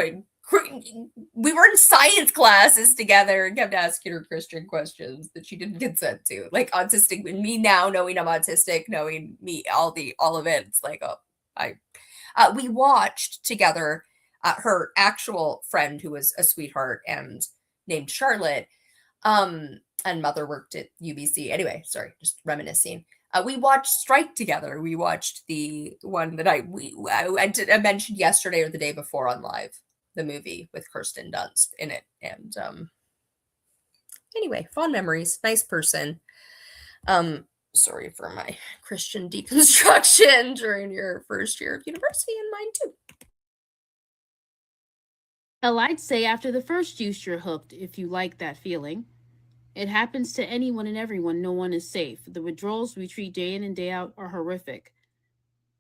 we were in science classes together and kept asking her Christian questions that she didn't consent to, like autistic. Me now knowing I'm autistic, knowing me all of it, it's like we watched together her actual friend who was a sweetheart and named Charlotte, and mother worked at UBC. Anyway, sorry, just reminiscing. We watched Strike together. We watched the one that I mentioned yesterday or the day before on live, the movie with Kirsten Dunst in it. And anyway, fond memories. Nice person. Sorry for my Christian deconstruction during your first year of university, and mine too. Well, I'd say after the first use, you're hooked if you like that feeling. It happens to anyone and everyone. No one is safe. The withdrawals we treat day in and day out are horrific.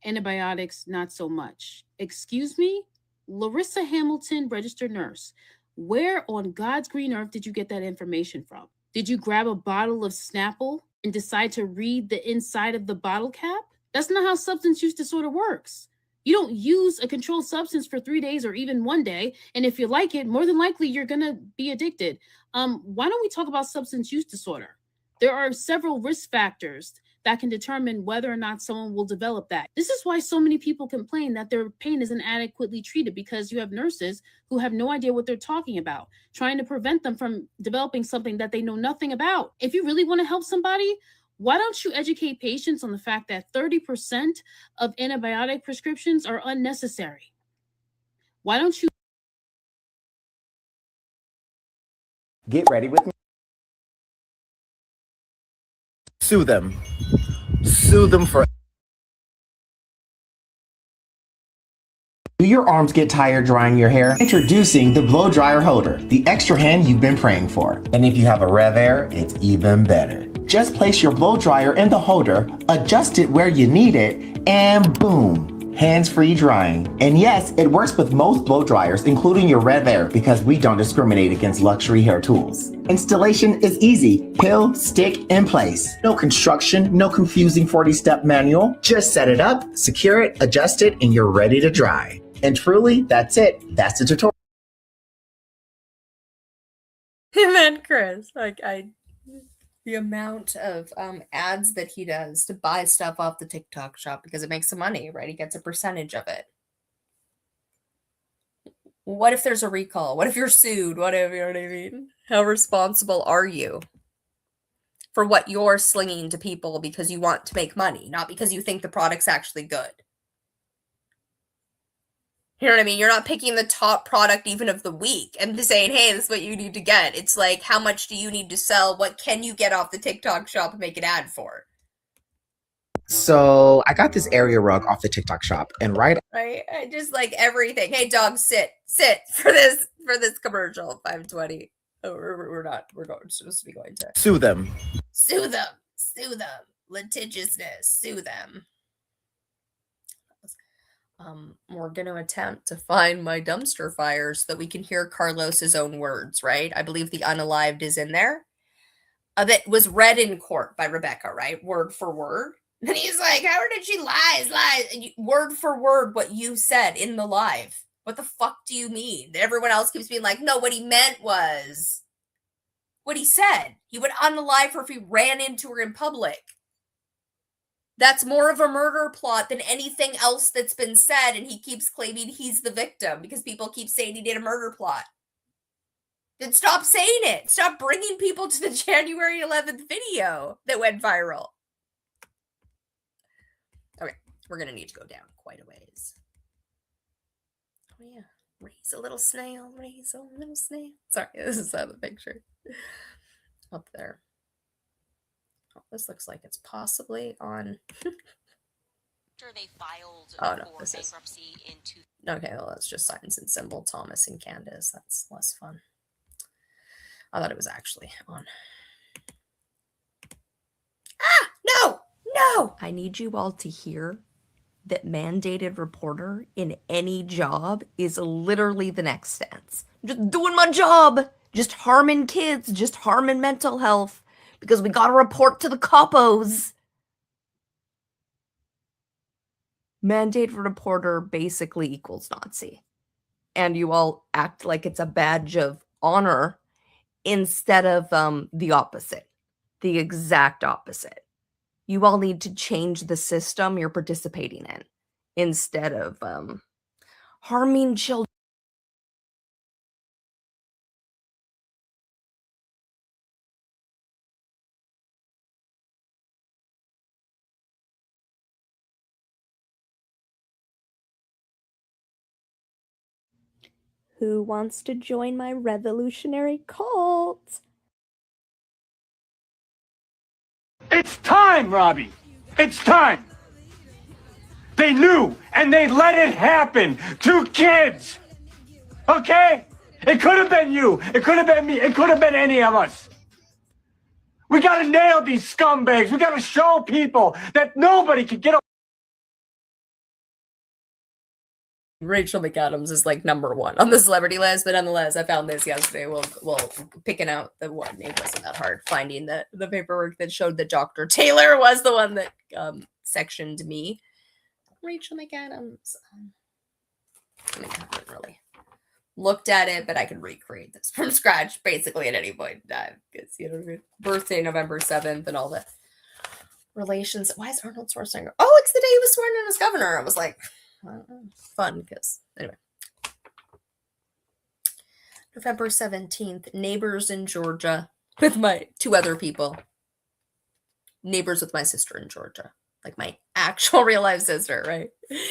Antibiotics, not so much. Excuse me? Larissa Hamilton, registered nurse. Where on God's green earth did you get that information from? Did you grab a bottle of Snapple and decide to read the inside of the bottle cap? That's not how substance use disorder works. You don't use a controlled substance for 3 days or even 1 day, and if you like it, more than likely you're gonna be addicted. Why don't we talk about substance use disorder? There are several risk factors that can determine whether or not someone will develop that. This is why so many people complain that their pain isn't adequately treated, because you have nurses who have no idea what they're talking about, trying to prevent them from developing something that they know nothing about. If you really want to help somebody, why don't you educate patients on the fact that 30% of antibiotic prescriptions are unnecessary? Why don't you Get ready with me. Sue them. Sue them for. Do your arms get tired drying your hair? Introducing the blow dryer holder, the extra hand you've been praying for. And if you have a Rev Air, it's even better. Just place your blow dryer in the holder, adjust it where you need it, and boom. Hands-free drying. And yes, it works with most blow dryers, including your Rev Air, because we don't discriminate against luxury hair tools. Installation is easy. Pill, stick, in place. No construction, no confusing 40-step manual. Just set it up, secure it, adjust it, and you're ready to dry. And truly, that's it. That's the tutorial. Him and Chris, the amount of ads that he does to buy stuff off the TikTok shop because it makes some money, right? He gets a percentage of it. What if there's a recall? What if you're sued? Whatever, you know what I mean? How responsible are you for what you're slinging to people because you want to make money, not because you think the product's actually good? You know what I mean? You're not picking the top product even of the week and saying, hey, this is what you need to get. It's like, how much do you need to sell? What can you get off the TikTok shop and make an ad for? So I got this area rug off the TikTok shop, and right. I just like everything. Hey, dog, sit for this commercial. 520. Oh, we're supposed to be going to Sue them. Sue them. Litigiousness. Sue them. We're going to attempt to find my dumpster fire so that we can hear Carlos's own words, right? I believe the unalived is in there. That was read in court by Rebecca, right? Word for word. And he's like, how did she lies? Word for word what you said in the live. What the fuck do you mean? Everyone else keeps being like, no, what he meant was what he said. He would unalive her if he ran into her in public. That's more of a murder plot than anything else that's been said, and he keeps claiming he's the victim because people keep saying he did a murder plot. Then stop saying it. Stop bringing people to the January 11th video that went viral. Okay, we're going to need to go down quite a ways. Oh, yeah. Raise a little snail, raise a little snail. Sorry, this is the picture. Up there. Oh, this looks like it's possibly on... They filed oh, no, for this is... bankruptcy in Okay, well, that's just Signs and Symbol, Thomas and Candace. That's less fun. I thought it was actually on. Ah, no, no. I need you all to hear that mandated reporter in any job is literally the next stance. Just doing my job, just harming kids, just harming mental health because we got to report to the coppos. Mandated reporter basically equals Nazi. And you all act like it's a badge of honor instead of the opposite, the exact opposite. You all need to change the system you're participating in instead of harming children. Who wants to join my revolutionary cult? It's time, Robbie. It's time. They knew, and they let it happen. 2 kids. Okay? It could have been you. It could have been me. It could have been any of us. We got to nail these scumbags. We got to show people that nobody can get away. Rachel McAdams is like #1 on the celebrity list, but nonetheless, I found this yesterday. We'll picking out the one. It wasn't that hard finding the paperwork that showed that Dr. Taylor was the one that sectioned me. Rachel McAdams. I mean, I haven't really looked at it, but I could recreate this from scratch basically at any point in time because birthday November 7th and all the relations. Why is Arnold Schwarzenegger? Oh, it's the day he was sworn in as governor. I was like, fun because anyway. November 17th, neighbors in Georgia with my 2 other people. Neighbors with my sister in Georgia. Like my actual real life sister, right?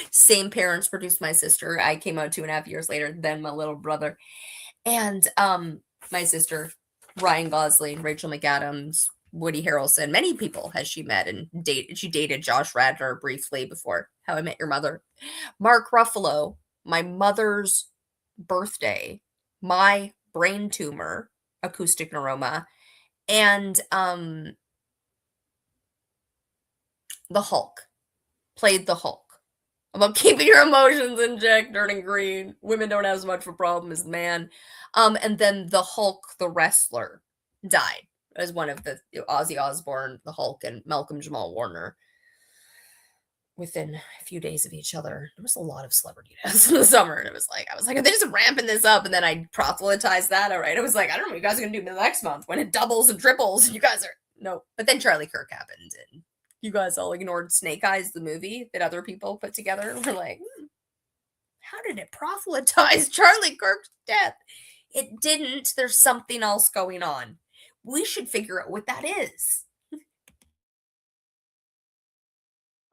Same parents produced my sister. I came out 2.5 years later than my little brother. And my sister, Ryan Gosling, Rachel McAdams, Woody Harrelson, many people has she met and dated. She dated Josh Radnor briefly before How I Met Your Mother. Mark Ruffalo, my mother's birthday, my brain tumor, acoustic neuroma, and the Hulk. Played the Hulk. About keeping your emotions in check, turning green. Women don't have as much of a problem as man. And then the Hulk, the wrestler, died as one of the Ozzy Osbourne, the Hulk, and Malcolm Jamal Warner. Within a few days of each other, there was a lot of celebrity deaths in the summer, and I was like, are they just ramping this up? And then I proselytized that. All right, I was like, I don't know what you guys are gonna do next month when it doubles and triples. You guys are no. But then Charlie Kirk happened, and you guys all ignored Snake Eyes, the movie that other people put together. We're like, how did it proselytize Charlie Kirk's death? It didn't. There's something else going on. We should figure out what that is.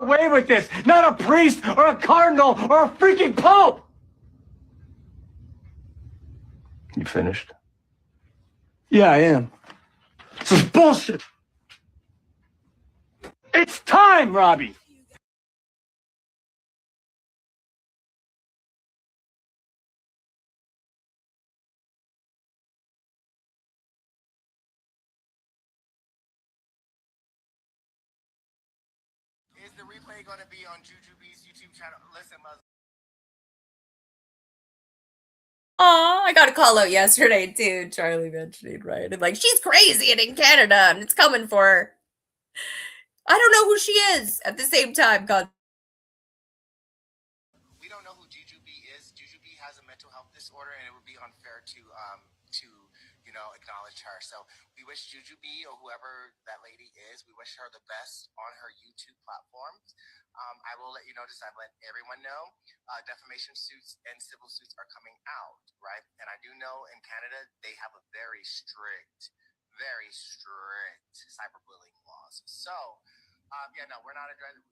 Away with this. Not a priest or a cardinal or a freaking pope. You finished? Yeah, I am. This is bullshit. It's time, Robbie. Is the replay going to be on Jujubee's YouTube channel? Listen, Aw, I got a call out yesterday too. Charlie mentioning, right? And like, she's crazy and in Canada and it's coming for her. I don't know who she is at the same time. God. We don't know who Jujubee is. Jujubee has a mental health disorder, and it would be unfair to acknowledge her. So we wish Jujubee or whoever that lady is, we wish her the best on her YouTube platforms. I will let you know, just I've let everyone know, defamation suits and civil suits are coming out, right? And I do know in Canada they have a very strict cyberbullying laws. So we're not addressing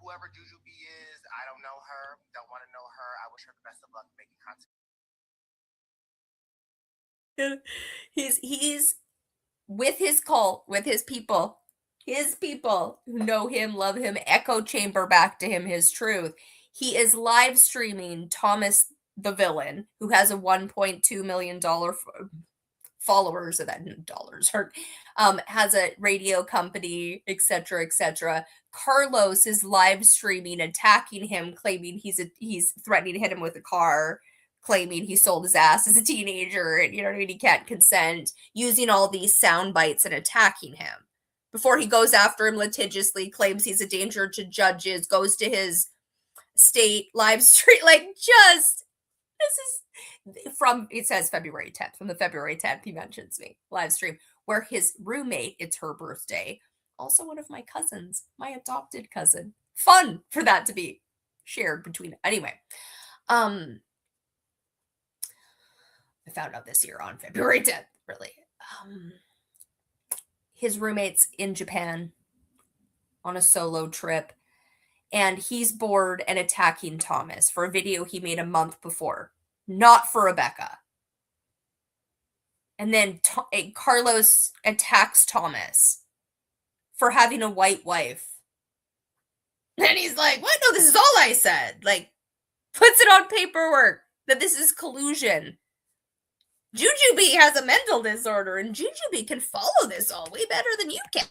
whoever Jujubee is. I don't know her, don't want to know her. I wish her the best of luck making content. He's with his cult, with his people who know him, love him, echo chamber back to him his truth. He is live streaming Thomas the villain, who has a $1.2 million followers of that dollars, or has a radio company, etc., etc. Carlos is live streaming, attacking him, claiming he's threatening to hit him with a car, claiming he sold his ass as a teenager, and you know what I mean, he can't consent, using all these sound bites and attacking him before he goes after him litigiously, claims he's a danger to judges, goes to his state live stream, like, just this is from, it says February 10th. From the February 10th, he mentions me live stream where his roommate, it's her birthday, also one of my cousins, my adopted cousin. Fun for that to be shared between. Anyway, I found out this year on February 10th, really. His roommate's in Japan on a solo trip, and he's bored and attacking Thomas for a video he made a month before, not for Rebecca. And then Carlos attacks Thomas for having a white wife. And he's like, what? No, this is all I said. Like, puts it on paperwork that this is collusion. Jujubee has a mental disorder, and Jujubee can follow this all way better than you can.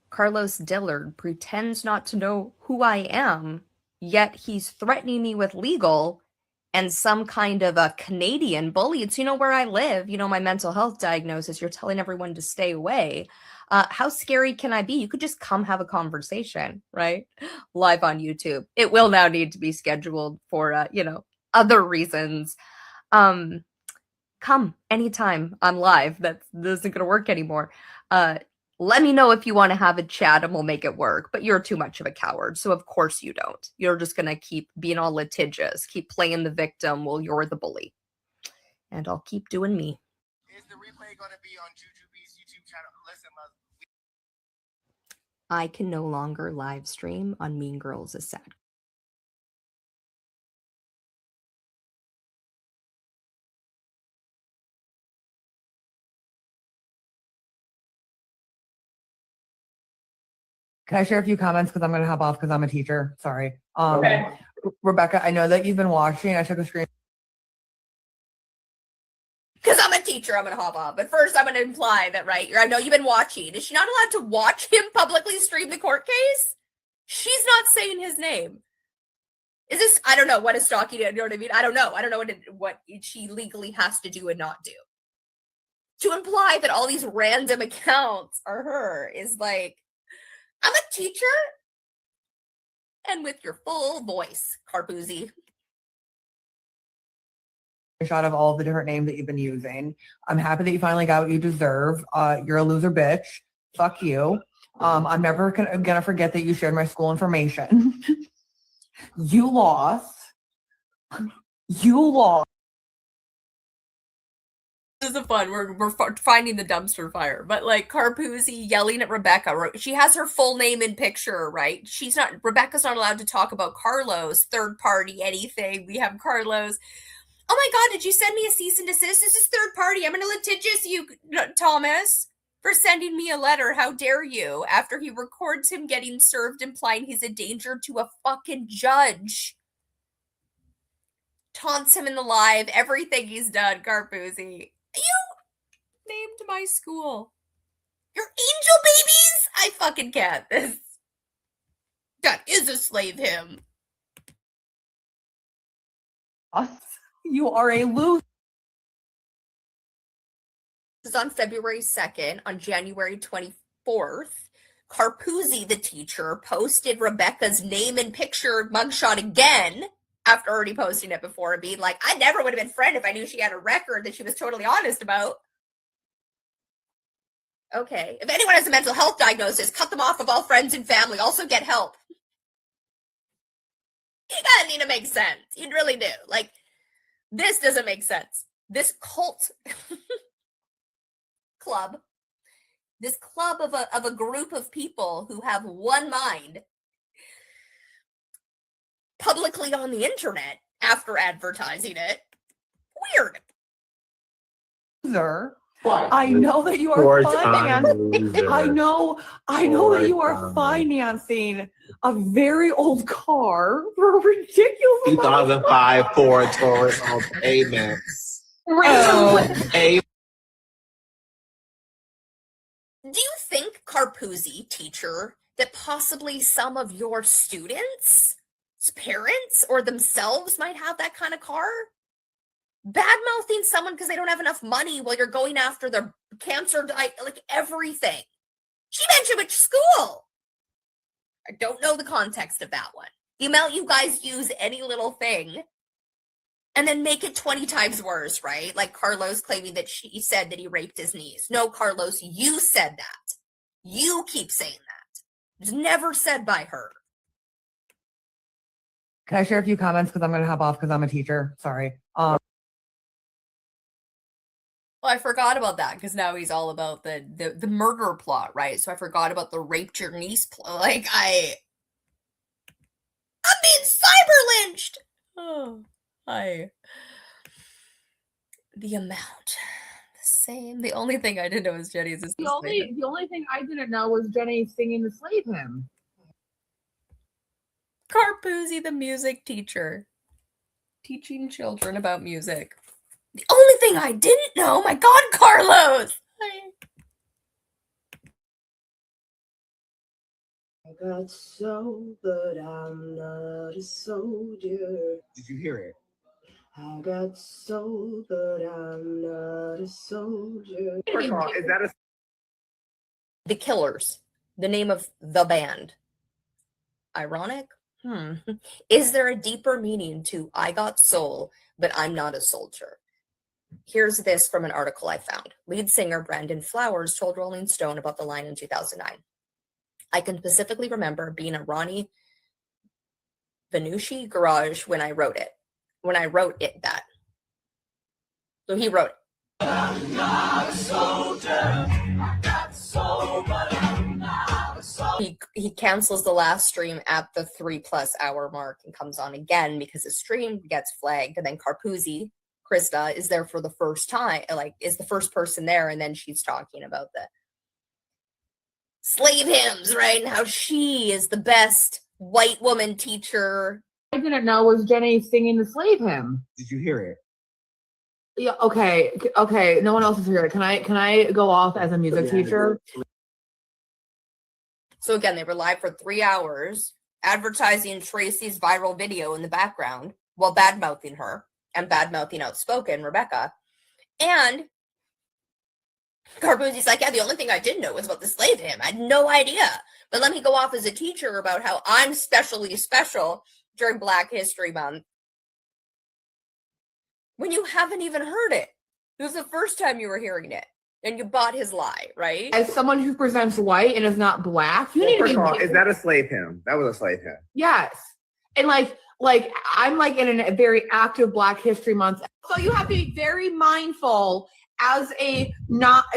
Carlos Dillard pretends not to know who I am, yet he's threatening me with legal and some kind of a Canadian bully. It's, you know, where I live, you know, my mental health diagnosis, you're telling everyone to stay away. How scary can I be? You could just come have a conversation, right? Live on YouTube. It will now need to be scheduled for, other reasons. Come anytime I'm live. That isn't going to work anymore. Let me know if you want to have a chat and we'll make it work, but you're too much of a coward. So of course you don't. You're just going to keep being all litigious, keep playing the victim while you're the bully. And I'll keep doing me. Is the replay going to be on Jujubee's YouTube channel? Listen, I can no longer live stream on Mean Girls is Sad. Can I share a few comments because I'm going to hop off because I'm a teacher? Sorry. Okay. Rebecca, I know that you've been watching. I took a screen. Because I'm a teacher, I'm going to hop off. But first, I'm going to imply that, right, I know you've been watching. Is she not allowed to watch him publicly stream the court case? She's not saying his name. Is this, I don't know, what is stalking, you know what I mean? I don't know what she legally has to do and not do. To imply that all these random accounts are her is like, I'm a teacher, and with your full voice, Carpuzzi. Shot of all the different names that you've been using. I'm happy that you finally got what you deserve. You're a loser bitch. Fuck you. I'm never gonna forget that you shared my school information. You lost. You lost. This is fun. We're finding the dumpster fire, but like Carpuzzi yelling at Rebecca. She has her full name in picture, right? Rebecca's not allowed to talk about Carlos, third party, anything. We have Carlos. Oh my God, did you send me a cease and desist? This is third party. I'm going to litigious you, Thomas, for sending me a letter. How dare you? After he records him getting served, implying he's a danger to a fucking judge. Taunts him in the live, everything he's done, Carpuzzi. You named my school. Your angel babies? I fucking can't. That is a slave hymn. You are a loser. This is on February 2nd. On January 24th, Carpuzzi, the teacher, posted Rebecca's name and picture mugshot again after already posting it before and being like, I never would have been friend if I knew she had a record that she was totally honest about. Okay. If anyone has a mental health diagnosis, cut them off of all friends and family. Also get help. You gotta need to make sense. You really do. Like, this doesn't make sense. This cult club, this club of a group of people who have one mind publicly on the internet after advertising it. Weird. Loser. I know that you are financing. I know that you are financing a very old car for a ridiculous 2005 Ford Taurus Amex. Do you think, Carpuzzi, teacher, that possibly some of your students' parents or themselves might have that kind of car? Bad-mouthing someone because they don't have enough money while you're going after their cancer, like everything. She mentioned which school. I don't know the context of that one. The amount you guys use any little thing and then make it 20 times worse, right? Like Carlos claiming that she said that he raped his niece. No, Carlos, you said that. You keep saying that. It's never said by her. Can I share a few comments because I'm going to hop off because I'm a teacher? Sorry. Well, I forgot about that because now he's all about the murder plot, right? So I forgot about the raped your niece plot. Like, I'm being cyber lynched. Oh, the amount, the same. The only thing I didn't know was Jenny's. The only thing I didn't know was Jenny singing the slave hymn. Carpuzzi, the music teacher, teaching children about music. The only thing I didn't know, my God, Carlos! I got soul, but I'm not a soldier. Did you hear it? I got soul, but I'm not a soldier. First of all, is that a... The Killers, the name of the band. Ironic? Is there a deeper meaning to I got soul, but I'm not a soldier? Here's this from an article I found. Lead singer Brandon Flowers told Rolling Stone about the line in 2009. I can specifically remember being at Ronnie Benushi garage when I wrote it. That. So he wrote it. I'm not a soldier. I got soul, but I'm not a soldier. He cancels the last stream at the 3+ hour mark and comes on again because his stream gets flagged. And then Carpuzzi, Krista, is there for the first time, like is the first person there, and then she's talking about the slave hymns, right? And how she is the best white woman teacher. I didn't know was Jenny singing the slave hymn. Did you hear it? Yeah, okay. No one else is here. Can I go off as a music teacher? So again, they were live for 3 hours, advertising Tracy's viral video in the background while bad-mouthing her and bad-mouthing Outspoken, Rebecca. And Carpuzzi's like, yeah, the only thing I didn't know was about the slave hymn. I had no idea. But let me go off as a teacher about how I'm specially special during Black History Month. When you haven't even heard it. It was the first time you were hearing it. And you bought his lie, right? As someone who presents white and is not black, you need to be... First of all, is that a slave hymn? That was a slave hymn. Yes. And like I'm like in a very active Black History Month. So you have to be very mindful as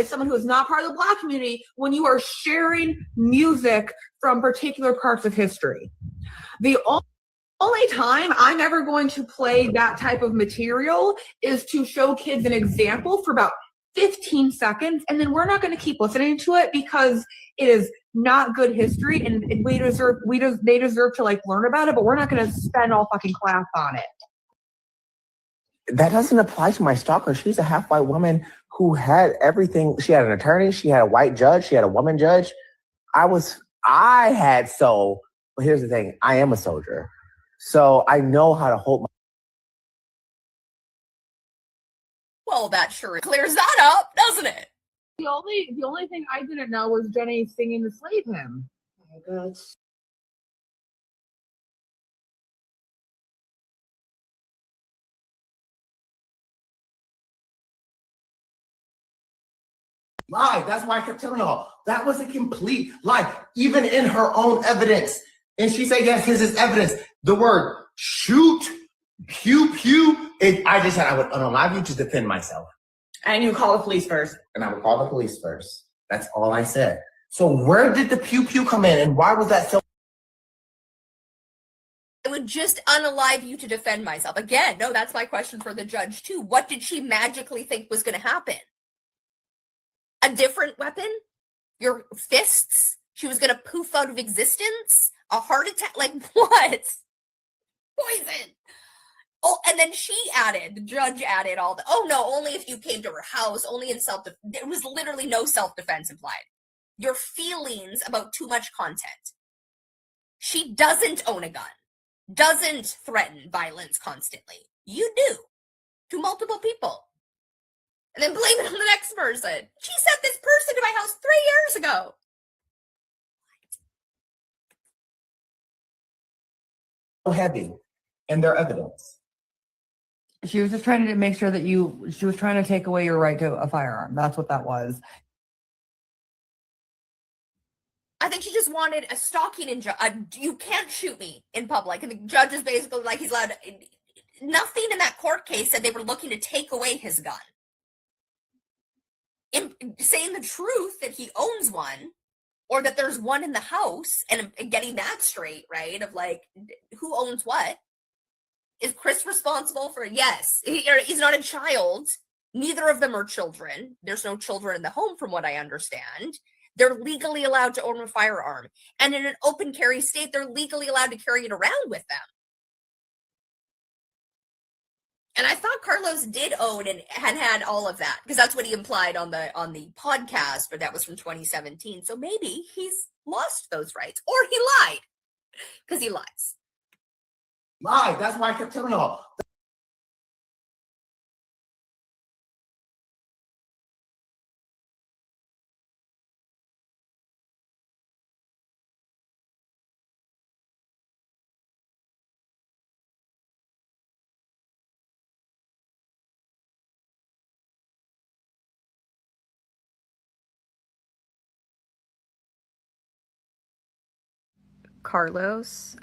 someone who is not part of the Black community when you are sharing music from particular parts of history. The only time I'm ever going to play that type of material is to show kids an example for about 15 seconds, and then we're not going to keep listening to it because it is not good history, and they deserve to like learn about it, but we're not going to spend all fucking class on it. That doesn't apply to my stalker. She's a half white woman who had everything. She had an attorney. She had a white judge. She had a woman judge. But here's the thing. I am a soldier. So I know how to hold my... Well, that sure clears that up, doesn't it? The only thing I didn't know was Jenny singing the slave hymn. Oh my God. Lie. That's why I kept telling y'all that was a complete lie, even in her own evidence. And she said, "Yes, this is evidence." The word "shoot," "pew pew." I just said I would unalive you to defend myself. And you call the police first. And I would call the police first. That's all I said. So where did the pew pew come in, and why was that so? I would just unalive you to defend myself. Again, no, that's my question for the judge too. What did she magically think was going to happen? A different weapon? Your fists? She was going to poof out of existence? A heart attack? Like what? Poison. Oh, and then the judge added all the, oh no, only if you came to her house, only in there was literally no self-defense implied. Your feelings about too much content. She doesn't own a gun, doesn't threaten violence constantly. You do, to multiple people. And then blame it on the next person. She sent this person to my house 3 years ago. So heavy in their evidence. She was just trying to make sure that she was trying to take away your right to a firearm. That's what that was. I think she just wanted a stalking you can't shoot me in public. And the judge is basically like, he's allowed to, nothing in that court case said they were looking to take away his gun. Saying the truth that he owns one, or that there's one in the house, and getting that straight, right? Of like, who owns what? Is Chris responsible for? Yes. He's not a child. Neither of them are children. There's no children in the home, from what I understand. They're legally allowed to own a firearm. And in an open carry state, they're legally allowed to carry it around with them. And I thought Carlos did own and had all of that, because that's what he implied on the podcast, but that was from 2017. So maybe he's lost those rights, or he lied, because he lies. Lie. That's why I kept telling y'all. Carlos,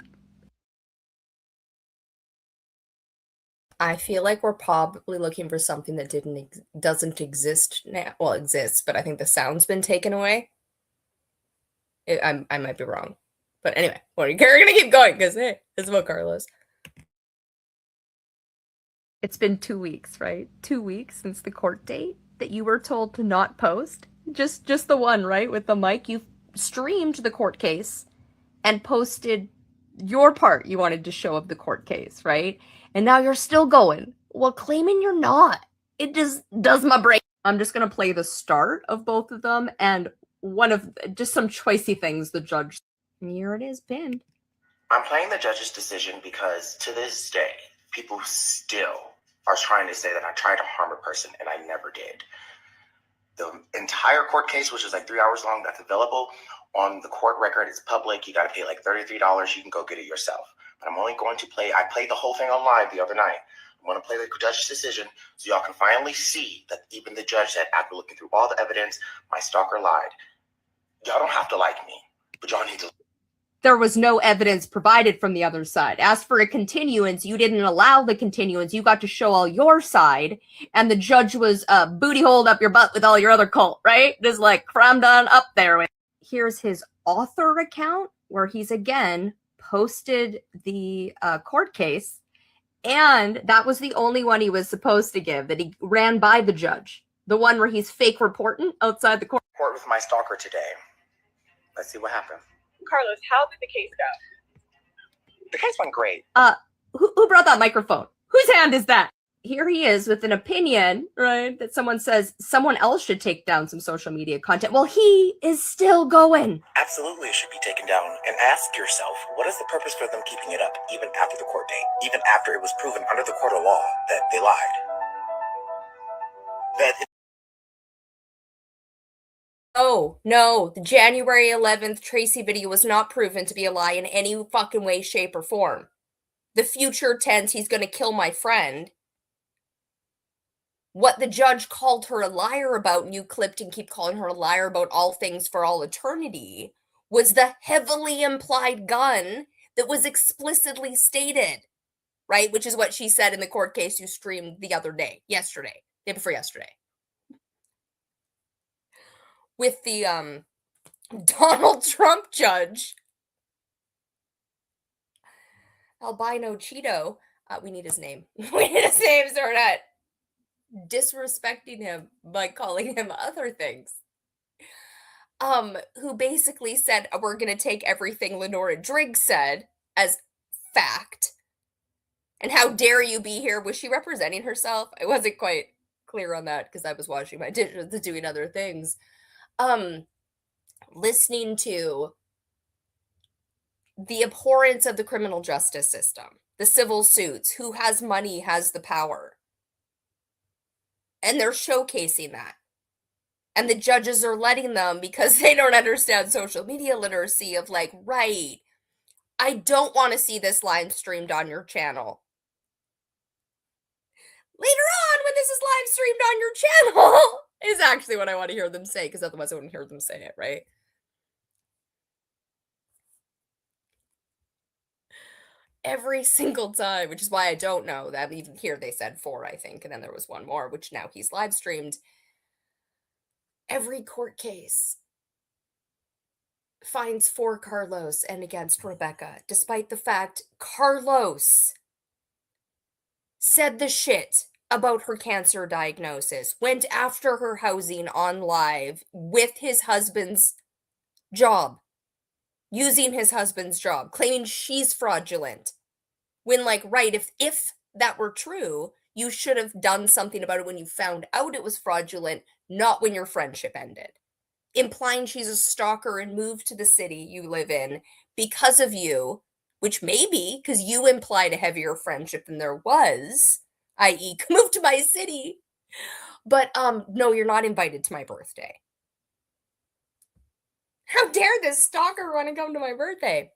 I feel like we're probably looking for something that doesn't exist now. Well, it exists, but I think the sound's been taken away. I might be wrong, but anyway, we're gonna keep going because hey, it's about Carlos. It's been 2 weeks, right? 2 weeks since the court date that you were told to not post. Just the one, right? With the mic, you streamed the court case and posted your part you wanted to show of the court case, right? And now you're still going. Well, claiming you're not. It just does my brain. I'm just going to play the start of both of them and one of just some choicey things the judge. Here it is, pinned. I'm playing the judge's decision because to this day, people still are trying to say that I tried to harm a person, and I never did. The entire court case, which is like 3 hours long, that's available on the court record. It's public. You got to pay like $33. You can go get it yourself. But I'm only going to I played the whole thing on live the other night. I'm going to play the judge's decision so y'all can finally see that even the judge said, after looking through all the evidence, my stalker lied. Y'all don't have to like me, but y'all need to. There was no evidence provided from the other side. As for a continuance, you didn't allow the continuance. You got to show all your side, and the judge was booty holed up your butt with all your other cult, right? Just like crammed on up there. Here's his author account, where he's again posted the court case, and that was the only one he was supposed to give, that he ran by the judge. The one where he's fake reporting outside the court. Court with my stalker today. Let's see what happened. Carlos, how did the case go? The case went great. Who brought that microphone? Whose hand is that? Here he is with an opinion, right? That someone says someone else should take down some social media content. Well, he is still going. Absolutely, it should be taken down. And ask yourself, what is the purpose for them keeping it up, even after the court date, even after it was proven under the court of law that they lied? That Oh, no, the January 11th Tracy video was not proven to be a lie in any fucking way, shape, or form. The future tense, he's gonna kill my friend. What the judge called her a liar about, and you clipped and keep calling her a liar about all things for all eternity, was the heavily implied gun that was explicitly stated, right? Which is what she said in the court case you streamed the other day, day before yesterday. With the Donald Trump judge, Albino Cheeto, we need his name. We need his name so we're not disrespecting him by calling him other things. Who basically said, we're gonna take everything Lenora Driggs said as fact. And how dare you be here? Was she representing herself? I wasn't quite clear on that because I was washing my dishes and doing other things. Listening to the abhorrence of the criminal justice system, the civil suits, who has money has the power. And they're showcasing that. And the judges are letting them because they don't understand social media literacy of like, right, I don't want to see this live streamed on your channel. Later on, when this is live streamed on your channel, is actually what I want to hear them say, because otherwise I wouldn't hear them say it, right? Every single time, which is why I don't know that. Even here they said 4, I think, and then there was one more, which now he's live streamed. Every court case finds for Carlos and against Rebecca, despite the fact Carlos said the shit about her cancer diagnosis, went after her housing on live with his husband's job, using his husband's job, claiming she's fraudulent. When, like, right, if that were true, you should have done something about it when you found out it was fraudulent, not when your friendship ended. Implying she's a stalker and moved to the city you live in because of you, which maybe because you implied a heavier friendship than there was, i.e. move to my city. But no, you're not invited to my birthday. How dare this stalker want to come to my birthday?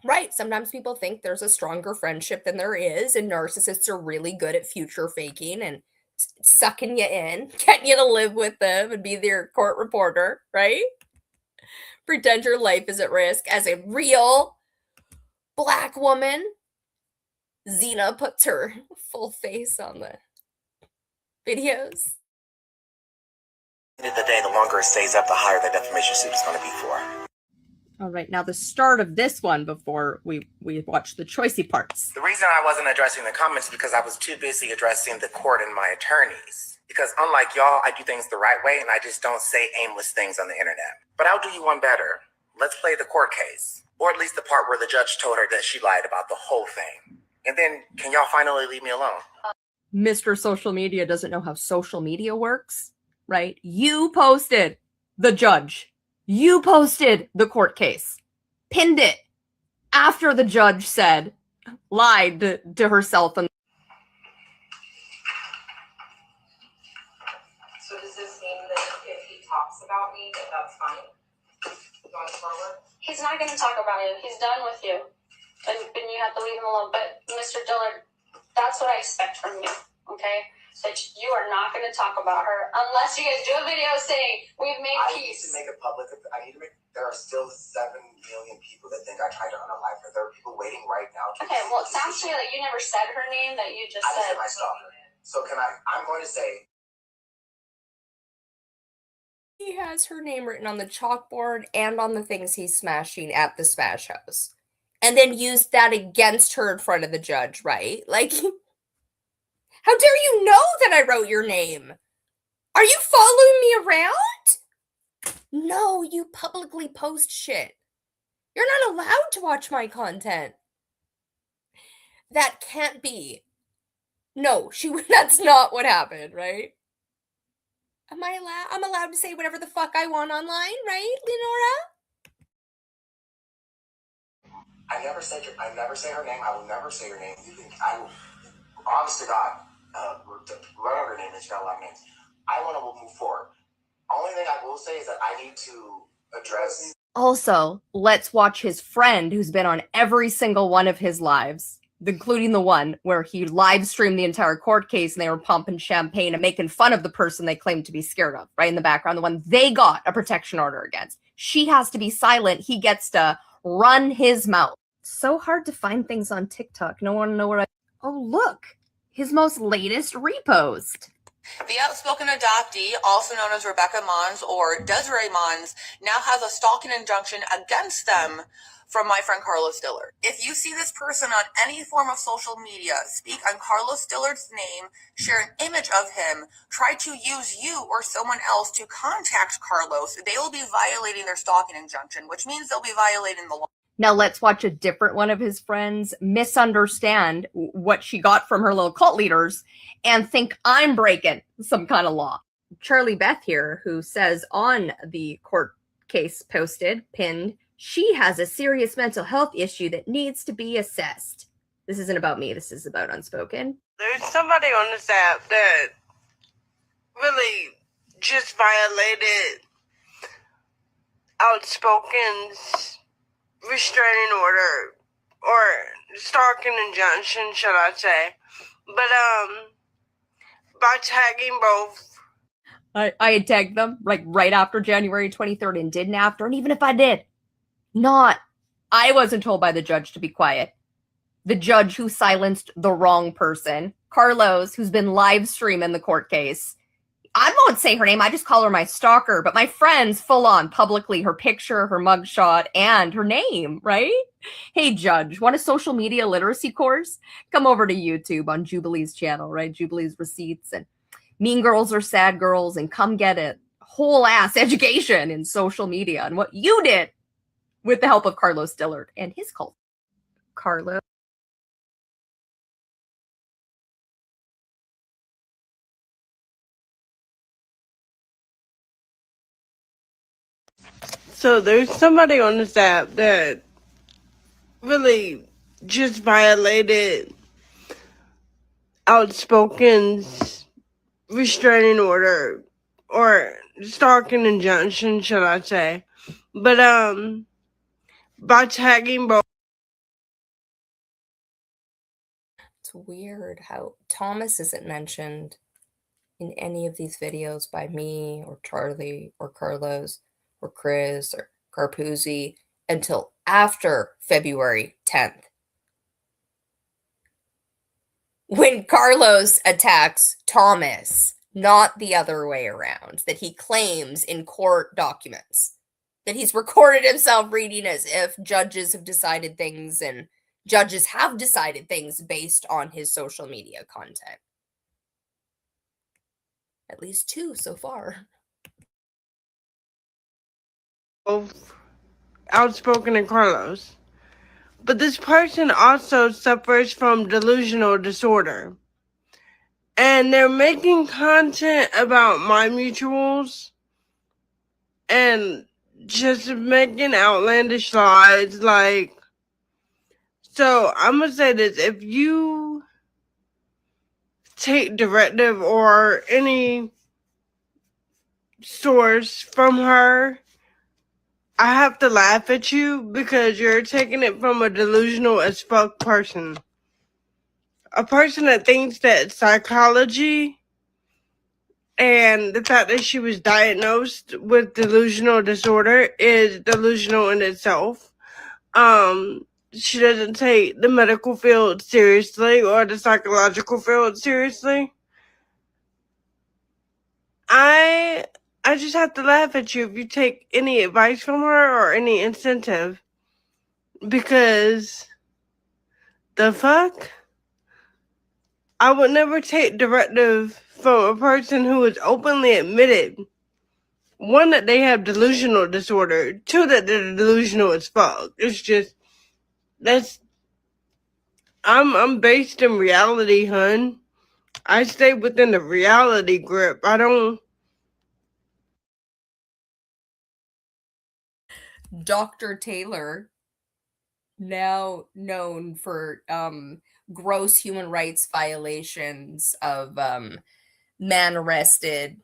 Right, sometimes people think there's a stronger friendship than there is, and narcissists are really good at future faking and sucking you in, getting you to live with them and be their court reporter, right? Pretend your life is at risk as a real Black woman. Xena puts her full face on the videos. At the end of the day, the longer it stays up, the higher the defamation suit is going to be for. All right, now the start of this one before we watch the choicey parts. The reason I wasn't addressing the comments is because I was too busy addressing the court and my attorneys. Because unlike y'all, I do things the right way and I just don't say aimless things on the internet. But I'll do you one better. Let's play the court case. Or at least the part where the judge told her that she lied about the whole thing. And then, can y'all finally leave me alone? Mr. Social Media doesn't know how social media works, right? You posted the judge. You posted the court case. Pinned it after the judge said, lied to herself. And So does this mean that if he talks about me, that that's fine going forward? He's not going to talk about you. He's done with you. And you have to leave him alone. But, Mr. Dillard, that's what I expect from you, okay? That you are not going to talk about her unless you guys do a video saying, we've made peace. I need to make it public. There are still 7 million people that think I tried to unalive her. There are people waiting right now. Okay, well, it sounds to me like you never said her name, that you just I said. I stalker. So I'm going to say. he has her name written on the chalkboard and on the things he's smashing at the Smash House. And then used that against her in front of the judge, right? Like, how dare you know that I wrote your name? Are you following me around? No, you publicly post shit. You're not allowed to watch my content. That can't be. No, that's not what happened, right? I'm allowed to say whatever the fuck I want online, right, Lenora? I never say her name. I will never say her name. I will, honest to God, whatever her name is, she got a lot of names. I want to move forward. Only thing I will say is that I need to address. Also, let's watch his friend who's been on every single one of his lives, including the one where he live streamed the entire court case and they were pumping champagne and making fun of the person they claimed to be scared of, right in the background, the one they got a protection order against. She has to be silent. He gets to run his mouth. So hard to find things on TikTok. No one know where Oh, look. His most latest repost. The outspoken adoptee, also known as Rebecca Mons or Desiree Mons, now has a stalking injunction against them from my friend Carlos Dillard. If you see this person on any form of social media, speak on Carlos Dillard's name, share an image of him, try to use you or someone else to contact Carlos, they will be violating their stalking injunction, which means they'll be violating the law. Now let's watch a different one of his friends misunderstand what she got from her little cult leaders and think I'm breaking some kind of law. Charlie Beth here, who says on the court case posted, pinned, she has a serious mental health issue that needs to be assessed. This isn't about me. This is about Unspoken. There's somebody on this app that really just violated Outspoken's restraining order or stalking injunction, shall I say. But by tagging both. I had tagged them like right after January 23rd and didn't after. And even if I did, I wasn't told by the judge to be quiet. The judge who silenced the wrong person, Carlos, who's been live streaming the court case. I won't say her name. I just call her my stalker. But my friends, full on publicly, her picture, her mugshot, and her name, right? Hey, judge, want a social media literacy course? Come over to YouTube on Jubilee's channel, right? Jubilee's Receipts and Mean Girls Are Sad Girls, and come get a whole ass education in social media and what you did with the help of Carlos Dillard and his cult. Carlos. So there's somebody on this app that really just violated Outspoken's restraining order or stalking injunction, shall I say. But by tagging both. It's weird how Thomas isn't mentioned in any of these videos by me or Charlie or Carlos or Chris or Carpuzzi until after February 10th. When Carlos attacks Thomas, not the other way around, that he claims in court documents, that he's recorded himself reading as if judges have decided things and judges have decided things based on his social media content. At least 2 so far. Both Outspoken and Carlos. But this person also suffers from delusional disorder. And they're making content about my mutuals and just making outlandish lies. Like, so I'm going to say this. If you take directive or any source from her, I have to laugh at you because you're taking it from a delusional as fuck person. A person that thinks that psychology and the fact that she was diagnosed with delusional disorder is delusional in itself. She doesn't take the medical field seriously or the psychological field seriously. I just have to laugh at you if you take any advice from her or any incentive. Because the fuck? I would never take directive from a person who is openly admitted, 1, that they have delusional disorder, 2, that they're delusional as fuck. It's just, I'm based in reality, hun. I stay within the reality grip. I don't. Dr. Taylor, now known for gross human rights violations of man arrested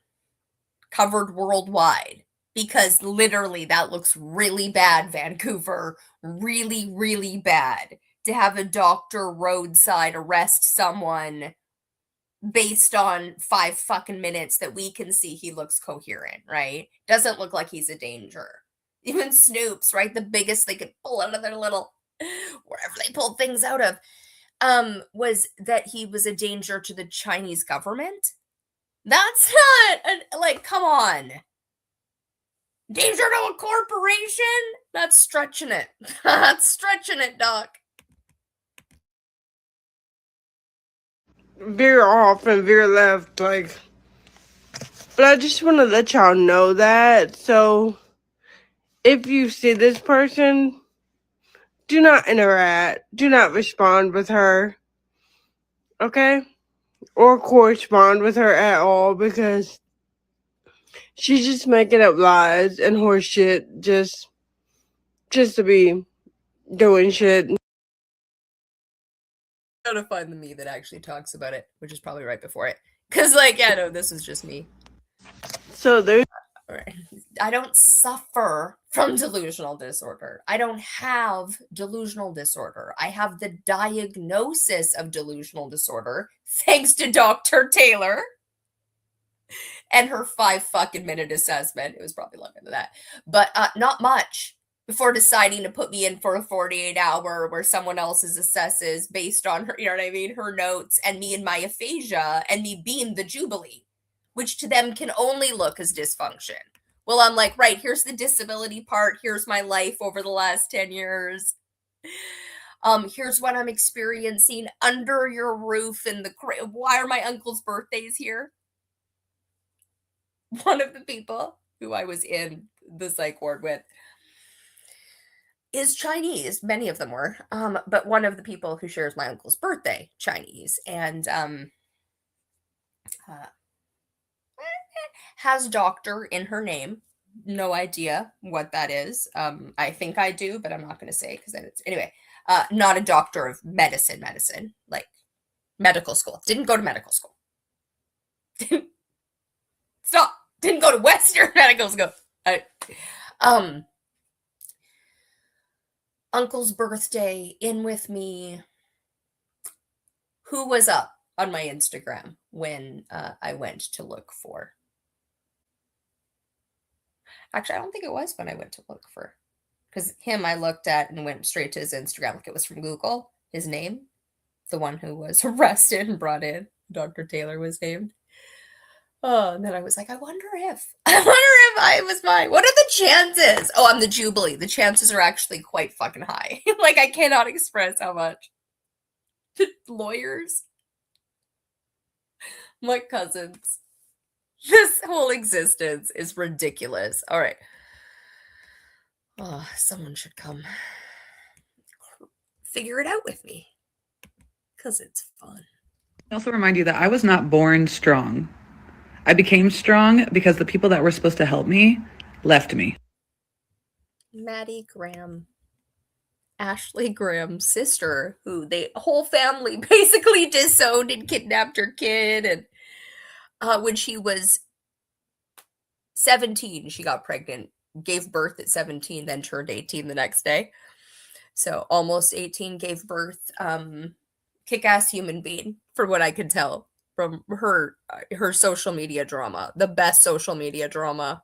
covered worldwide, because literally that looks really bad, Vancouver. Really, really bad to have a doctor roadside arrest someone based on 5 fucking minutes that we can see he looks coherent, right? Doesn't look like he's a danger. Even Snopes, right? The biggest they could pull out of their little, wherever they pulled things out of, was that he was a danger to the Chinese government. That's not, like, come on. Danger to a corporation? That's stretching it. That's stretching it, Doc. Veer off and veer left, like. But I just want to let y'all know that. So, if you see this person, do not interact. Do not respond with her. Okay? Or correspond with her at all, because she's just making up lies and horse shit just to be doing shit. Gotta find the me that actually talks about it, which is probably right before it. Because, like, yeah, no, this is just me. So there's... I don't suffer from delusional disorder. I don't have delusional disorder. I have the diagnosis of delusional disorder, thanks to Dr. Taylor and her 5 fucking minute assessment. It was probably longer than that, but not much, before deciding to put me in for a 48-hour where someone else's assesses based on her, you know what I mean, her notes, and me and my aphasia, and me being the Jubilee, which to them can only look as dysfunction. Well, I'm like, right, here's the disability part. Here's my life over the last 10 years. Here's what I'm experiencing under your roof in the why are my uncle's birthdays here? One of the people who I was in the psych ward with is Chinese. Many of them were. But one of the people who shares my uncle's birthday, Chinese, and has doctor in her name. No idea what that is. I think I do, but I'm not going to say, because then it's anyway. Not a doctor of medicine, like medical school. Didn't go to medical school. Stop. Didn't go to Western medical school. Uncle's birthday, in with me. Who was up on my Instagram when I went to look for? Actually, I don't think it was when I went to look for, because him I looked at and went straight to his Instagram, like it was from Google, his name, the one who was arrested and brought in. Dr. Taylor was named. Oh, and then I was like, I wonder if I was mine. What are the chances? Oh, I'm the Jubilee. The chances are actually quite fucking high. Like, I cannot express how much. Lawyers. My cousins. This whole existence is ridiculous. All right. Oh, someone should come figure it out with me, because it's fun. I also remind you that I was not born strong. I became strong because the people that were supposed to help me left me. Maddie Graham, Ashley Graham's sister, who the whole family basically disowned and kidnapped her kid, and when she was 17, she got pregnant, gave birth at 17, then turned 18 the next day. So almost 18, gave birth. Kick-ass human being, for what I could tell from her social media drama. The best social media drama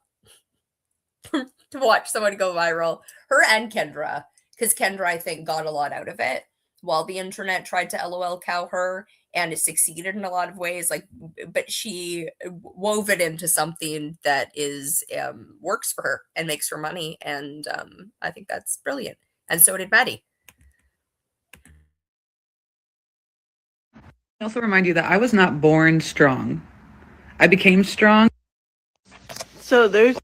to watch someone go viral. Her and Kendra, because Kendra, I think, got a lot out of it, while the internet tried to LOL cow her, and it succeeded in a lot of ways. Like, but she wove it into something that is works for her and makes her money, and I think that's brilliant. And so did Maddie. I also remind you that I was not born strong. I became strong. So there's...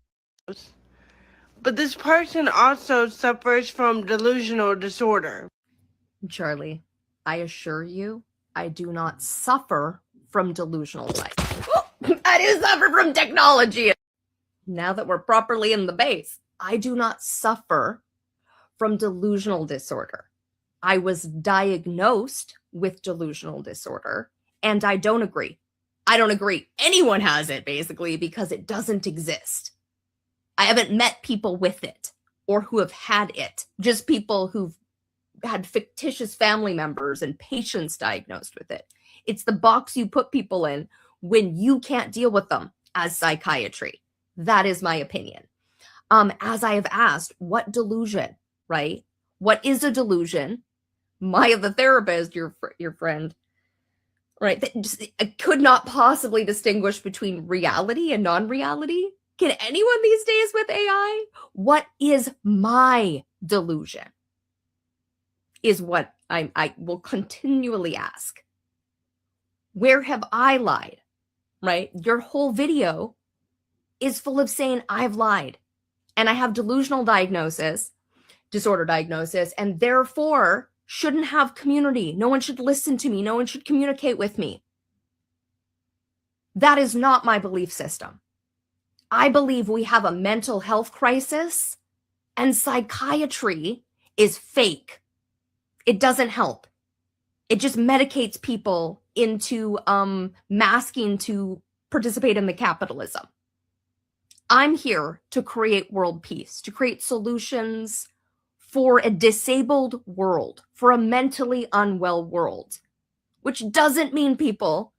But this person also suffers from delusional disorder. Charlie, I assure you, I do not suffer from delusional life. I do suffer from technology. Now that we're properly in the base, I do not suffer from delusional disorder. I was diagnosed with delusional disorder, and I don't agree. I don't agree anyone has it, basically, because it doesn't exist. I haven't met people with it or who have had it, just people who've had fictitious family members and patients diagnosed with it. It's the box you put people in when you can't deal with them as psychiatry. That is my opinion. As I have asked, what delusion, right? What is a delusion? Maya, the therapist, your friend, right? That just, could not possibly distinguish between reality and non-reality. Can anyone these days with AI? What is my delusion? Is what I will continually ask. Where have I lied? Right? Your whole video is full of saying I've lied and I have delusional disorder diagnosis, and therefore shouldn't have community. No one should listen to me. No one should communicate with me. That is not my belief system. I believe we have a mental health crisis, and psychiatry is fake. It doesn't help. It just medicates people into masking to participate in the capitalism. I'm here to create world peace, to create solutions for a disabled world, for a mentally unwell world, which doesn't mean people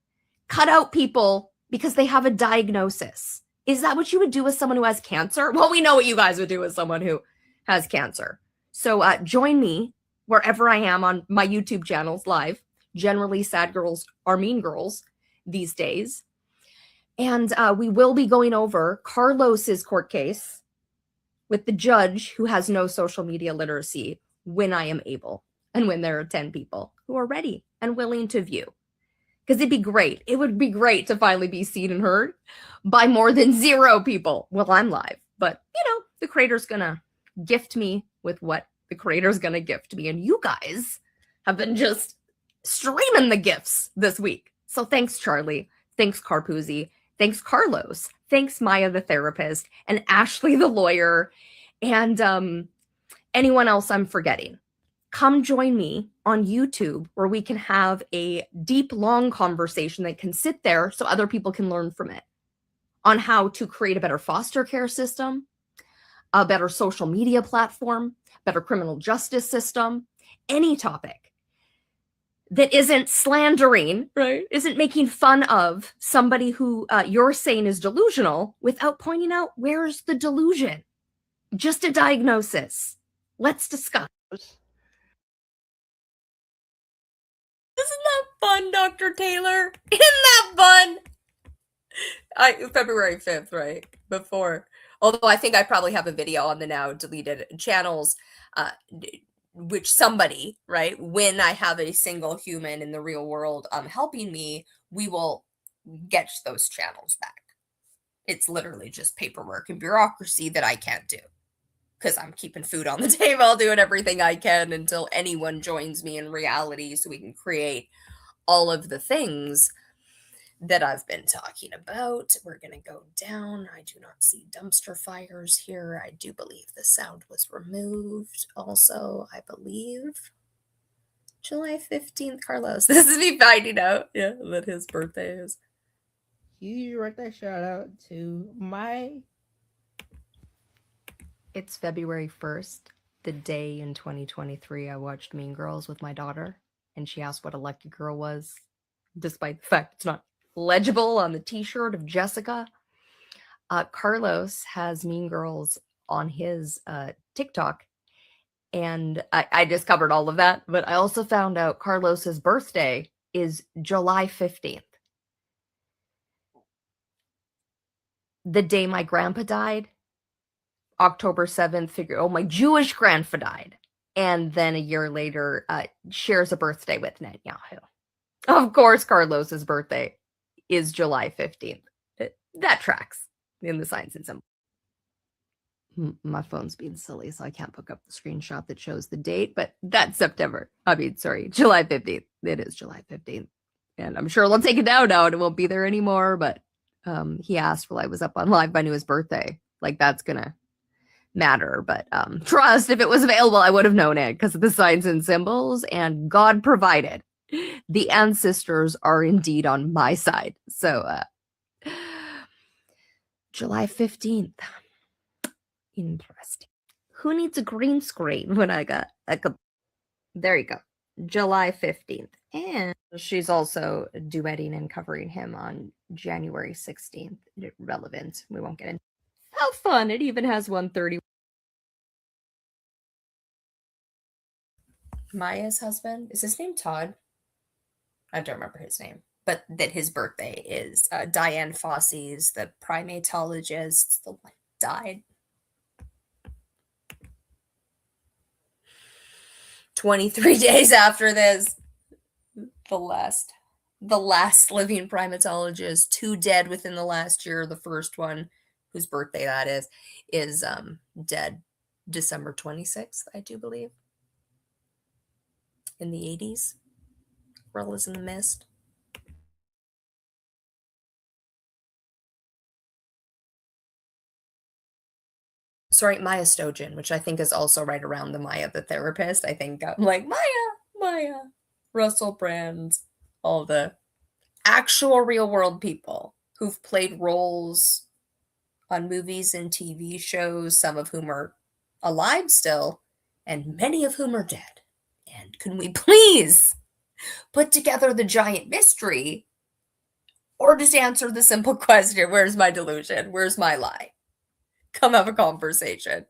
cut out people because they have a diagnosis. Is that what you would do with someone who has cancer? Well, we know what you guys would do with someone who has cancer. So join me wherever I am on my YouTube channels live. Generally, sad girls are mean girls these days. And we will be going over Carlos's court case with the judge who has no social media literacy when I am able and when there are 10 people who are ready and willing to view. Because it'd be great. It would be great to finally be seen and heard by more than 0 people while I'm live. But, you know, the creator's going to gift me with what the creator's going to gift me. And you guys have been just streaming the gifts this week. So thanks, Charlie. Thanks, Carpuzzi. Thanks, Carlos. Thanks, Maya, the therapist, and Ashley, the lawyer, and anyone else I'm forgetting. Come join me on YouTube where we can have a deep, long conversation that can sit there so other people can learn from it on how to create a better foster care system, a better social media platform, better criminal justice system, any topic that isn't slandering, right? Isn't making fun of somebody who you're saying is delusional without pointing out where's the delusion. Just a diagnosis. Let's discuss. Isn't that fun, Dr. Taylor? Isn't that fun? February 5th, right? Before. Although I think I probably have a video on the now deleted channels, which somebody, right, when I have a single human in the real world helping me, we will get those channels back. It's literally just paperwork and bureaucracy that I can't do. Because I'm keeping food on the table, doing everything I can until anyone joins me in reality so we can create all of the things that I've been talking about. We're going to go down. I do not see dumpster fires here. I do believe the sound was removed. Also, I believe July 15th, Carlos. This is me finding out, yeah, that his birthday is. Huge birthday shout out to my... It's February 1st, the day in 2023 I watched Mean Girls with my daughter, and she asked what a lucky girl was, despite the fact it's not legible on the t-shirt of Jessica. Carlos has Mean Girls on his TikTok, and I just covered all of that, but I also found out Carlos's birthday is July 15th. The day my grandpa died. October 7th, my Jewish grandpa died. And then a year later, shares a birthday with Netanyahu. Of course, Carlos's birthday is July 15th. That tracks in the signs and symbols. My phone's being silly, so I can't hook up the screenshot that shows the date, but that's July 15th. It is July 15th. And I'm sure they'll take it down now and it won't be there anymore, but he asked while I was up on live if I knew his birthday. Like, that's gonna matter, but trust, if it was available I would have known it because of the signs and symbols, and God provided The ancestors are indeed on my side. So, July 15th. Interesting. Who needs a green screen when I got there you go. July 15th. And she's also duetting and covering him on January 16th. Relevant. We won't get into. How fun. It even has 130. Maya's husband. Is his name Todd? I don't remember his name. But that his birthday is Diane Fossey's, the primatologist, the one died. 23 days after this, the last living primatologist, 2 dead within the last year. The first one, whose birthday that is dead December 26th, I do believe. In the 80s. Girl is in the mist. Sorry, Maya Stojan, which I think is also right around the Maya the therapist. I think I'm like, Maya, Russell Brand, all the actual real world people who've played roles on movies and TV shows, some of whom are alive still, and many of whom are dead. And can we please put together the giant mystery or just answer the simple question, where's my delusion? Where's my lie? Come have a conversation.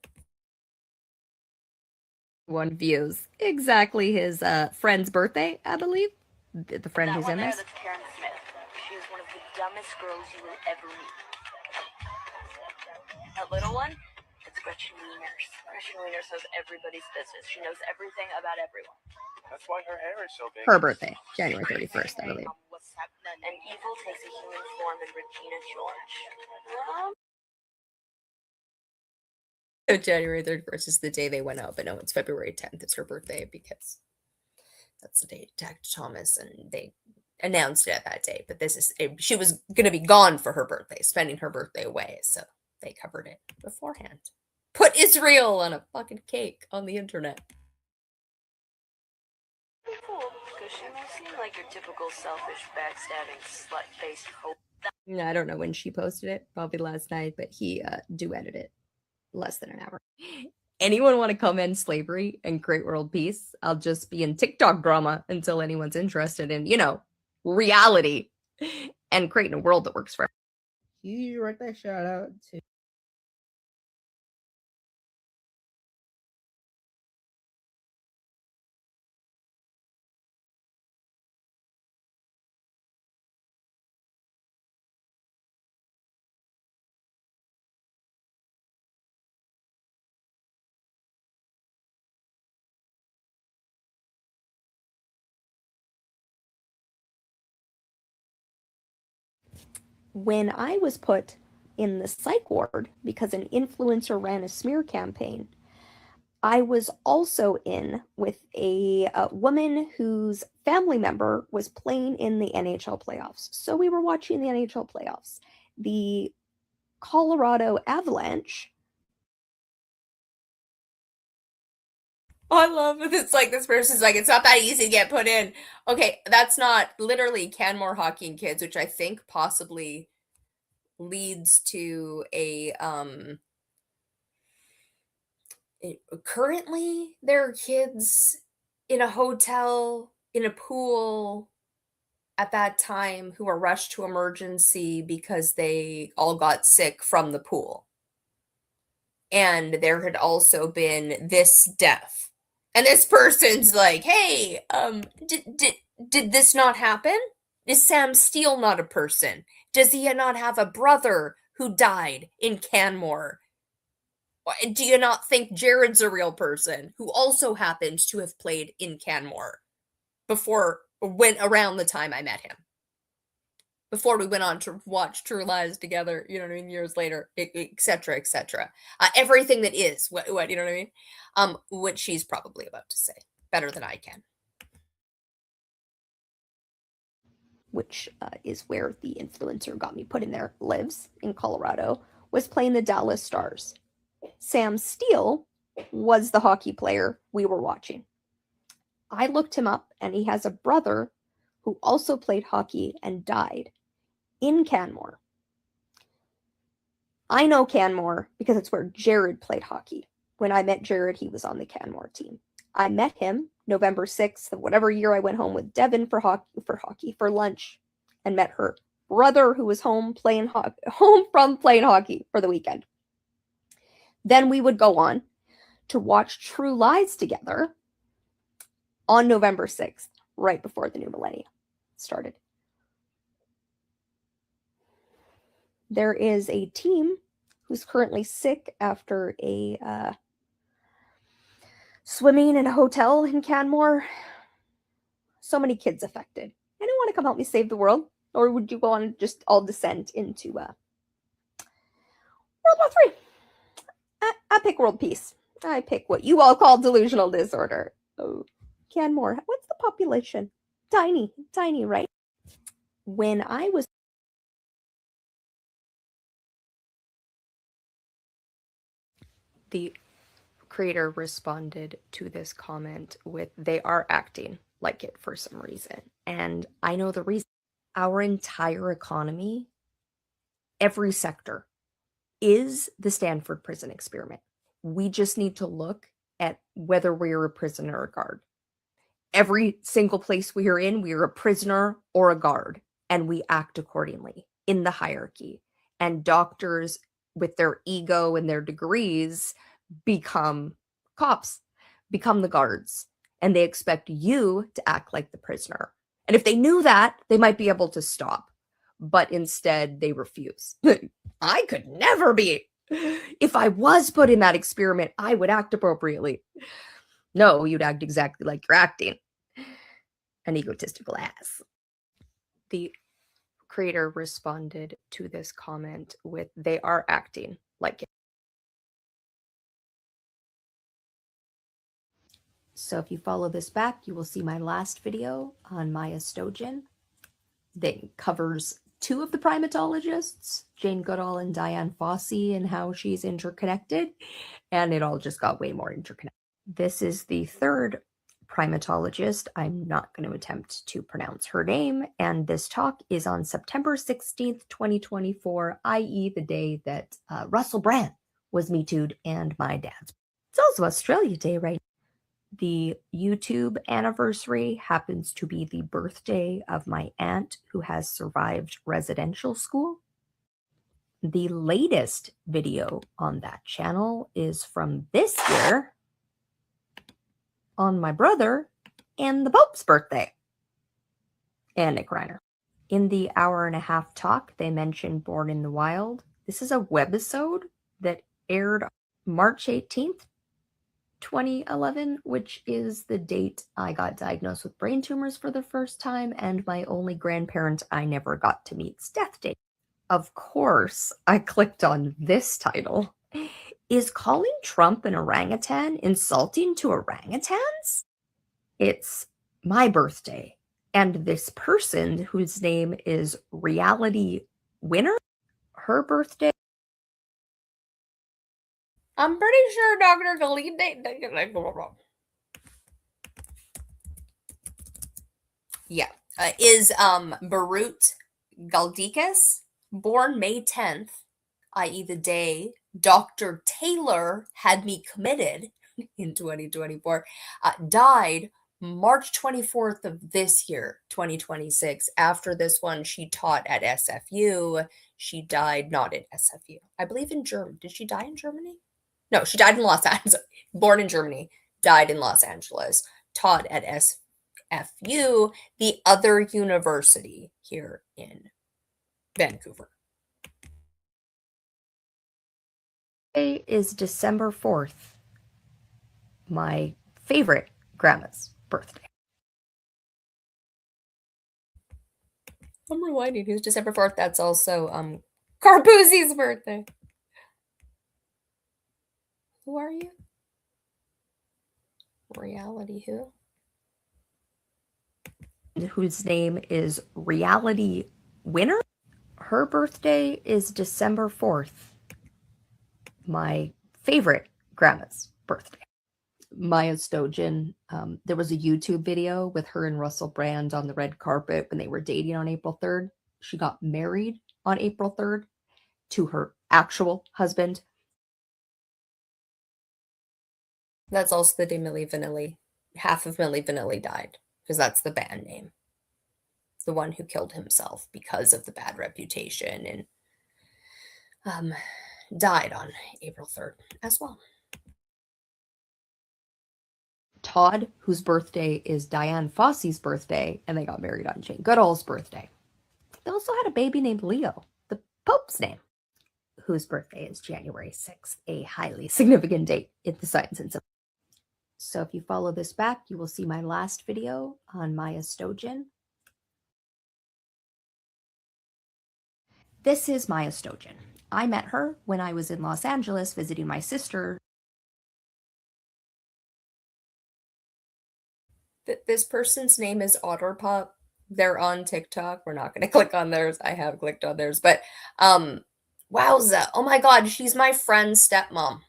One views exactly his friend's birthday, I believe. The friend who's in this. That's Karen Smith. She's one of the dumbest girls you will ever meet. That little one, it's Gretchen Wieners. Gretchen Wieners knows everybody's business. She knows everything about everyone. That's why her hair is so big. Her birthday, January 31st, I believe. And evil takes a human form in Regina George. So January 31st is the day they went out, but no, it's February 10th. It's her birthday because that's the day it attacked Thomas, and they announced it that day. But she was going to be gone for her birthday, spending her birthday away, so they covered it beforehand. Put Israel on a fucking cake on the internet. Cool, because she may seem like your typical selfish, backstabbing, slut-faced hoe. I don't know when she posted it, probably last night, but he duetted it less than an hour. Anyone want to come in slavery and create world peace? I'll just be in TikTok drama until anyone's interested in, reality and creating a world that works for everyone. You write that shout out to When I was put in the psych ward because an influencer ran a smear campaign, I was also in with a woman whose family member was playing in the NHL playoffs. So we were watching the NHL playoffs. The Colorado Avalanche. I love it. It's like this person's like, it's not that easy to get put in. Okay, that's not literally Canmore Hockey and Kids, which I think possibly leads to a currently there are kids in a hotel in a pool at that time who were rushed to emergency because they all got sick from the pool. And there had also been this death. And this person's like, hey, did this not happen? Is Sam Steele not a person? Does he not have a brother who died in Canmore? Do you not think Jared's a real person who also happens to have played in Canmore around the time I met him? Before we went on to watch True Lies together, years later, etc., etc. Everything that is, what, you know what I mean? What she's probably about to say, better than I can. Which is where the influencer got me put in there, lives in Colorado, was playing the Dallas Stars. Sam Steele was the hockey player we were watching. I looked him up, and he has a brother who also played hockey and died in Canmore. I know Canmore because it's where Jared played hockey. When I met Jared, he was on the Canmore team. I met him November 6th of whatever year I went home with Devin for lunch, and met her brother who was home from playing hockey for the weekend. Then we would go on to watch True Lies together on November 6th, right before the new millennium started. There is a team who's currently sick after a swimming in a hotel in Canmore. So many kids affected. Anyone want to come help me save the world? Or would you go on and just all descend into World War III? I pick world peace. I pick what you all call delusional disorder. Oh, Canmore. What's the population? Tiny, right? When I was the creator responded to this comment with, "They are acting like it for some reason." And I know the reason. Our entire economy, every sector, is the Stanford prison experiment. We just need to look at whether we're a prisoner or a guard. Every single place we are in, we are a prisoner or a guard, and we act accordingly in the hierarchy. And doctors, with their ego and their degrees, become cops, become the guards, and they expect you to act like the prisoner. And if they knew that, they might be able to stop, but instead they refuse. I could never be. If I was put in that experiment, I would act appropriately. No, you'd act exactly like you're acting. An egotistical ass. The creator responded to this comment with, "They are acting like it." So if you follow this back, you will see my last video on Maya Stojan that covers two of the primatologists, Jane Goodall and Diane Fossey, and how she's interconnected. And it all just got way more interconnected. This is the third primatologist. I'm not going to attempt to pronounce her name. And this talk is on September 16th, 2024, i.e. the day that Russell Brand was Me Too'd and my dad's. It's also Australia Day right now. The YouTube anniversary happens to be the birthday of my aunt who has survived residential school. The latest video on that channel is from this year on my brother and the Pope's birthday and Nick Reiner. In the hour-and-a-half talk, they mentioned Born in the Wild. This is a webisode that aired March 18th, 2011, which is the date I got diagnosed with brain tumors for the first time, and my only grandparent I never got to meet's death date. Of course, I clicked on this title. Is calling Trump an orangutan insulting to orangutans? It's my birthday, and this person whose name is Reality Winner, her birthday. I'm pretty sure Dr. Galinde is Barut Galdikas, born May 10th, i.e. the day Dr. Taylor had me committed in 2024, died March 24th of this year, 2026. After this one, she taught at SFU. She died not at SFU. I believe in Germany. Did she die in Germany? No, she died in Los Angeles. Born in Germany, died in Los Angeles. Taught at SFU, the other university here in Vancouver. Today is December 4th, my favorite grandma's birthday. I'm rewinding. Who's December 4th? That's also Carpuzzi's birthday. Who are you? Reality who? Whose name is Reality Winner? Her birthday is December 4th. My favorite grandma's birthday. Maya Stojan, there was a YouTube video with her and Russell Brand on the red carpet when they were dating on April 3rd. She got married on April 3rd to her actual husband. That's also the day Milli Vanilli, half of Milli Vanilli died, because that's the band name. It's the one who killed himself because of the bad reputation and died on April 3rd as well. Todd, whose birthday is Diane Fossey's birthday, and they got married on Jane Goodall's birthday. They also had a baby named Leo, the Pope's name, whose birthday is January 6th, a highly significant date in the science and. So if you follow this back, you will see my last video on Maya Stojan. This is Maya Stojan. I met her when I was in Los Angeles visiting my sister. This person's name is Otterpup. They're on TikTok. We're not going to click on theirs. I have clicked on theirs, but wowza. Oh my God, she's my friend's stepmom.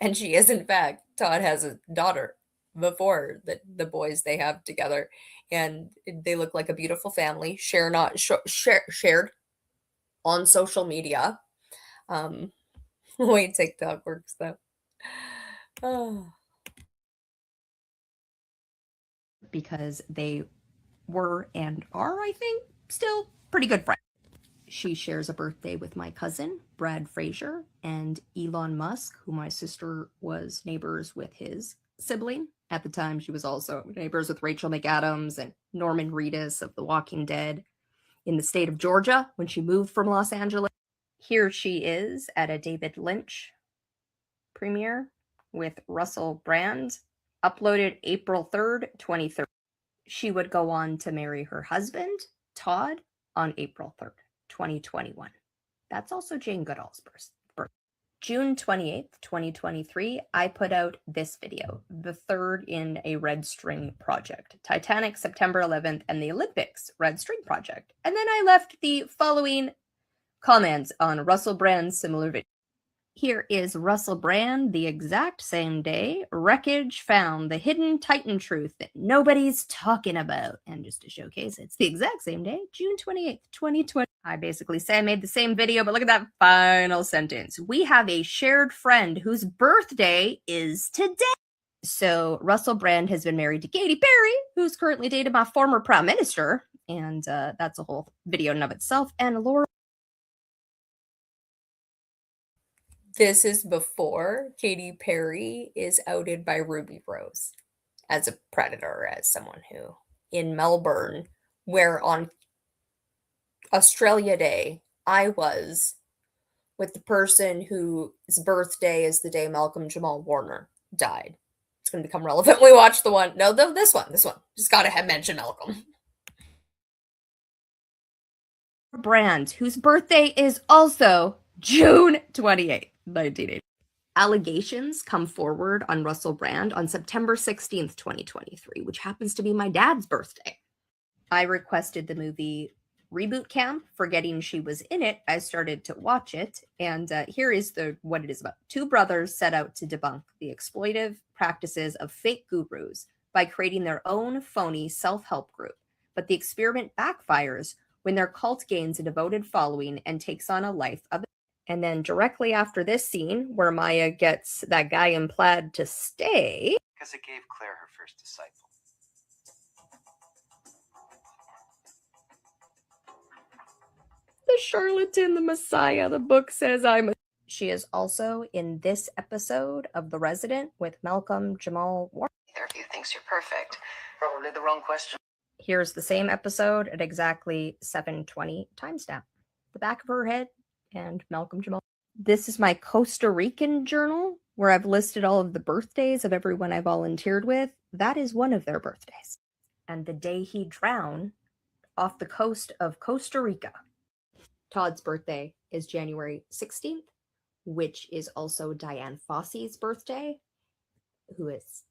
And she is, in fact. Todd has a daughter before the boys they have together, and they look like a beautiful family. Shared on social media. The way TikTok works, though. Oh. Because they were and are, I think, still pretty good friends. She shares a birthday with my cousin, Brad Fraser, and Elon Musk, who my sister was neighbors with his sibling. At the time, she was also neighbors with Rachel McAdams and Norman Reedus of The Walking Dead in the state of Georgia when she moved from Los Angeles. Here she is at a David Lynch premiere with Russell Brand, uploaded April 3rd, 2013. She would go on to marry her husband, Todd, on April 3rd. 2021. That's also Jane Goodall's birthday. June 28th, 2023, I put out this video, the third in a Red String project. Titanic, September 11th, and the Olympics, Red String project. And then I left the following comments on Russell Brand's similar video. Here is Russell Brand, the exact same day. Wreckage found the hidden Titan truth that nobody's talking about. And just to showcase, it's the exact same day, June 28th, 2020. I basically say I made the same video, but look at that final sentence. We have a shared friend whose birthday is today. So Russell Brand has been married to Katy Perry, who's currently dated my former prime minister. And that's a whole video in and of itself. And Laura. This is before Katy Perry is outed by Ruby Rose as a predator, as someone who, in Melbourne, where on Australia Day, I was with the person whose birthday is the day Malcolm Jamal Warner died. It's going to become relevant when we watch the one. No, this one. Just got to have mentioned Malcolm. Brand, whose birthday is also June 28th. 1980. Allegations come forward on Russell Brand on September 16th, 2023, which happens to be my dad's birthday. I requested the movie Reboot Camp, forgetting she was in it. I started to watch it, and here is what it is about. Two brothers set out to debunk the exploitive practices of fake gurus by creating their own phony self-help group. But the experiment backfires when their cult gains a devoted following and takes on a life of. And then directly after this scene, where Maya gets that guy in plaid to stay. Because it gave Claire her first disciple. The charlatan, the messiah, the book says I'm a. She is also in this episode of The Resident with Malcolm Jamal Warner. Either of you thinks you're perfect. Probably the wrong question. Here's the same episode at exactly 7:20 timestamp. The back of her head and Malcolm Jamal. This is my Costa Rican journal where I've listed all of the birthdays of everyone I volunteered with. That is one of their birthdays. And the day he drowned off the coast of Costa Rica. Todd's birthday is January 16th, which is also Diane Fossey's birthday, who is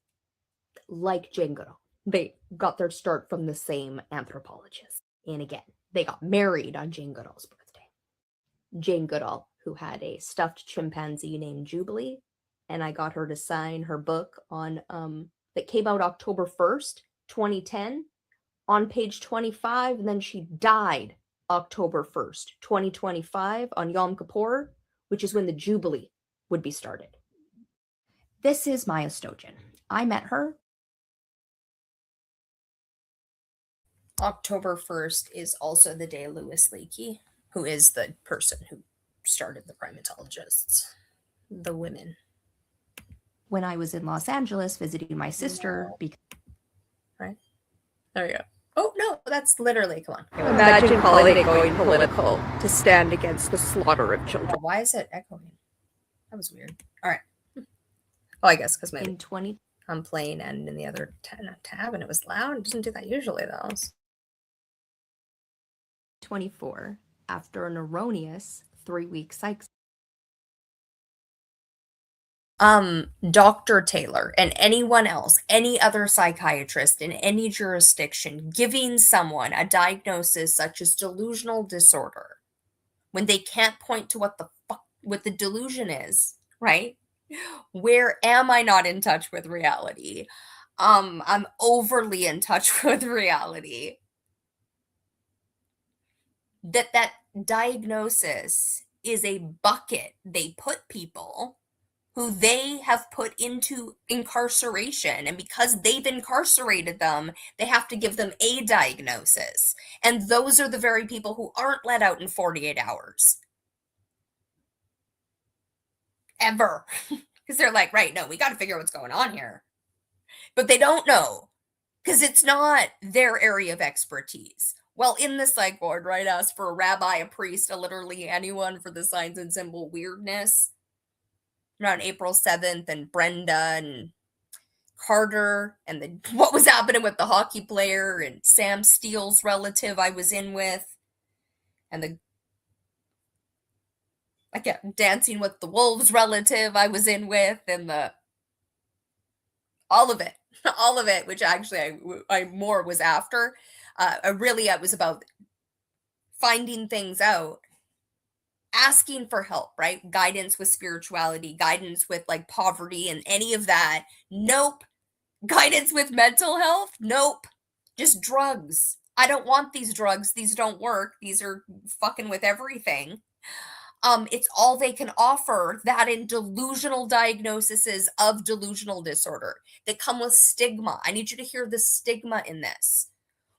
like Jane Goodall. They got their start from the same anthropologist. And again, they got married on Jane Goodall's birthday. Jane Goodall, who had a stuffed chimpanzee named Jubilee, and I got her to sign her book on that came out October 1st, 2010, on page 25, and then she died October 1st, 2025 on Yom Kippur, which is when the Jubilee would be started. This is Maya Stojan. I met her. October 1st is also the day Louis Leakey, who is the person who started the primatologists, the women. When I was in Los Angeles visiting my sister, because right there you go. Oh no, that's literally, come on. Imagine calling it going political to stand against the slaughter of children. Oh, why is it echoing? That was weird. All right. Oh, I guess because in 20 I'm playing and in the other tab and it was loud. It doesn't do that usually though. 24, after an erroneous 3-week cycle. Dr. Taylor and anyone else, any other psychiatrist in any jurisdiction giving someone a diagnosis such as delusional disorder when they can't point to what the delusion is, right? Where am I not in touch with reality? I'm overly in touch with reality. That diagnosis is a bucket they put people who they have put into incarceration, and because they've incarcerated them, they have to give them a diagnosis. And those are the very people who aren't let out in 48 hours. Ever. Because they're like, right, no, we got to figure out what's going on here. But they don't know, because it's not their area of expertise. Well, in the psych ward, right, ask for a rabbi, a priest, literally anyone for the signs and symbol weirdness. Around April 7th, and Brenda and Carter, and what was happening with the hockey player, and Sam Steele's relative I was in with, and Dancing with the Wolves relative I was in with, and all of it, which actually I more was after. It was about finding things out, asking for help, right? Guidance with spirituality, guidance with like poverty and any of that. Nope. Guidance with mental health? Nope. Just drugs. I don't want these drugs. These don't work. These are fucking with everything. It's all they can offer, that in delusional diagnoses of delusional disorder that come with stigma. I need you to hear the stigma in this.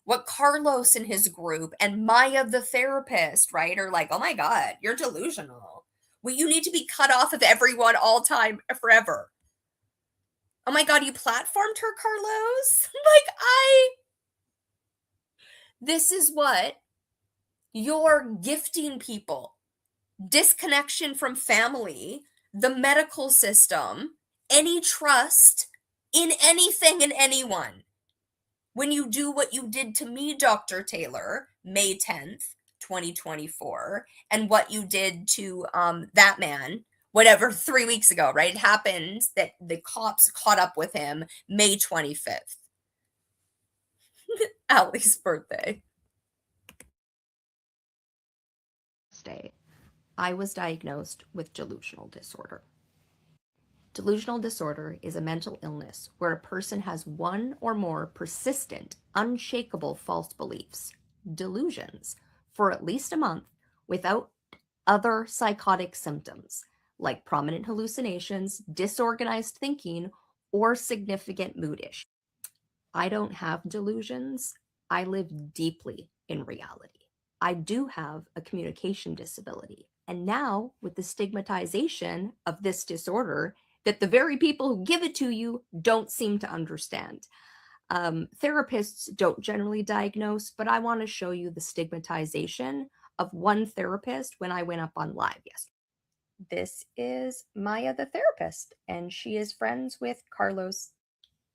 What Carlos and his group and Maya the therapist, right, are like, oh my God, you're delusional. Well, you need to be cut off of everyone all time forever. Oh my God, you platformed her, Carlos? This is what you're gifting people. Disconnection from family, the medical system, any trust in anything and anyone. When you do what you did to me, Dr. Taylor, May 10th, 2024, and what you did to that man, whatever, 3 weeks ago, right? It happened that the cops caught up with him May 25th. Allie's birthday. I was diagnosed with delusional disorder. Delusional disorder is a mental illness where a person has one or more persistent, unshakable false beliefs, delusions, for at least a month without other psychotic symptoms like prominent hallucinations, disorganized thinking, or significant mood issues. I don't have delusions. I live deeply in reality. I do have a communication disability. And now, with the stigmatization of this disorder, that the very people who give it to you don't seem to understand. Therapists don't generally diagnose, but I want to show you the stigmatization of one therapist when I went up on live yesterday. This is Maya the therapist, and she is friends with Carlos.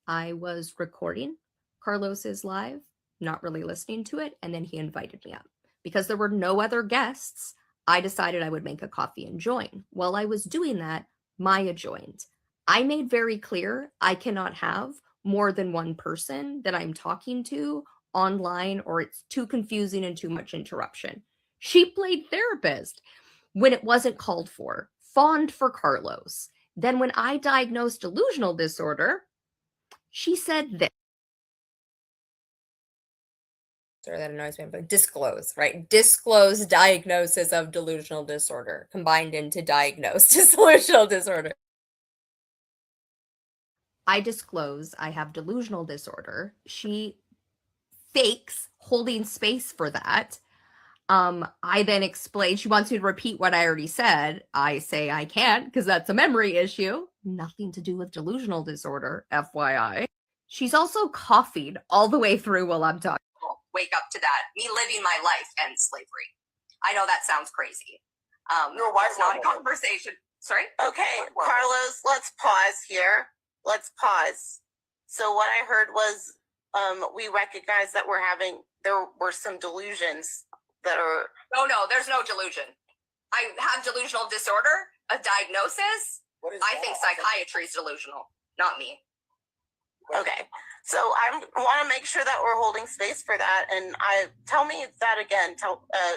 I was recording Carlos's live, not really listening to it, and then he invited me up. Because there were no other guests, I decided I would make a coffee and join. While I was doing that, Maya joined. I made very clear I cannot have more than one person that I'm talking to online, or it's too confusing and too much interruption. She played therapist when it wasn't called for, fawned for Carlos, Then when I diagnosed delusional disorder, she said this. Sorry, that annoys me, but disclose, right? Disclose diagnosis of delusional disorder combined into diagnosed delusional disorder. I disclose I have delusional disorder. She fakes holding space for that. I then explain, she wants me to repeat what I already said. I say I can't because that's a memory issue. Nothing to do with delusional disorder, FYI. She's also coughed all the way through while I'm talking. Wake up to that. Me living my life ends slavery. I know that sounds crazy. It's not a conversation. Sorry? Okay, Carlos, let's pause here. Let's pause. So what I heard was we recognize that there were some delusions that are... No, there's no delusion. I have delusional disorder, a diagnosis. I think psychiatry is delusional, not me. Okay, so I want to make sure that we're holding space for that. And tell me that again,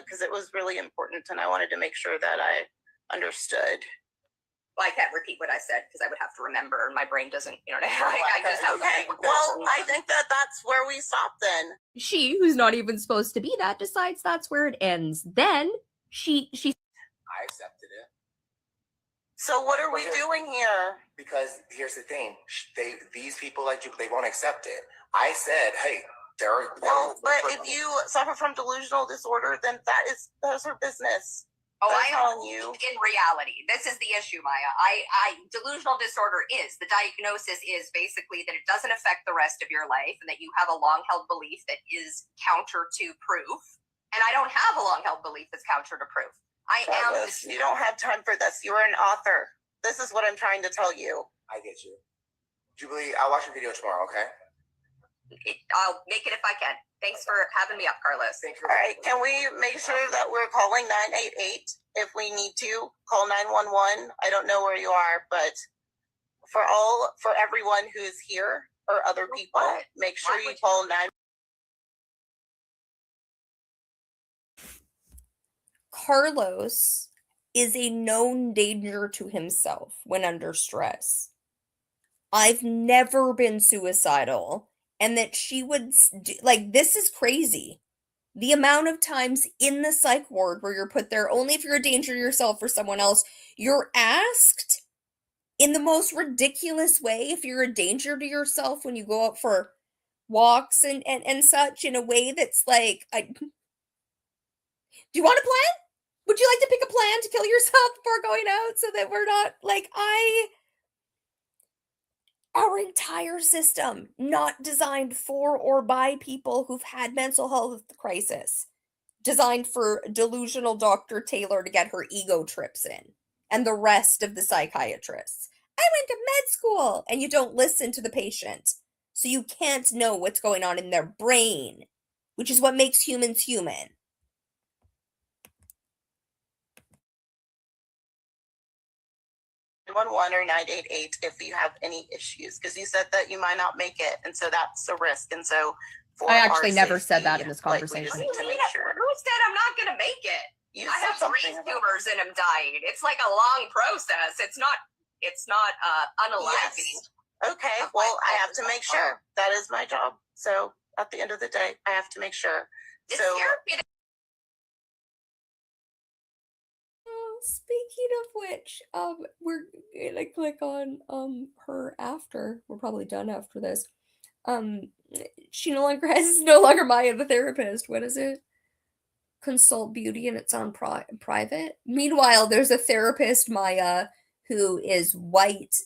because it was really important and I wanted to make sure that I understood. Well, I can't repeat what I said because I would have to remember and my brain doesn't, I just have okay, well, I think that's where we stop then. She, who's not even supposed to be that, decides that's where it ends. Then she I accepted it. So what are we doing here? Because here's the thing, these people like you, they won't accept it. I said, hey, well, but if you suffer from delusional disorder, then that's her business. Oh, I telling you. In reality, this is the issue, Maya. Delusional disorder the diagnosis is basically that it doesn't affect the rest of your life and that you have a long-held belief that is counter to proof. And I don't have a long-held belief that's counter to proof. You don't have time for this. You're an author. This is what I'm trying to tell you. I get you. Jubilee, I'll watch your video tomorrow, okay? I'll make it if I can. Thanks for having me up, Carlos. All right, can we make sure that we're calling 988 if we need to? Call 911. I don't know where you are, but for everyone who's here or other people, make sure you call 911. Carlos is a known danger to himself when under stress. I've never been suicidal, and that she would, this is crazy. The amount of times in the psych ward where you're put there only if you're a danger to yourself or someone else, you're asked in the most ridiculous way if you're a danger to yourself when you go out for walks and such, in a way that's like, do you want a plan? Would you like to pick a plan to kill yourself before going out so that we're not our entire system not designed for or by people who've had mental health crisis, designed for delusional Dr. Taylor to get her ego trips in and the rest of the psychiatrists. I went to med school, and you don't listen to the patient, so you can't know what's going on in their brain, which is what makes humans human. 911 or 988 if you have any issues, because you said that you might not make it, and so that's a risk. And so I actually never said that in this conversation. We just need to make sure. Who said I'm not going to make it? I have brain tumors and I'm dying. It's like a long process. It's not unaliving. Yes. Okay, well, I have to make sure. That is my job. So at the end of the day, I have to make sure. Speaking of which, we're gonna click on her after. We're probably done after this. She no longer Maya the therapist. What is it? Consult Beauty, and it's on private. Meanwhile, there's a therapist, Maya, who is white,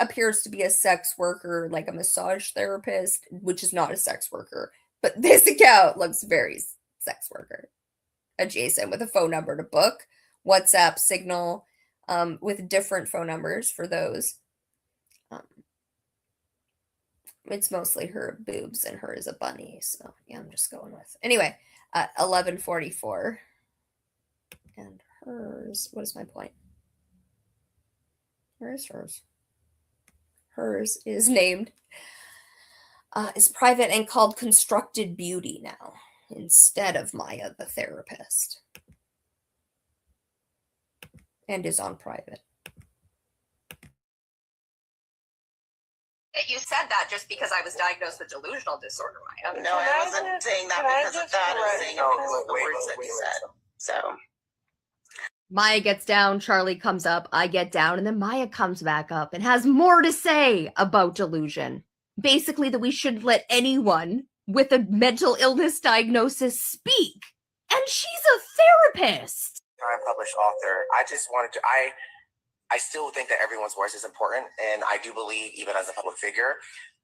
appears to be a sex worker, like a massage therapist, which is not a sex worker. But this account looks very sex worker adjacent, with a phone number to book, WhatsApp, Signal, with different phone numbers for those. It's mostly her boobs, and her is a bunny, so yeah, I'm just going with. Anyway, 11:44, and hers. What is my point? Where is hers? Hers is named, is private and called Constructed Beauty now, instead of Maya the therapist, and is on private. You said that just because I was diagnosed with delusional disorder, Maya. No, I wasn't saying that because of that. I was saying it because of the words that you said. So Maya gets down, Charlie comes up, I get down, and then Maya comes back up and has more to say about delusion. Basically, that we should let anyone with a mental illness diagnosis speak. And she's a therapist. I'm a published author. I just wanted to, I still think that everyone's voice is important. And I do believe, even as a public figure,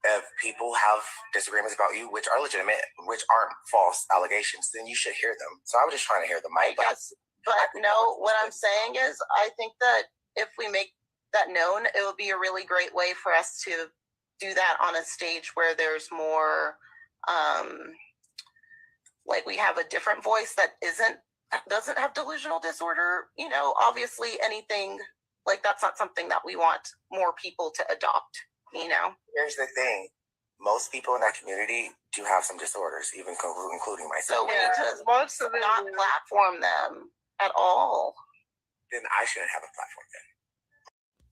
if people have disagreements about you, which are legitimate, which aren't false allegations, then you should hear them. So I was just trying to hear them. yes, but no, what I'm saying is I think that if we make that known, it would be a really great way for us to do that on a stage where there's more, like we have a different voice that doesn't have delusional disorder. You know, obviously anything like that's not something that we want more people to adopt, you know? Here's the thing. Most people in that community do have some disorders, even including myself. So we need to not platform them at all. Then I shouldn't have a platform then.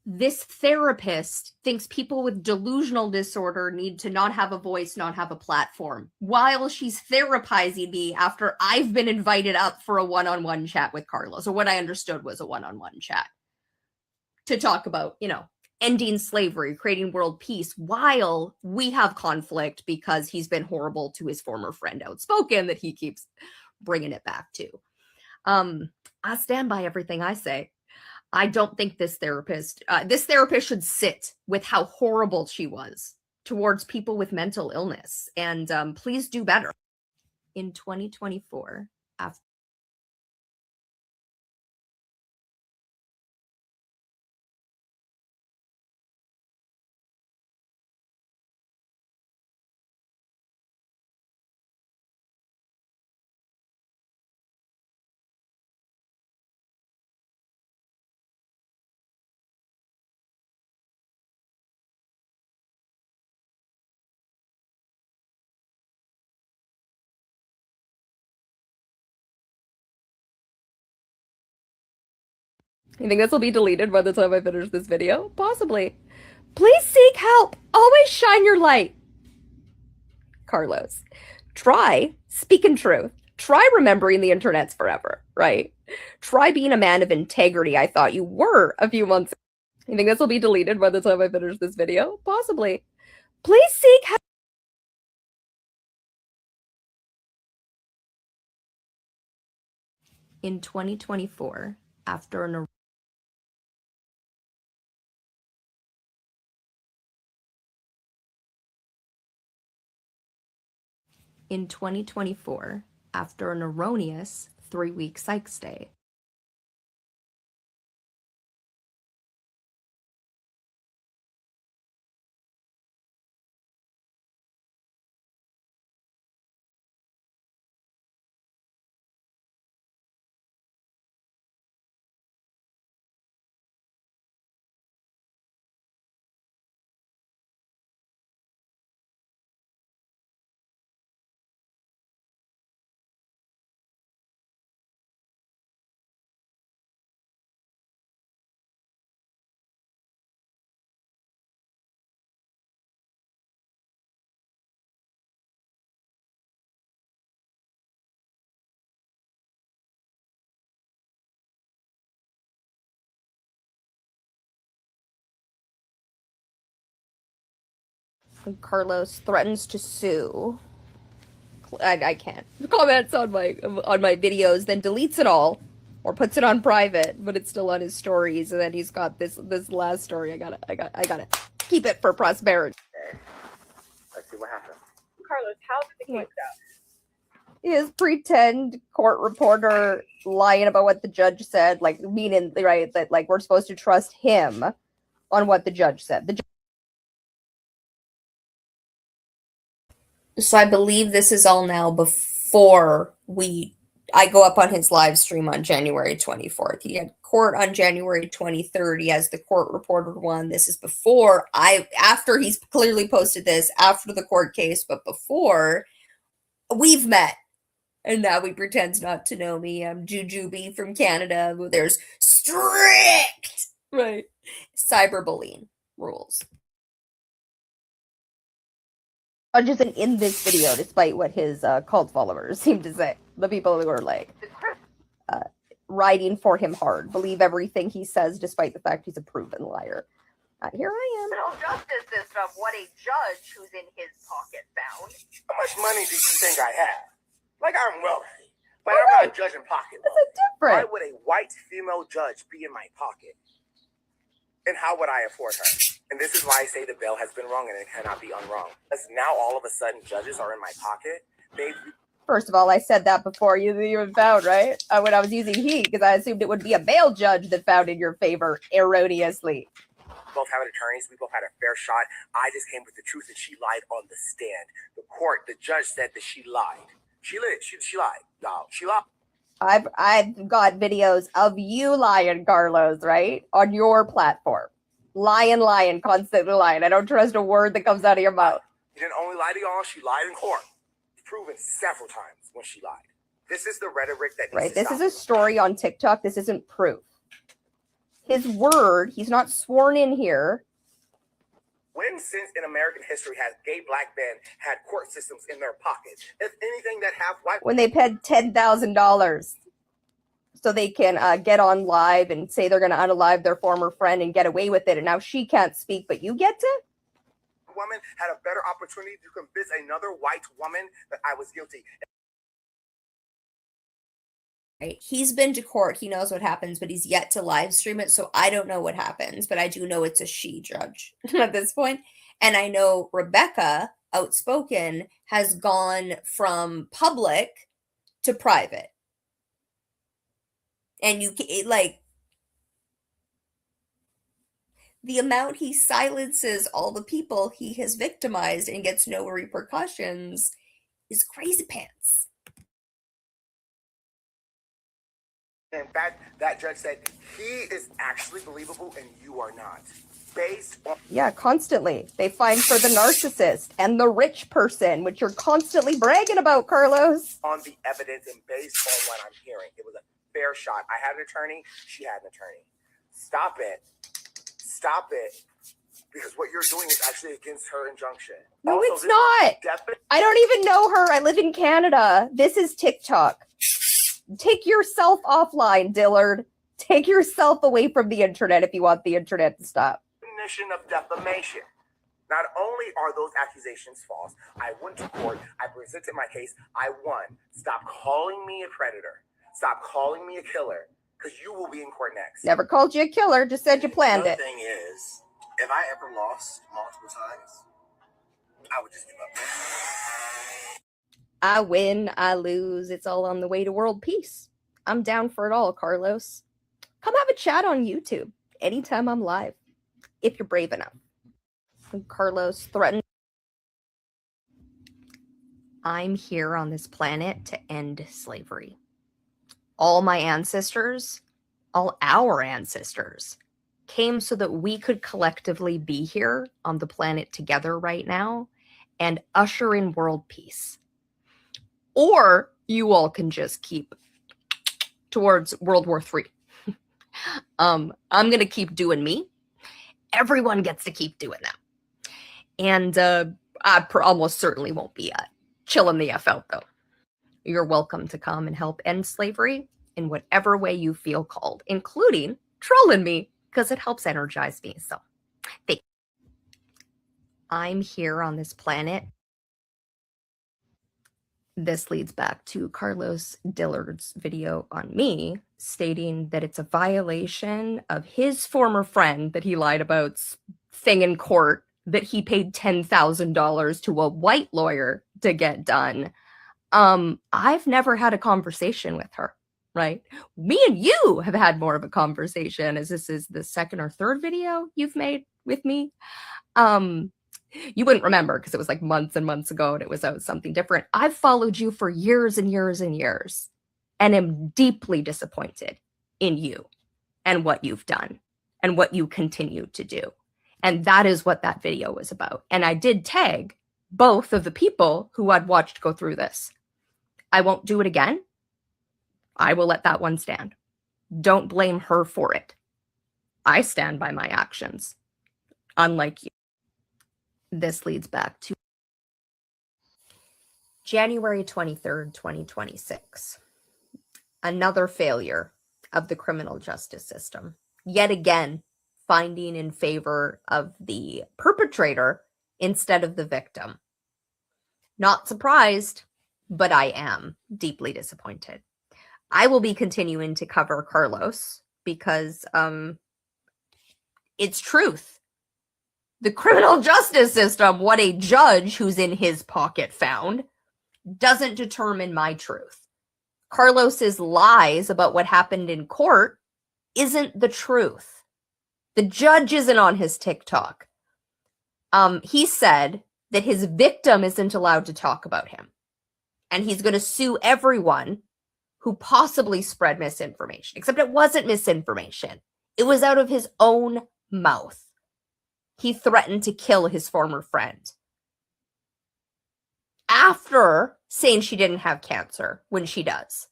This therapist thinks people with delusional disorder need to not have a voice, not have a platform, while she's therapizing me after I've been invited up for a one-on-one chat with Carlos, or what I understood was a one-on-one chat, to talk about, you know, ending slavery, creating world peace, while we have conflict because he's been horrible to his former friend Outspoken that he keeps bringing it back to. I stand by everything I say. I don't think this therapist should sit with how horrible she was towards people with mental illness. And please do better. In 2024, after You think this will be deleted by the time I finish this video? Possibly. Please seek help. Always shine your light. Carlos. Try speaking truth. Try remembering the internet's forever, right? Try being a man of integrity I thought you were a few months ago. You think this will be deleted by the time I finish this video? Possibly. Please seek help. In 2024, after an in 2024, after an erroneous 3-week psych stay. Carlos threatens to sue. I can't. Comments on my videos, then deletes it all, or puts it on private, but it's still on his stories. And then he's got this last story. I gotta keep it for prosperity. Let's see what happens. Carlos, how did the case go? His pretend court reporter lying about what the judge said, like meaning right that like we're supposed to trust him on what the judge said. So I believe this is all now before I go up on his live stream on January 24th. He had court on January 23rd. He has the court reporter one. This is after he's clearly posted this, after the court case, but before we've met. And now he pretends not to know me. I'm Jujubee from Canada. There's strict, right, cyberbullying rules. Judges in this video, despite what his cult followers seem to say. The people who are like riding for him hard, believe everything he says, despite the fact he's a proven liar. Here I am. Criminal justice system, what a judge who's in his pocket found. How much money do you think I have? Like I'm wealthy, but All I'm right. not judging pocket. That's a Why different. would a white female judge be in my pocket? And how would I afford her? And this is why I say the bill has been wrong and it cannot be unwrong. Because now all of a sudden judges are in my pocket. First of all, I said that before you even found, right? When I was using he, because I assumed it would be a male judge that found in your favor erroneously. Both have attorneys. We both had a fair shot. I just came with the truth and she lied on the stand. The court, the judge said that she lied. She lied. She lied. No, she lied. I've got videos of you lying, Carlos, right? On your platform. Lying, constantly lying. I don't trust a word that comes out of your mouth. She didn't only lie to y'all, she lied in court. Proven several times when she lied. This is the rhetoric that needs Right? to This stop. is a story on TikTok. This isn't proof. His word, he's not sworn in here. When since in American history has gay black men had court systems in their pockets? If anything that have white When they paid $10,000 so they can get on live and say they're going to unalive their former friend and get away with it, and now she can't speak, but you get to? woman had a better opportunity to convince another white woman that I was guilty. Right? He's been to court. He knows what happens, but he's yet to live stream it. So I don't know what happens, but I do know it's a she judge at this point. And I know Rebecca, outspoken, has gone from public to private. And you like the amount he silences all the people he has victimized and gets no repercussions is crazy pants. In fact, that judge said he is actually believable and you are not. Based on Yeah, constantly. They find for the narcissist and the rich person, which you're constantly bragging about, Carlos. on the evidence and based on what I'm hearing. It was a fair shot. I had an attorney, she had an attorney. Stop it. Stop it. Because what you're doing is actually against her injunction. No, Also, it's this not. definitely I don't even know her. I live in Canada. This is TikTok. Take yourself offline, Dillard. Take yourself away from the internet if you want the internet to stop. definition of defamation. Not only are those accusations false, I went to court, I presented my case, I won. Stop calling me a predator. Stop calling me a killer, because you will be in court next. Never called you a killer, just said you planned The it. thing is, if I ever lost multiple times, I would just give up. I win, I lose. It's all on the way to world peace. I'm down for it all, Carlos. Come have a chat on YouTube anytime I'm live, if you're brave enough. And Carlos threatened. I'm here on this planet to end slavery. All my ancestors, all our ancestors, came so that we could collectively be here on the planet together right now and usher in world peace. Or you all can just keep towards World War III. I'm going to keep doing me. Everyone gets to keep doing them. And I almost certainly won't be chilling the F out, though. You're welcome to come and help end slavery in whatever way you feel called, including trolling me, because it helps energize me. So, thank you. I'm here on this planet. This leads back to Carlos Dillard's video on me, stating that it's a violation of his former friend that he lied about's thing in court, that he paid $10,000 to a white lawyer to get done. I've never had a conversation with her, right? Me and you have had more of a conversation, as this is the second or third video you've made with me. You wouldn't remember because it was like months and months ago and it was something different. I've followed you for years and years and years and am deeply disappointed in you and what you've done and what you continue to do. And that is what that video was about. And I did tag both of the people who I'd watched go through this. I won't do it again. I will let that one stand. Don't blame her for it. I stand by my actions, unlike you. This leads back to January 23rd, 2026. Another failure of the criminal justice system. Yet again, finding in favor of the perpetrator instead of the victim. Not surprised, but I am deeply disappointed. I will be continuing to cover Carlos because it's truth. The criminal justice system, what a judge who's in his pocket found, doesn't determine my truth. Carlos's lies about what happened in court isn't the truth. The judge isn't on his TikTok. He said that his victim isn't allowed to talk about him. And he's going to sue everyone who possibly spread misinformation. Except it wasn't misinformation. It was out of his own mouth. He threatened to kill his former friend. After saying she didn't have cancer when she does.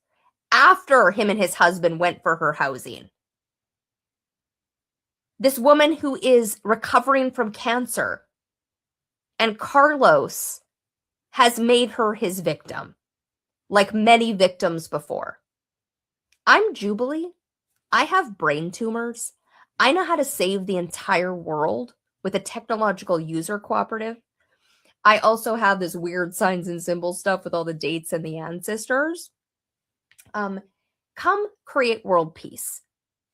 After him and his husband went for her housing. This woman who is recovering from cancer. And Carlos has made her his victim. Like many victims before. I'm Jubilee. I have brain tumors. I know how to save the entire world with a technological user cooperative. I also have this weird signs and symbols stuff with all the dates and the ancestors. Come create world peace.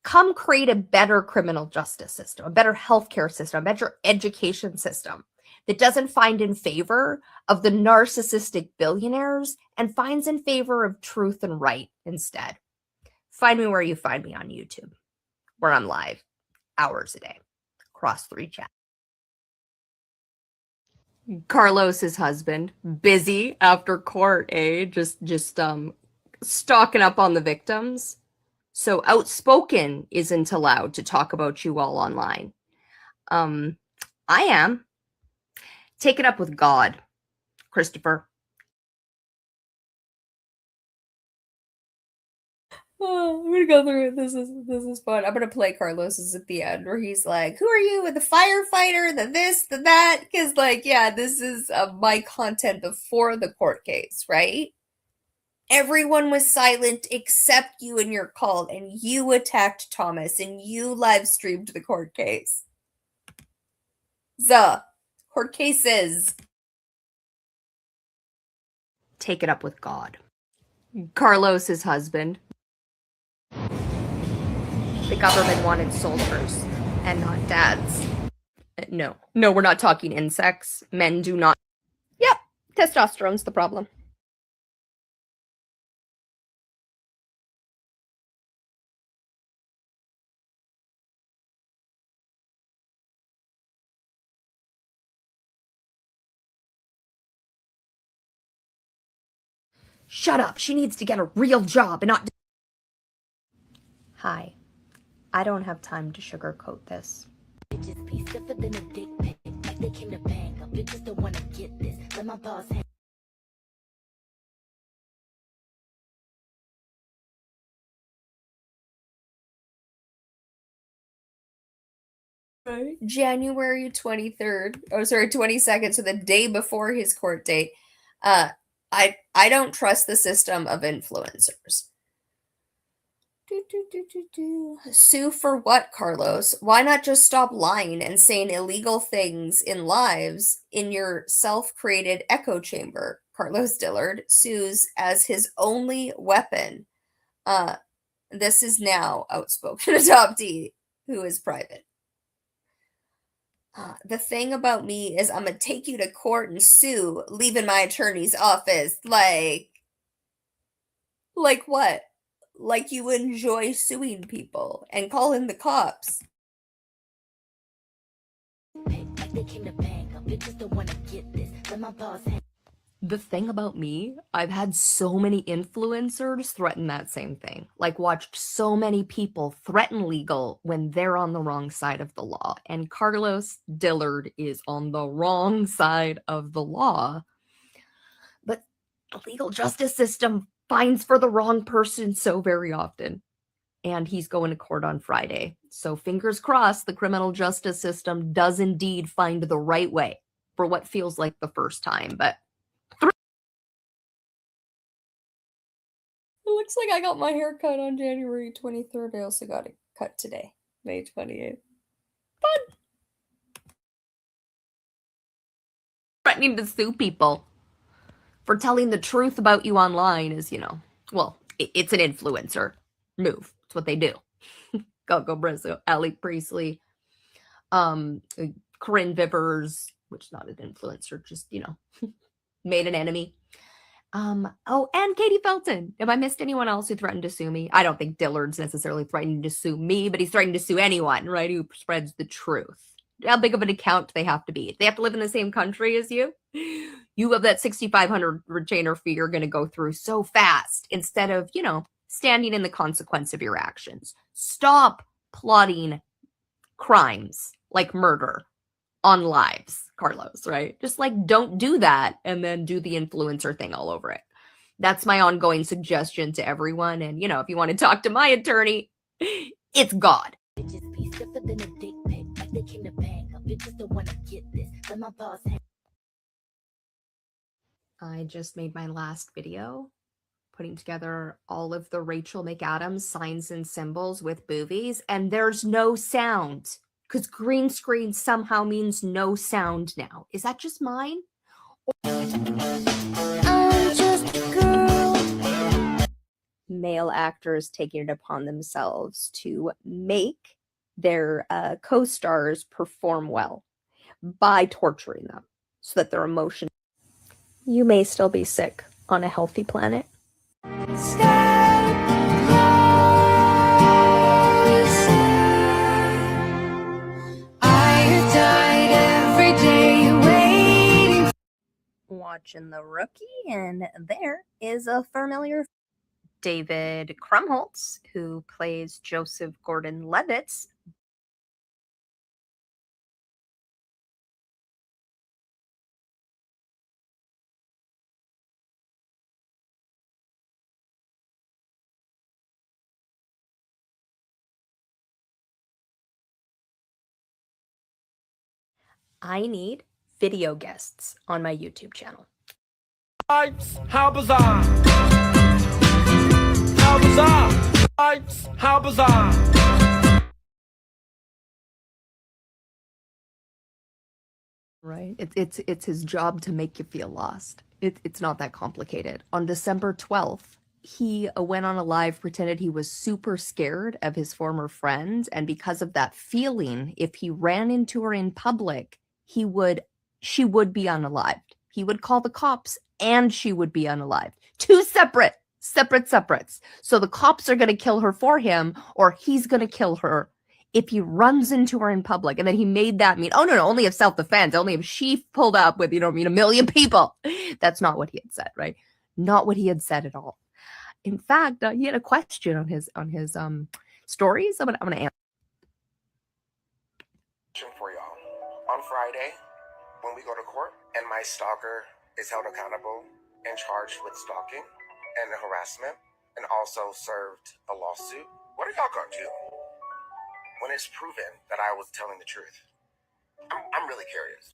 Come create a better criminal justice system, a better healthcare system, a better education system that doesn't find in favor of the narcissistic billionaires and finds in favor of truth and right instead. Find me where you find me on YouTube, where I'm live hours a day across 3 chats. Carlos's husband, busy after court, just stocking up on the victims. So outspoken isn't allowed to talk about you all online. I am. Take it up with God, Christopher. Oh, I'm gonna go through it. This is fun. I'm gonna play Carlos's at the end where he's like, "Who are you? The firefighter? The this? The that?" Because, like, yeah, this is my content before the court case, right? Everyone was silent except you and your cult, and you attacked Thomas, and you live streamed the court case. The court cases. Take it up with God. Carlos's husband. The government wanted soldiers and not dads. No, we're not talking insects. Men do not. Yep, testosterone's the problem. Shut up. She needs to get a real job and not. Hi. I don't have time to sugarcoat this. Bitches be stiffer than a dick pic. Like they came to bang. Bitches don't want to get this. Let my boss have. January 23rd. Oh, sorry, 22nd. So the day before his court date. I don't trust the system of influencers. Sue for what, Carlos? Why not just stop lying and saying illegal things in lives in your self-created echo chamber? Carlos Dillard sues as his only weapon. This is now outspoken adoptee who is private. The thing about me is I'm gonna take you to court and sue, leaving my attorney's office. Like what? Like you enjoy suing people and calling the cops. The thing about me, I've had so many influencers threaten that same thing. Like watched so many people threaten legal when they're on the wrong side of the law. And Carlos Dillard is on the wrong side of the law. But the legal justice system finds for the wrong person so very often. And he's going to court on Friday. So fingers crossed the criminal justice system does indeed find the right way for what feels like the first time. But Looks like I got my hair cut on January 23rd. I also got it cut today, May 28th. Fun. Threatening to sue people for telling the truth about you online is, well, it's an influencer move. It's what they do. Coco Brizzo, Ali Priestley, Corinne Vivers, which is not an influencer, just, made an enemy. Oh, and Katie Felton. Have I missed anyone else who threatened to sue me? I don't think Dillard's necessarily threatening to sue me, but he's threatening to sue anyone, right, who spreads the truth. How big of an account do they have to be? Do they have to live in the same country as you? You have that 6,500 retainer fee you're going to go through so fast instead of, standing in the consequence of your actions. Stop plotting crimes like murder on lives, Carlos, right? Just don't do that and then do the influencer thing all over it. That's my ongoing suggestion to everyone. And, if you want to talk to my attorney, it's God. I just made my last video putting together all of the Rachel McAdams signs and symbols with boobies, and there's no sound. Because green screen somehow means no sound now. Is that just mine? I'm just a girl. Male actors taking it upon themselves to make their co-stars perform well by torturing them so that their emotion. You may still be sick on a healthy planet. Watching The Rookie, and there is a familiar David Krumholtz, who plays Joseph Gordon-Levitt's. I need video guests on my YouTube channel. How bizarre! How bizarre! How bizarre! Right? It's his job to make you feel lost. It's not that complicated. On December 12th, he went on a live, pretended he was super scared of his former friend, and because of that feeling, if he ran into her in public, she would be unalived. He would call the cops and she would be unalived. Two separates. So the cops are going to kill her for him, or he's going to kill her if he runs into her in public. And then he made that mean, oh no, only if self-defense, only if she pulled up with, a million people. That's not what he had said, right? Not what he had said at all. In fact, he had a question on his stories. I'm gonna answer. For y'all. On Friday, when we go to court and my stalker is held accountable and charged with stalking and harassment and also served a lawsuit, what are y'all gonna do when it's proven that I was telling the truth? I'm really curious.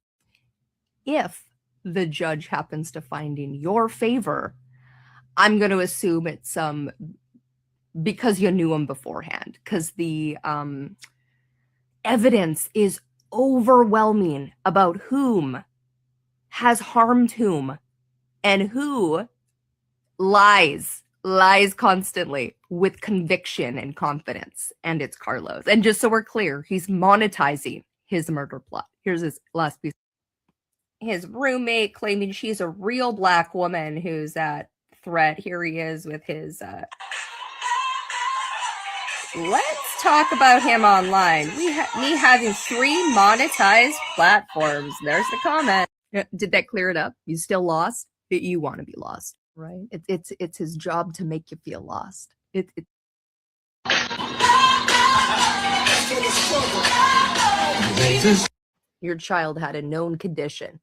If the judge happens to find in your favor, I'm going to assume it's because you knew him beforehand, because the evidence is overwhelming about whom has harmed whom and who lies constantly with conviction and confidence. And it's Carlos. And just so we're clear, he's monetizing his murder plot. Here's his last piece. His roommate claiming she's a real Black woman who's at threat. Here he is with his let's talk about him online. Me having 3 monetized platforms. There's the comment. Did that clear it up? You still lost? You want to be lost, right? It's his job to make you feel lost. Your child had a known condition,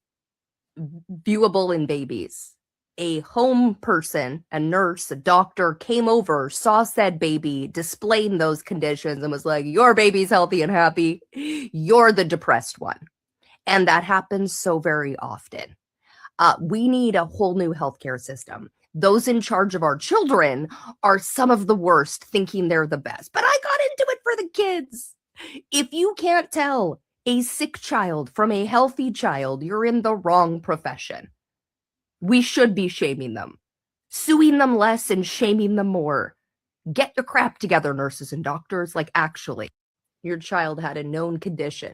viewable in babies. A home person, a nurse, a doctor came over, saw said baby, displaying those conditions, and was like, your baby's healthy and happy. You're the depressed one. And that happens so very often. We need a whole new healthcare system Those in charge of our children are some of the worst, thinking they're the best. But I got into it for the kids. If you can't tell a sick child from a healthy child, you're in the wrong profession. We should be shaming them, suing them less and shaming them more. Get your crap together, nurses and doctors. Like, actually, your child had a known condition.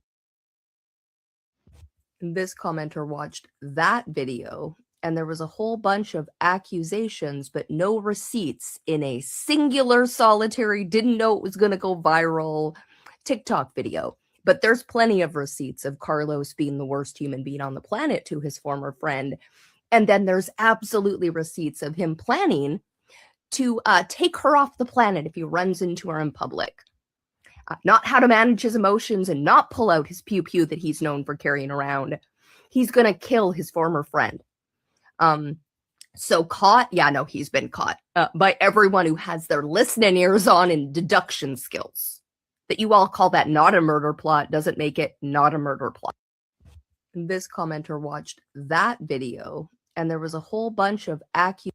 This commenter watched that video, and there was a whole bunch of accusations, but no receipts in a singular, solitary, didn't know it was going to go viral TikTok video. But there's plenty of receipts of Carlos being the worst human being on the planet to his former friend. And then there's absolutely receipts of him planning to take her off the planet if he runs into her in public. Not how to manage his emotions and not pull out his pew-pew that he's known for carrying around. He's going to kill his former friend. So caught? Yeah, no, he's been caught by everyone who has their listening ears on and deduction skills. That you all call that not a murder plot doesn't make it not a murder plot. This commenter watched that video, and there was a whole bunch of accusations.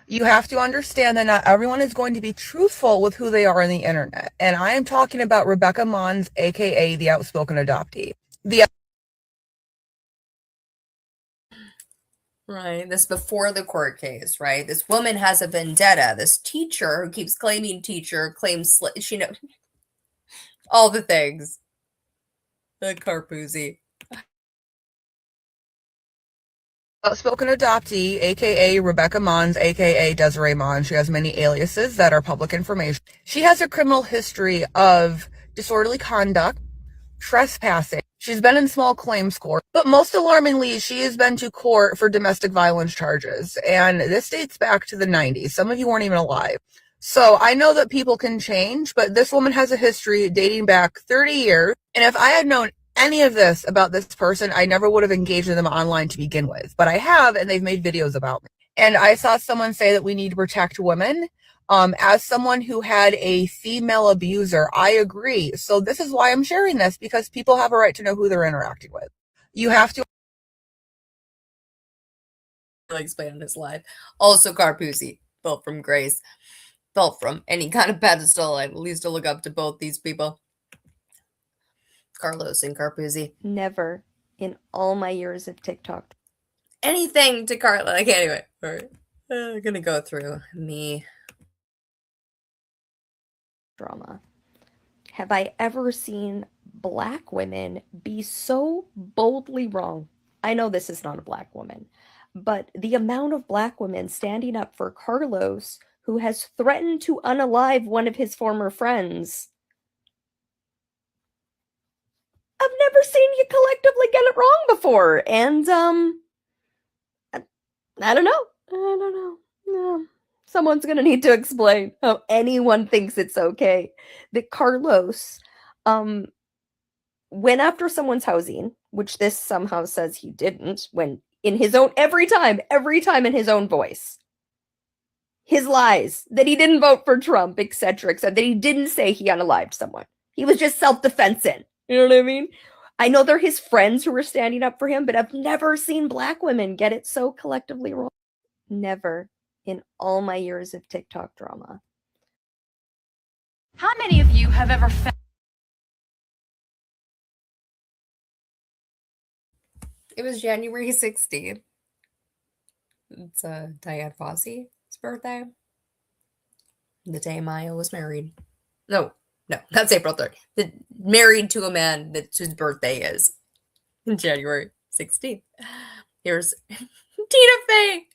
You have to understand that not everyone is going to be truthful with who they are on the internet. And I am talking about Rebecca Mons, aka the outspoken adoptee. Right, this before the court case, right? This woman has a vendetta. This teacher who keeps claiming teacher, claims she knows all the things. The Carpuzzi. Outspoken adoptee, aka Rebecca Mons, aka Desiree Mons. She has many aliases that are public information. She has a criminal history of disorderly conduct, trespassing. She's been in small claims court, but most alarmingly, she has been to court for domestic violence charges. And this dates back to the 90s. Some of you weren't even alive. So I know that people can change, but this woman has a history dating back 30 years. And if I had known any of this about this person, I never would have engaged with them online to begin with. But I have, and they've made videos about me. And I saw someone say that we need to protect women. As someone who had a female abuser, I agree. So this is why I'm sharing this, because people have a right to know who they're interacting with. You have to explain on his live. Also Carpuzzi, built from grace, built from any kind of pedestal. I used to look up to both these people. Carlos and Carpuzzi. Never in all my years of TikTok. Anything to Carlos. Like, anyway, we're gonna go through me. Drama. Have I ever seen Black women be so boldly wrong? I know this is not a Black woman, but the amount of Black women standing up for Carlos, who has threatened to unalive one of his former friends. I've never seen you collectively get it wrong before. And, I don't know. No. Someone's going to need to explain how anyone thinks it's okay that Carlos went after someone's housing, which this somehow says he didn't, when in his own, every time in his own voice. His lies, that he didn't vote for Trump, etc., that he didn't say he unalived someone. He was just self-defensing. You know what I mean? I know they're his friends who were standing up for him, but I've never seen Black women get it so collectively wrong. Never. In all my years of TikTok drama. How many of you have ever felt? It was January 16th. It's Diane Fossey's birthday. The day Maya was married. No, that's April 3rd. Married to a man whose birthday is January 16th. Here's Tina Fey.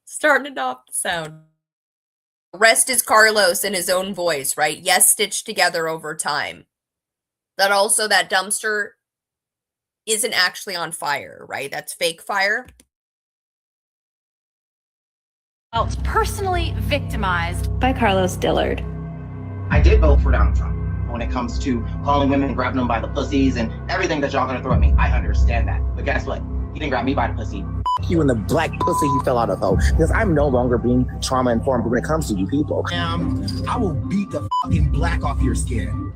Starting it off the sound. Rest is Carlos in his own voice, right? Yes, stitched together over time. That also, that dumpster isn't actually on fire, right? That's fake fire. Felt personally victimized by Carlos Dillard. I did vote for Donald Trump when it comes to calling women and grabbing them by the pussies and everything that y'all gonna throw at me. I understand that. But guess what? He didn't grab me by the pussy. You and the black pussy you fell out of, hoe. Because I'm no longer being trauma informed when it comes to you people. I will beat the fucking black off your skin.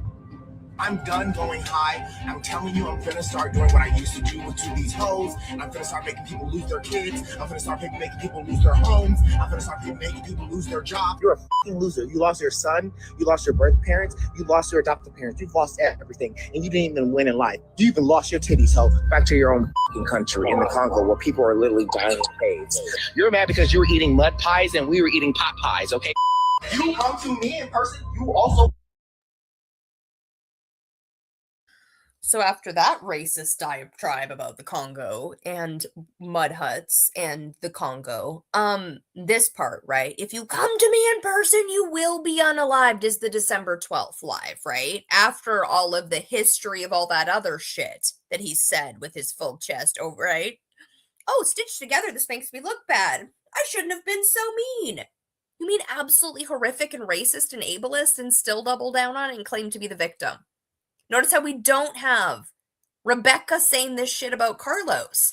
I'm done going high. I'm telling you, I'm gonna start doing what I used to do to these hoes. I'm gonna start making people lose their kids. I'm gonna start making people lose their homes. I'm gonna start making people lose their job. You're a fucking loser. You lost your son. You lost your birth parents. You lost your adoptive parents. You've lost everything. And you didn't even win in life. You even lost your titties, ho. Back to your own fucking country in the Congo where people are literally dying in caves. You're mad because you were eating mud pies and we were eating pot pies, okay? You come to me in person, you also. So after that racist diatribe about the Congo and mud huts and the Congo, this part, right? If you come to me in person, you will be unalived is the December 12th live, right? After all of the history of all that other shit that he said with his full chest over, right? Oh, stitched together, this makes me look bad. I shouldn't have been so mean. You mean absolutely horrific and racist and ableist and still double down on it and claim to be the victim? Notice how we don't have Rebecca saying this shit about Carlos.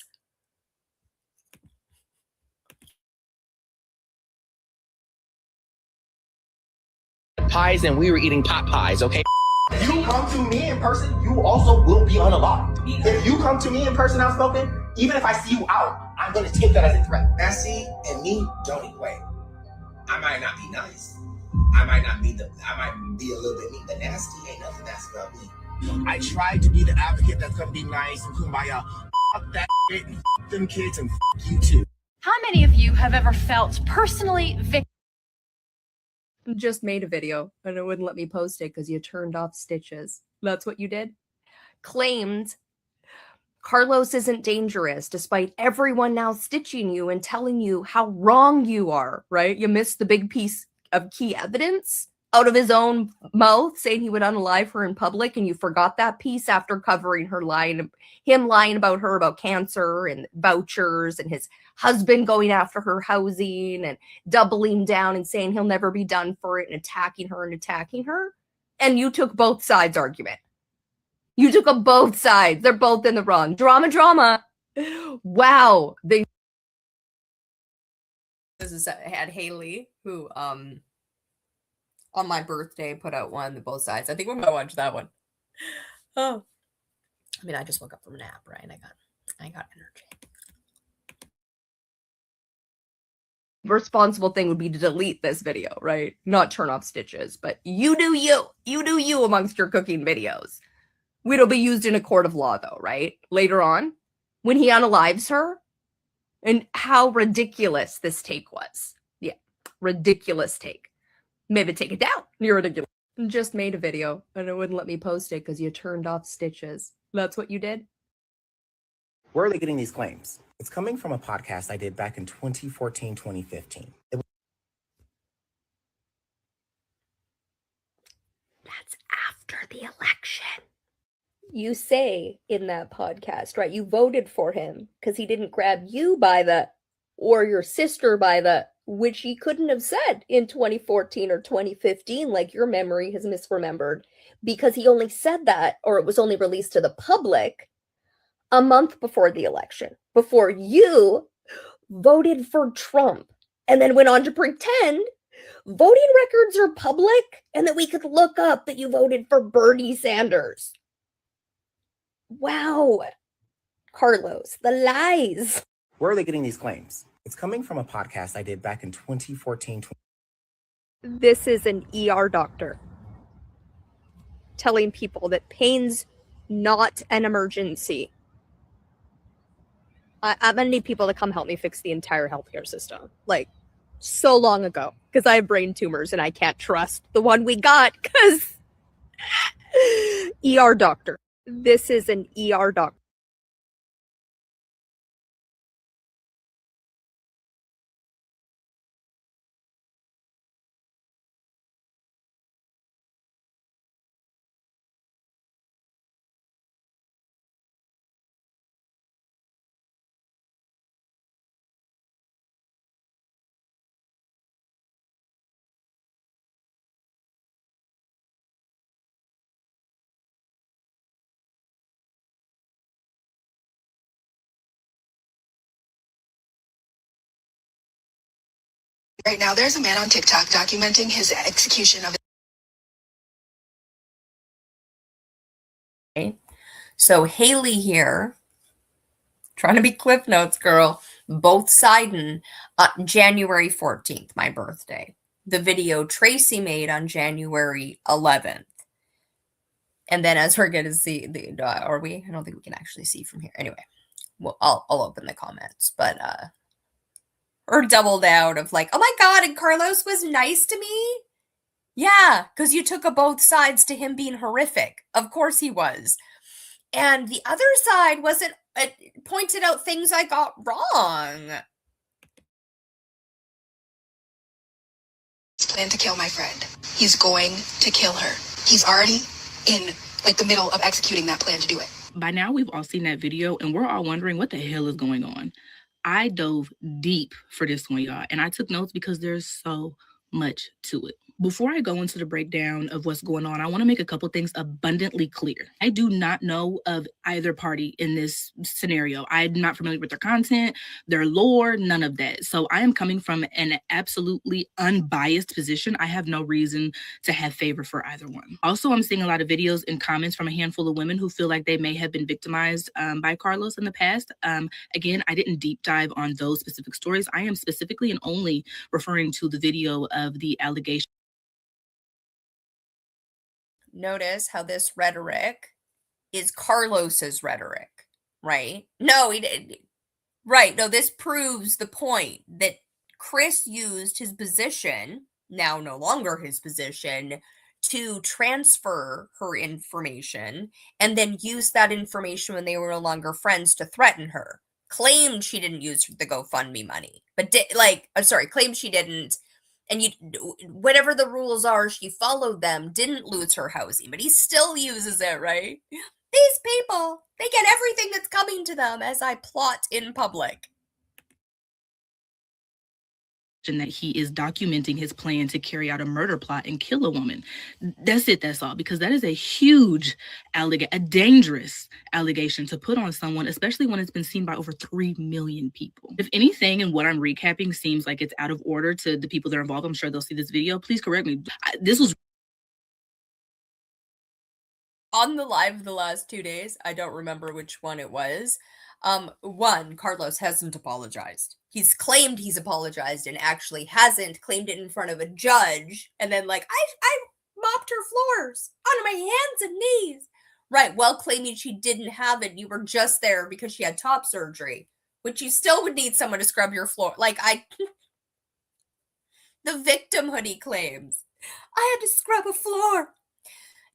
Pies and we were eating pot pies, okay? If you come to me in person, you also will be unalived. If you come to me in person outspoken, even if I see you out, I'm gonna take that as a threat. Nasty and me don't equate. I might not be nice. I might be a little bit mean, but nasty ain't nothing nasty about me. I tried to be the advocate that's gonna be nice and kumbaya. Fuck that shit and fuck them kids and fuck you too. How many of you have ever felt personally victimized? Just made a video and it wouldn't let me post it because you turned off stitches. That's what you did? Claimed Carlos isn't dangerous despite everyone now stitching you and telling you how wrong you are, right? You missed the big piece of key evidence out of his own mouth saying he would unalive her in public, and you forgot that piece after covering him lying about her about cancer and vouchers and his husband going after her housing and doubling down and saying he'll never be done for it and attacking her. And you took both sides' argument. You took up both sides. They're both in the wrong. Drama. Wow. This is had Haley, who on my birthday put out one that both sides. I think we're gonna watch that one. Oh. I mean, I just woke up from a nap, right? I got energy. Responsible thing would be to delete this video, right? Not turn off stitches, but you do you amongst your cooking videos. It'll be used in a court of law, though, right? Later on, when he unalives her, and how ridiculous this take was. Yeah, ridiculous take. Maybe take it down. You're ridiculous. Just made a video, and it wouldn't let me post it because you turned off stitches. That's what you did? Where are they getting these claims? It's coming from a podcast I did back in 2014, 2015. That's after the election. You say in that podcast, right? You voted for him because he didn't grab you by the, or your sister by the, which he couldn't have said in 2014 or 2015, like your memory has misremembered, because he only said that, or it was only released to the public a month before the election, before you voted for Trump, and then went on to pretend voting records are public and that we could look up that you voted for Bernie Sanders. Wow. Carlos, the lies. Where are they getting these claims? It's coming from a podcast I did back in 2014. This is an ER doctor telling people that pain's not an emergency. I'm gonna need people to come help me fix the entire healthcare system. Like, so long ago. Because I have brain tumors and I can't trust the one we got. Because ER doctor. This is an ER doctor. Right now, there's a man on TikTok documenting his execution of right? So Haley here, trying to be Cliff Notes girl, both siding January 14th, my birthday. The video Tracy made on January 11th. And then as we're going to see, are we? I don't think we can actually see from here. Anyway, well, I'll open the comments, but or doubled out of like, oh my God, and Carlos was nice to me? Yeah, because you took a both sides to him being horrific. Of course he was. And the other side wasn't, pointed out things I got wrong. Plan to kill my friend. He's going to kill her. He's already in like the middle of executing that plan to do it. By now, we've all seen that video and we're all wondering what the hell is going on. I dove deep for this one, y'all, and I took notes because there's so much to it. Before I go into the breakdown of what's going on, I want to make a couple things abundantly clear. I do not know of either party in this scenario. I'm not familiar with their content, their lore, none of that. So I am coming from an absolutely unbiased position. I have no reason to have favor for either one. Also, I'm seeing a lot of videos and comments from a handful of women who feel like they may have been victimized by Carlos in the past. Again, I didn't deep dive on those specific stories. I am specifically and only referring to the video of the allegation. Notice how this rhetoric is Carlos's rhetoric, right? No, he didn't. Right. No, this proves the point that Chris used his position, now no longer his position, to transfer her information and then use that information when they were no longer friends to threaten her. Claimed she didn't use the GoFundMe money, but claimed she didn't. And whatever the rules are, she followed them, didn't lose her housing, but he still uses it, right? These people, they get everything that's coming to them as I plot in public. That he is documenting his plan to carry out a murder plot and kill a woman. That's it, that's all, because that is a huge a dangerous allegation to put on someone, especially when it's been seen by over 3 million people. If anything in what I'm recapping seems like it's out of order to the people that are involved, I'm sure they'll see this video. Please correct me. This was on the live the last 2 days. I don't remember which one it was. One, Carlos hasn't apologized. He's claimed he's apologized and actually hasn't, claimed it in front of a judge, and then like, I mopped her floors on my hands and knees. Right, well, claiming she didn't have it, you were just there because she had top surgery, which you still would need someone to scrub your floor. Like, the victimhood he claims. I had to scrub a floor.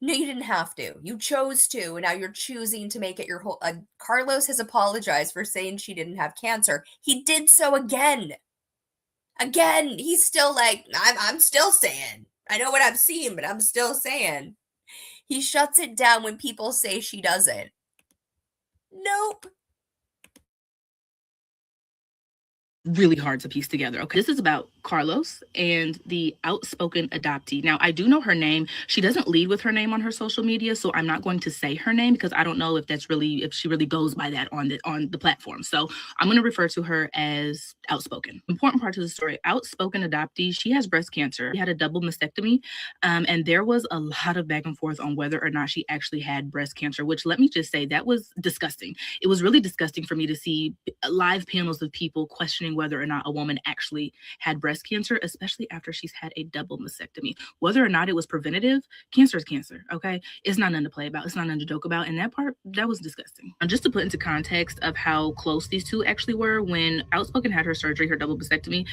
No, you didn't have to. You chose to, and now you're choosing to make it your whole... Carlos has apologized for saying she didn't have cancer. He did so again. Again, he's still like, I'm still saying. I know what I'm seeing, but I'm still saying. He shuts it down when people say she doesn't. Nope. really hard to piece together. Okay, this is about Carlos and the outspoken adoptee. Now, I do know her name. She doesn't lead with her name on her social media, so I'm not going to say her name because I don't know if she really goes by that on the platform. So I'm going to refer to her as outspoken. Important part to the story: outspoken adoptee. She has breast cancer. She had a double mastectomy, and there was a lot of back and forth on whether or not she actually had breast cancer. Which, let me just say, that was disgusting. It was really disgusting for me to see live panels of people questioning whether or not a woman actually had breast cancer, especially after she's had a double mastectomy. Whether or not it was preventative, cancer is cancer, okay? It's not nothing to play about. It's not nothing to joke about. And that part, that was disgusting. And just to put into context of how close these two actually were, when Outspoken had her surgery, her double mastectomy,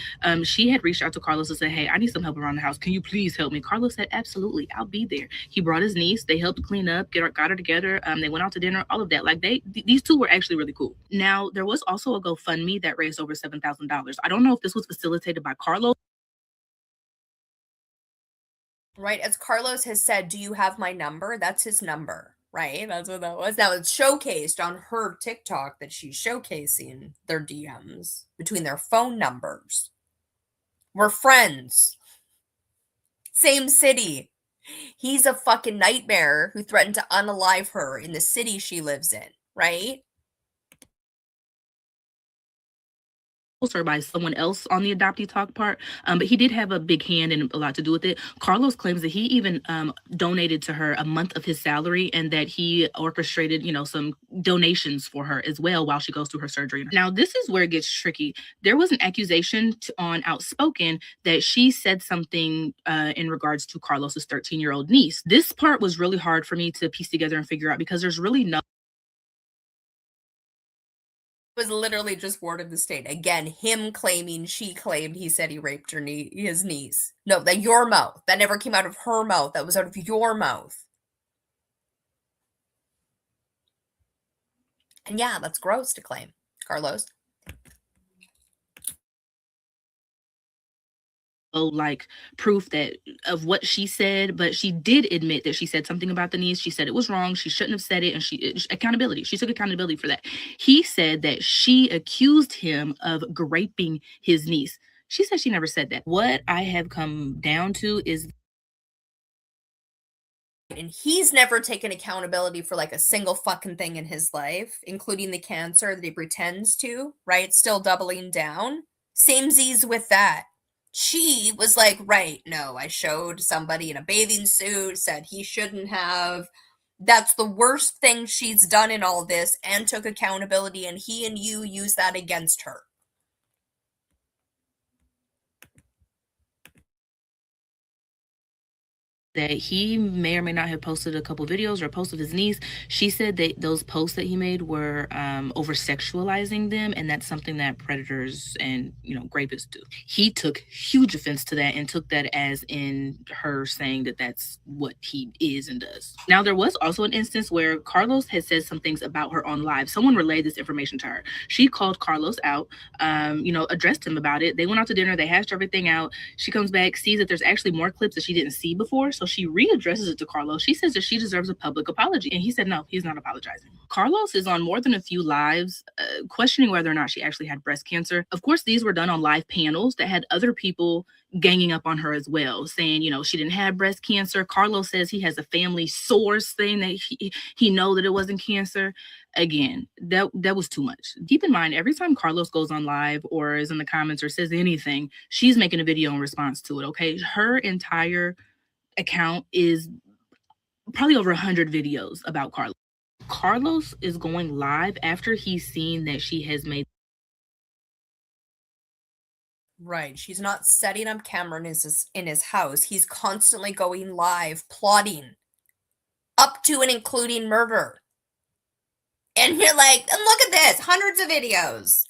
she had reached out to Carlos and said, hey, I need some help around the house. Can you please help me? Carlos said, absolutely, I'll be there. He brought his niece. They helped clean up, got her together. They went out to dinner, all of that. Like these two were actually really cool. Now, there was also a GoFundMe that raised over $7,000. I don't know if this was facilitated by Carlos. Right, as Carlos has said, do you have my number? That's his number, right? That's what that was. Now it's showcased on her TikTok that she's showcasing their DMs between their phone numbers. We're friends. Same city. He's a fucking nightmare who threatened to unalive her in the city she lives in, right? or by someone else on the adoptee talk part, but he did have a big hand and a lot to do with it. Carlos claims that he even donated to her a month of his salary, and that he orchestrated, you know, some donations for her as well while she goes through her surgery. Now, this is where it gets tricky. There was an accusation on Outspoken that she said something in regards to Carlos's 13-year-old niece. This part was really hard for me to piece together and figure out, because there's really no Was literally just word of the state. Again, him claiming she claimed he said he raped his niece. No, that your mouth. That never came out of her mouth. That was out of your mouth. And yeah, that's gross to claim. Carlos? like proof that of what she said, but she did admit that she said something about the niece. She said it was wrong. She shouldn't have said it, and she accountability. She took accountability for that. He said that she accused him of raping his niece. She said she never said that. What I have come down to is, and he's never taken accountability for like a single fucking thing in his life, including the cancer that he pretends to, right? Still doubling down. Samesies with that. She was like, right, no, I showed somebody in a bathing suit, said he shouldn't have. That's the worst thing she's done in all this, and took accountability, and he and you use that against her. that he may or may not have posted a couple videos or posted his niece. She said that those posts that he made were over sexualizing them, and that's something that predators and, you know, rapists do. He took huge offense to that and took that as in her saying that that's what he is and does. Now, there was also an instance where Carlos had said some things about her on live. Someone relayed this information to her. She called Carlos out, you know, addressed him about it. They went out to dinner. They hashed everything out. She comes back, sees that there's actually more clips that she didn't see before. So she readdresses it to Carlos. She says that she deserves a public apology. And he said, no, he's not apologizing. Carlos is on more than a few lives questioning whether or not she actually had breast cancer. Of course, these were done on live panels that had other people ganging up on her as well, saying, you know, she didn't have breast cancer. Carlos says he has a family source thing that he know that it wasn't cancer. Again, that was too much. Keep in mind, every time Carlos goes on live or is in the comments or says anything, she's making a video in response to it, okay? Her entire account is probably over 100 videos about Carlos. Carlos is going live after he's seen that she has made. Right. She's not setting up camera in his house. He's constantly going live, plotting up to and including murder. And you're like, and look at this, hundreds of videos.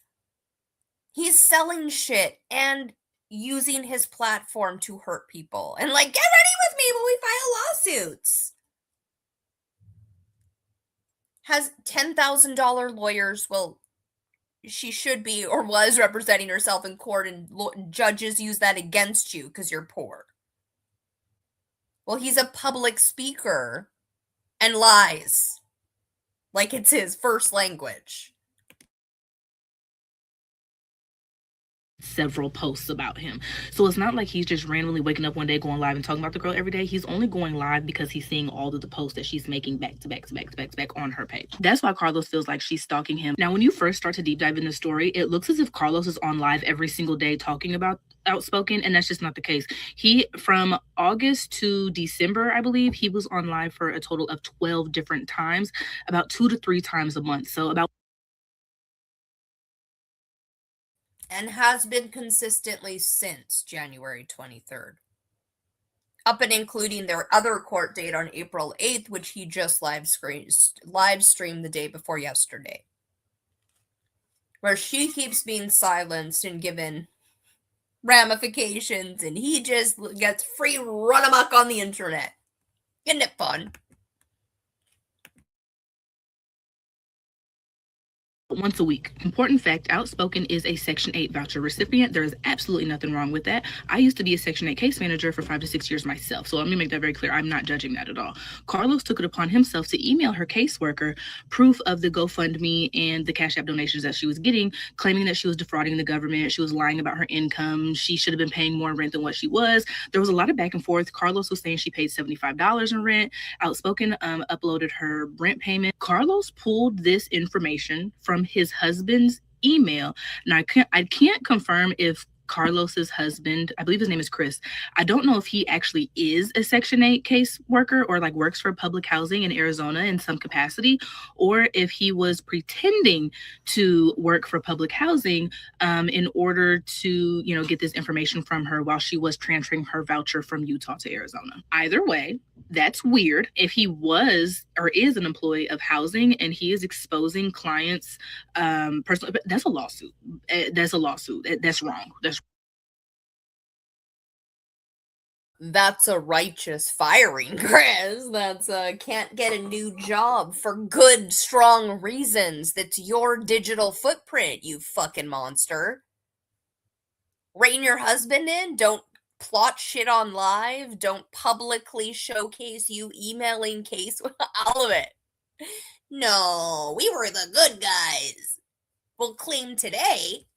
He's selling shit and using his platform to hurt people. And like, get ready with me when we file lawsuits. Has $10,000 lawyers. Well, she should be or was representing herself in court, and judges use that against you because you're poor. Well, he's a public speaker and lies like it's his first language. Several posts about him. So it's not like he's just randomly waking up one day, going live and talking about the girl every day. He's only going live because he's seeing all of the posts that she's making back to back on her page. That's why Carlos feels like she's stalking him. Now, when you first start to deep dive in the story, it looks as if Carlos is on live every single day talking about Outspoken, and that's just not the case. He, from August to December, I believe, he was on live for a total of 12 different times, about 2 to 3 times a month. So about, and has been consistently since January 23rd. Up and including their other court date on April 8th, which he just live streamed the day before yesterday. Where she keeps being silenced and given ramifications, and he just gets free run amok on the internet. Isn't it fun? once a week. Important fact, Outspoken is a Section 8 voucher recipient. There is absolutely nothing wrong with that. I used to be a Section 8 case manager for 5 to 6 years myself, so let me make that very clear. I'm not judging that at all. Carlos took it upon himself to email her caseworker proof of the GoFundMe and the Cash App donations that she was getting, claiming that she was defrauding the government. She was lying about her income. She should have been paying more rent than what she was. There was a lot of back and forth. Carlos was saying she paid $75 in rent. Outspoken uploaded her rent payment. Carlos pulled this information from his husband's email. Now I can't confirm if Carlos's husband, I believe his name is Chris. I don't know if he actually is a Section 8 case worker or like works for public housing in Arizona in some capacity, or if he was pretending to work for public housing in order to, get this information from her while she was transferring her voucher from Utah to Arizona. Either way, that's weird. If he was or is an employee of housing and he is exposing clients personally, but that's a lawsuit. That's a lawsuit. That's wrong. That's a righteous firing, Chris. That's can't get a new job for good, strong reasons. That's your digital footprint, you fucking monster. Rein your husband in. Don't plot shit on live. Don't publicly showcase you emailing case. All of it. No, we were the good guys. We'll claim today.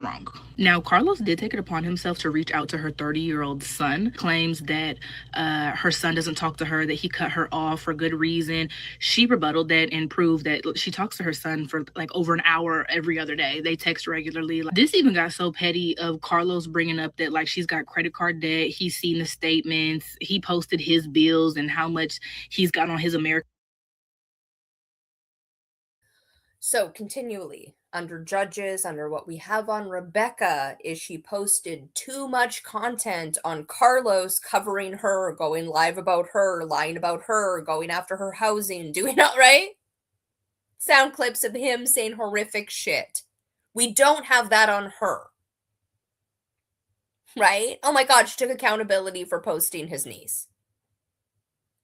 Wrong. Now, Carlos did take it upon himself to reach out to her 30-year-old son, claims that her son doesn't talk to her, that he cut her off for good reason. She rebutted that and proved that she talks to her son for like over an hour every other day. They text regularly. This even got so petty of Carlos bringing up that like she's got credit card debt. He's seen the statements. He posted his bills and how much he's got on his American. So continually, under judges, under what we have on Rebecca, is she posted too much content on Carlos covering her, going live about her, lying about her, going after her housing, doing all right? Sound clips of him saying horrific shit. We don't have that on her. Right? Oh my God, she took accountability for posting his niece.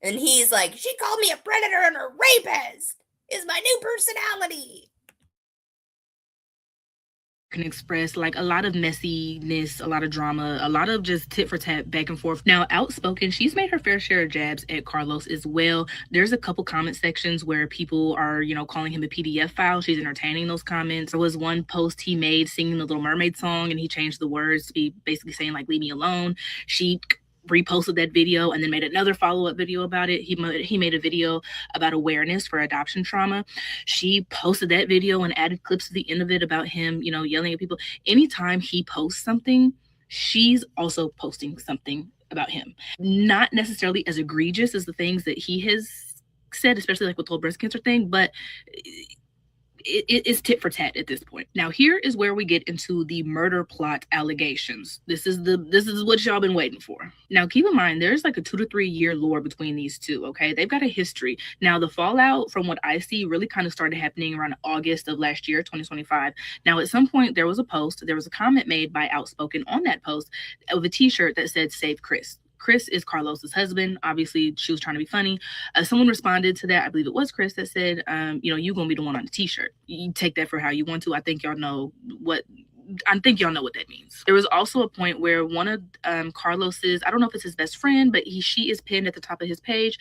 And he's like, she called me a predator and a rapist. Is my new personality. Can express like a lot of messiness, a lot of drama, a lot of just tit for tat back and forth. Now, Outspoken, she's made her fair share of jabs at Carlos as well. There's a couple comment sections where people are, calling him a PDF file. She's entertaining those comments. There was one post he made singing the Little Mermaid song, and he changed the words to be basically saying like, leave me alone. She reposted that video and then made another follow-up video about it. He made a video about awareness for adoption trauma. She posted that video and added clips to the end of it about him, yelling at people. Anytime he posts something, she's also posting something about him. Not necessarily as egregious as the things that he has said, especially like with the whole breast cancer thing, but it is tit for tat at this point. Now, here is where we get into the murder plot allegations. This is what y'all been waiting for. Now, keep in mind, there's like a 2 to 3 year lore between these two, okay? They've got a history. Now, the fallout, from what I see, really kind of started happening around August of last year, 2025. Now, at some point, there was a comment made by Outspoken on that post of a t-shirt that said, "Save Chris." Chris is Carlos's husband. Obviously, she was trying to be funny. Someone responded to that. I believe it was Chris that said, you're going to be the one on the t-shirt. You take that for how you want to. I think y'all know what that means. There was also a point where one of Carlos's, I don't know if it's his best friend, but she is pinned at the top of his page,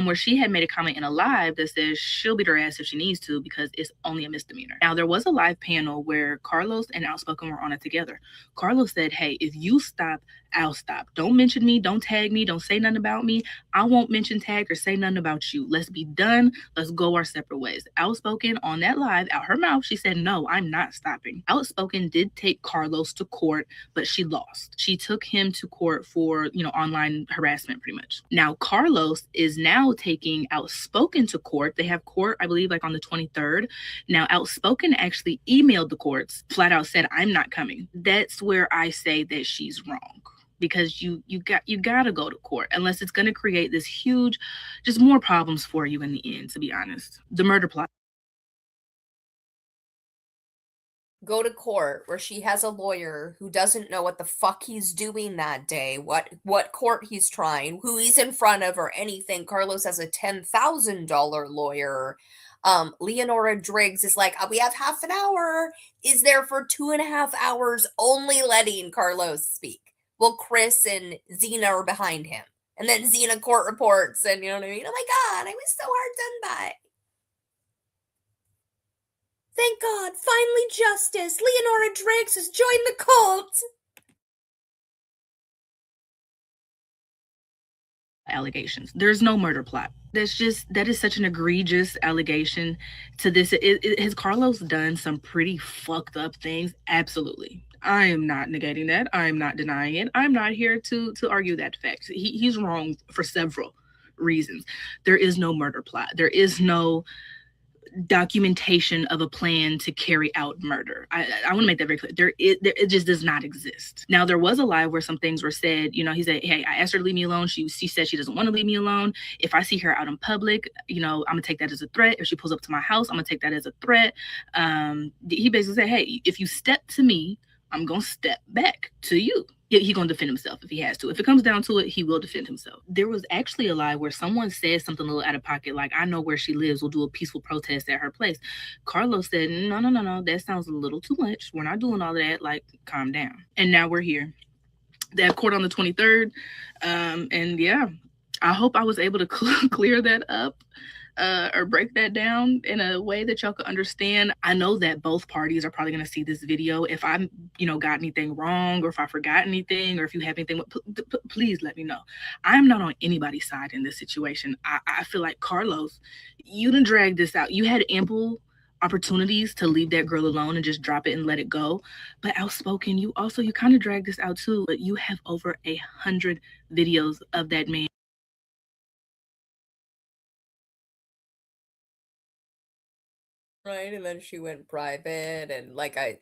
where she had made a comment in a live that says she'll beat her ass if she needs to because it's only a misdemeanor. Now, there was a live panel where Carlos and Outspoken were on it together. Carlos said, "Hey, if you stop, I'll stop. Don't mention me. Don't tag me. Don't say nothing about me. I won't mention, tag, or say nothing about you. Let's be done. Let's go our separate ways." Outspoken on that live, out her mouth, she said, "No, I'm not stopping." Outspoken did take Carlos to court, but she lost. She took him to court for, online harassment pretty much. Now, Carlos is now taking Outspoken to court. They have court, I believe, like on the 23rd. Now, Outspoken actually emailed the courts, flat out said, "I'm not coming." That's where I say that she's wrong. Because you gotta go to court unless it's gonna create this huge, just more problems for you in the end, to be honest. The murder plot. Go to court where she has a lawyer who doesn't know what the fuck he's doing that day, what court he's trying, who he's in front of, or anything. Carlos has a $10,000 lawyer. Leonora Driggs is like, we have half an hour, is there for 2.5 hours only letting Carlos speak. Well, Chris and Xena are behind him. And then Xena court reports, and you know what I mean? Oh my God, I was so hard done by. Thank God, finally justice. Leonora Driggs has joined the cult. allegations. There's no murder plot. That is such an egregious allegation to this. Has Carlos done some pretty fucked up things? Absolutely. I am not negating that. I am not denying it. I'm not here to argue that fact. He's wrong for several reasons. There is no murder plot. There is no documentation of a plan to carry out murder. I want to make that very clear. It just does not exist. Now, there was a lie where some things were said. You know, he said, "Hey, I asked her to leave me alone. She said she doesn't want to leave me alone. If I see her out in public, you know, I'm gonna take that as a threat. If she pulls up to my house, I'm gonna take that as a threat." He basically said, "Hey, if you step to me, I'm gonna step back to you." He's going to defend himself if he has to. If it comes down to it, he will defend himself. There was actually a lie where someone said something a little out of pocket, like, "I know where she lives. We'll do a peaceful protest at her place." Carlos said, no. That sounds a little too much. We're not doing all of that. Like, calm down. And now we're here. They have court on the 23rd. And yeah, I hope I was able to clear that up. Or break that down in a way that y'all could understand. I know that both parties are probably going to see this video. If I, got anything wrong, or if I forgot anything, or if you have anything, please let me know. I'm not on anybody's side in this situation. I feel like, Carlos, you done dragged this out. You had ample opportunities to leave that girl alone and just drop it and let it go. But Outspoken, you kind of dragged this out too. But you have over 100 videos of that man. Right, and then she went private, and like I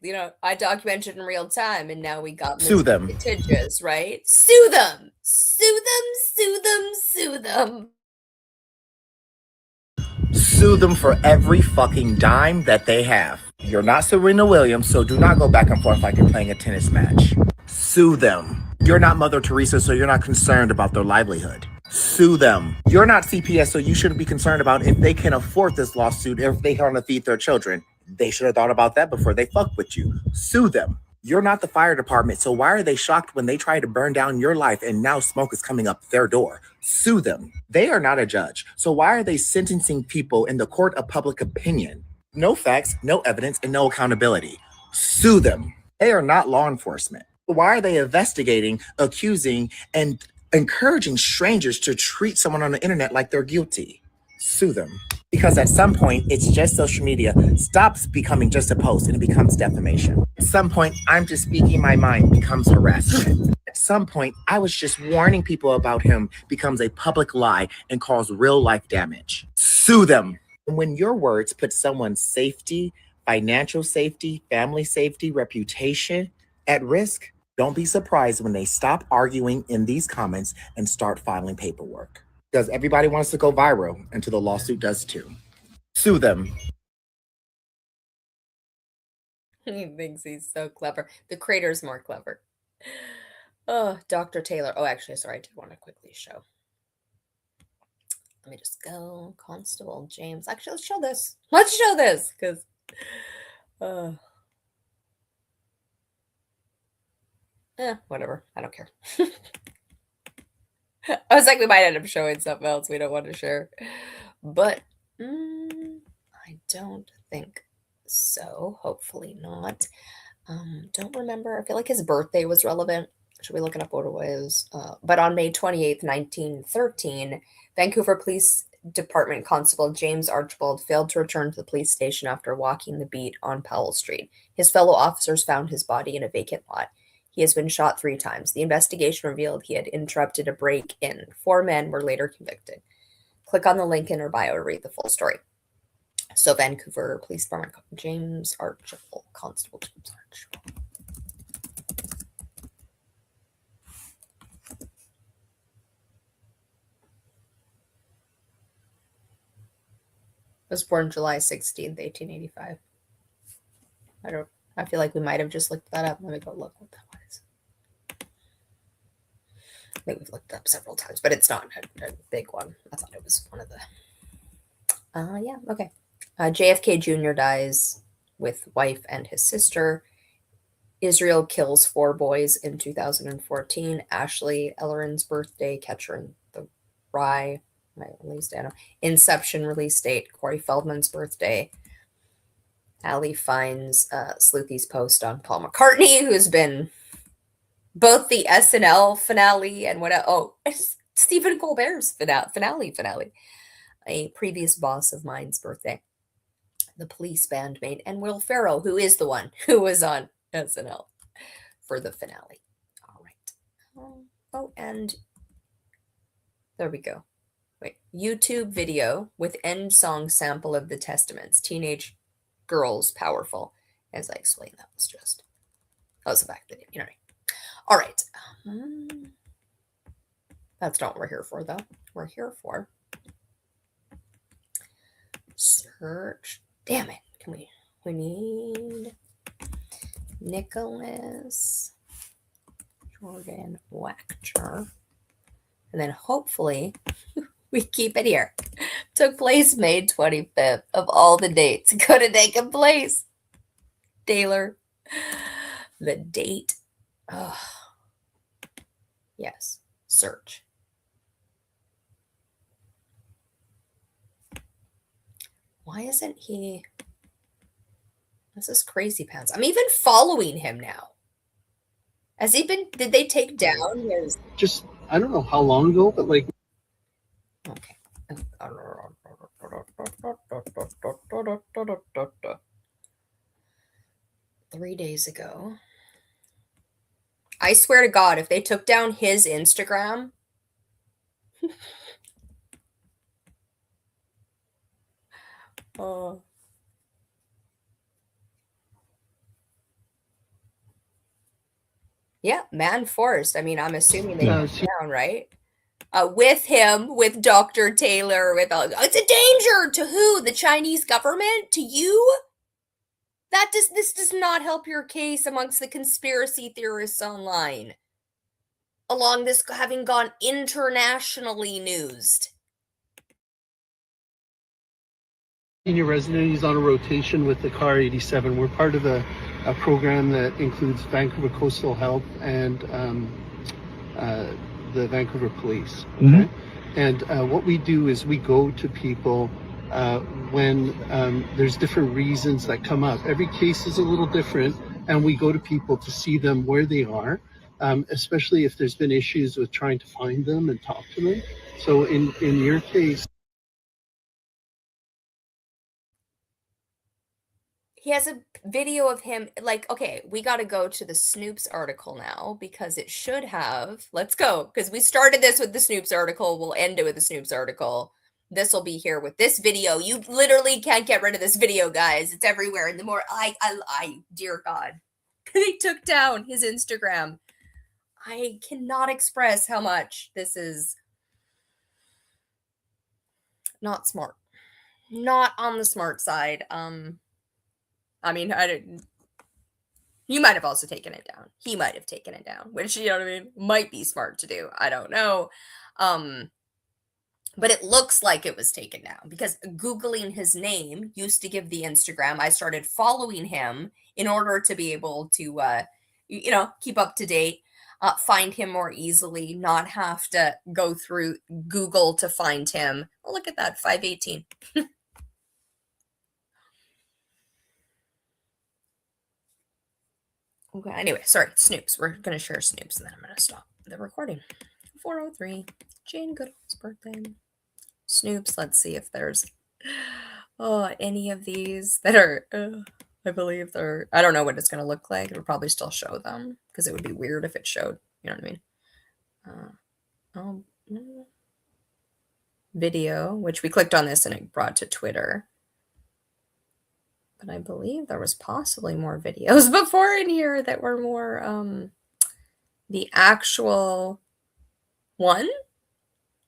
documented in real time, and now we got Sue them. litigious, right? Sue them, sue them, sue them, sue them. Sue them for every fucking dime that they have. You're not Serena Williams, so do not go back and forth like you're playing a tennis match. Sue them. You're not Mother Teresa, so you're not concerned about their livelihood. Sue them. You're not CPS, so you shouldn't be concerned about if they can afford this lawsuit or if they want to feed their children. They should have thought about that before they fuck with you. Sue them. You're not the fire department, so why are they shocked when they try to burn down your life and now smoke is coming up their door? Sue them. They are not a judge, so why are they sentencing people in the court of public opinion? No facts, no evidence, and no accountability. Sue them. They are not law enforcement. Why are they investigating, accusing, and encouraging strangers to treat someone on the internet like they're guilty? Sue them. Because at some point, it's just social media stops becoming just a post and it becomes defamation. At some point, I'm just speaking my mind becomes harassment. At some point, I was just warning people about him becomes a public lie and cause real life damage. Sue them. And when your words put someone's safety, financial safety, family safety, reputation at risk, don't be surprised when they stop arguing in these comments and start filing paperwork. Because everybody wants to go viral until the lawsuit does too. Sue them. He thinks he's so clever. The creator's more clever. Oh, Dr. Taylor. Oh, actually, sorry, I did want to quickly show. Let me just go. Constable James. Actually, let's show this. Let's show this, because whatever. I don't care. I was like, we might end up showing something else we don't want to share. But I don't think so. Hopefully not. Don't remember. I feel like his birthday was relevant. Should we look it up what it was? But on May 28th, 1913, Vancouver Police Department Constable James Archibald failed to return to the police station after walking the beat on Powell Street. His fellow officers found his body in a vacant lot. He has been shot 3 times. The investigation revealed he had interrupted a break-in. 4 men were later convicted. Click on the link in her bio to read the full story. So Vancouver Police Department, James Archibald, Constable James Archibald. Was born July 16th, 1885. I feel like we might have just looked that up. Let me go look what that was. I think we've looked it up several times, but it's not a big one. I thought it was one of the... yeah, okay. JFK Jr. dies with wife and his sister. Israel kills 4 boys in 2014. Ashley Ellerin's birthday. Catcher in the Rye. My release date. Inception release date. Corey Feldman's birthday. Allie finds Sleuthy's post on Paul McCartney, who's been both the SNL finale and what? Oh, Stephen Colbert's finale. A previous boss of mine's birthday. The Police bandmate, and Will Ferrell, who is the one who was on SNL for the finale. All right. Oh, and there we go. Wait, YouTube video with end song sample of the Testaments. Teenage girls powerful. As I explained, that was a back video. You know what I mean? All right. That's not what we're here for, though. We're here for search. Damn it. We need Nicholas Jordan Wachter. And then hopefully we keep it here. Took place May 25th of all the dates. Could have taken place. Taylor. The date. Oh. Yes. Search. Why isn't he? This is crazy pants. I'm even following him now. Has he been? Did they take down his? Just, I don't know how long ago, but like. Okay. 3 days ago. I swear to God, if they took down his Instagram. Oh. Yeah, Man Forest. I mean, I'm assuming they took it down, right? With him, with Dr. Taylor, with all. It's a danger to who? The Chinese government? To you? This does not help your case amongst the conspiracy theorists online. Along this having gone internationally newsed. Senior resident, he's on a rotation with the Car 87. We're part of a program that includes Vancouver Coastal Health and the Vancouver Police. Okay? And what we do is we go to people when there's different reasons that come up. Every case is a little different, and we go to people to see them where they are, especially if there's been issues with trying to find them and talk to them. So in your case, He has a video of him, like, okay, we got to go to the Snopes article now because it should have, let's go, because we started this with the Snopes article, we'll end it with the Snopes article. This will be here with this video. You literally can't get rid of this video, guys. It's everywhere. And the more dear God, they took down his Instagram. I cannot express how much this is not smart. Not on the smart side. I mean, you might have also taken it down. He might have taken it down, which, you know what I mean, might be smart to do. I don't know. But it looks like it was taken down because Googling his name used to give the Instagram. I started following him in order to be able to, keep up to date, find him more easily, not have to go through Google to find him. Oh, look at that, 518. Okay, anyway, sorry, Snopes. We're going to share Snopes, and then I'm going to stop the recording. 4:03, Jane Goodall's birthday. Snopes, let's see if there's any of these that are, I believe they're, I don't know what it's going to look like. It would probably still show them, because it would be weird if it showed, you know what I mean? Video, which we clicked on this and it brought to Twitter. But I believe there was possibly more videos before in here that were more the actual one,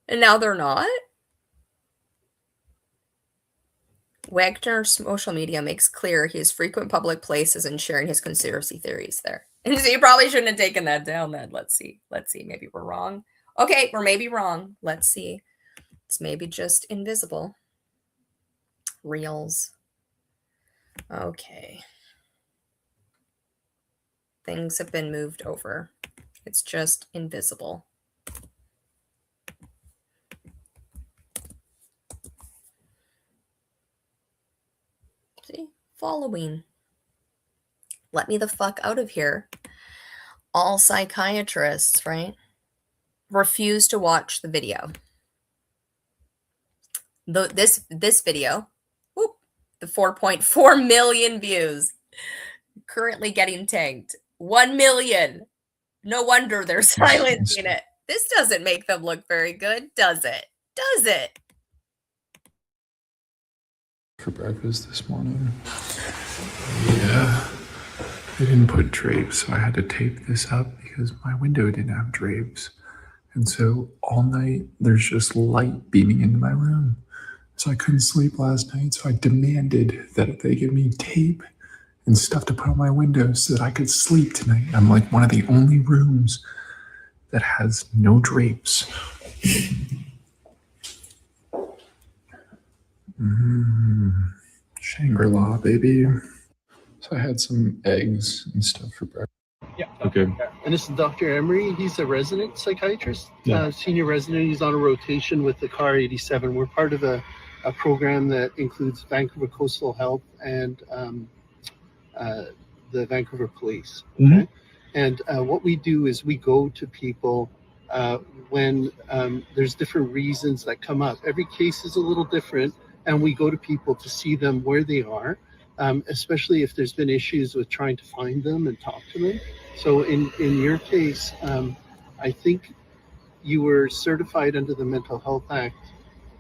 and now they're not. Wagner's social media makes clear he has frequent public places and sharing his conspiracy theories there. And so you probably shouldn't have taken that down then. Let's see. Maybe we're wrong. Okay, we're maybe wrong. Let's see. It's maybe just invisible. Reels. Okay. Things have been moved over. It's just invisible. See? Following. Let me the fuck out of here. All psychiatrists, right? refuse to watch the video. This video, whoop, the 4.4 million views, currently getting tanked. 1 million. No wonder they're silencing it. This doesn't make them look very good, does it? Does it? For breakfast this morning. Yeah. I didn't put drapes, so I had to tape this up because my window didn't have drapes. And so all night there's just light beaming into my room. So I couldn't sleep last night, so I demanded that they give me tape and stuff to put on my windows so that I could sleep tonight. I'm like one of the only rooms that has no drapes. Shangri-La, baby. So I had some eggs and stuff for breakfast. Yeah. Okay. And this is Dr. Emery. He's a resident psychiatrist, Yeah. senior resident. He's on a rotation with the CAR 87. We're part of a program that includes Vancouver Coastal Health and the Vancouver Police. Okay? And what we do is we go to people when there's different reasons that come up. Every case is a little different, and we go to people to see them where they are, especially if there's been issues with trying to find them and talk to them. So in your case, I think you were certified under the Mental Health Act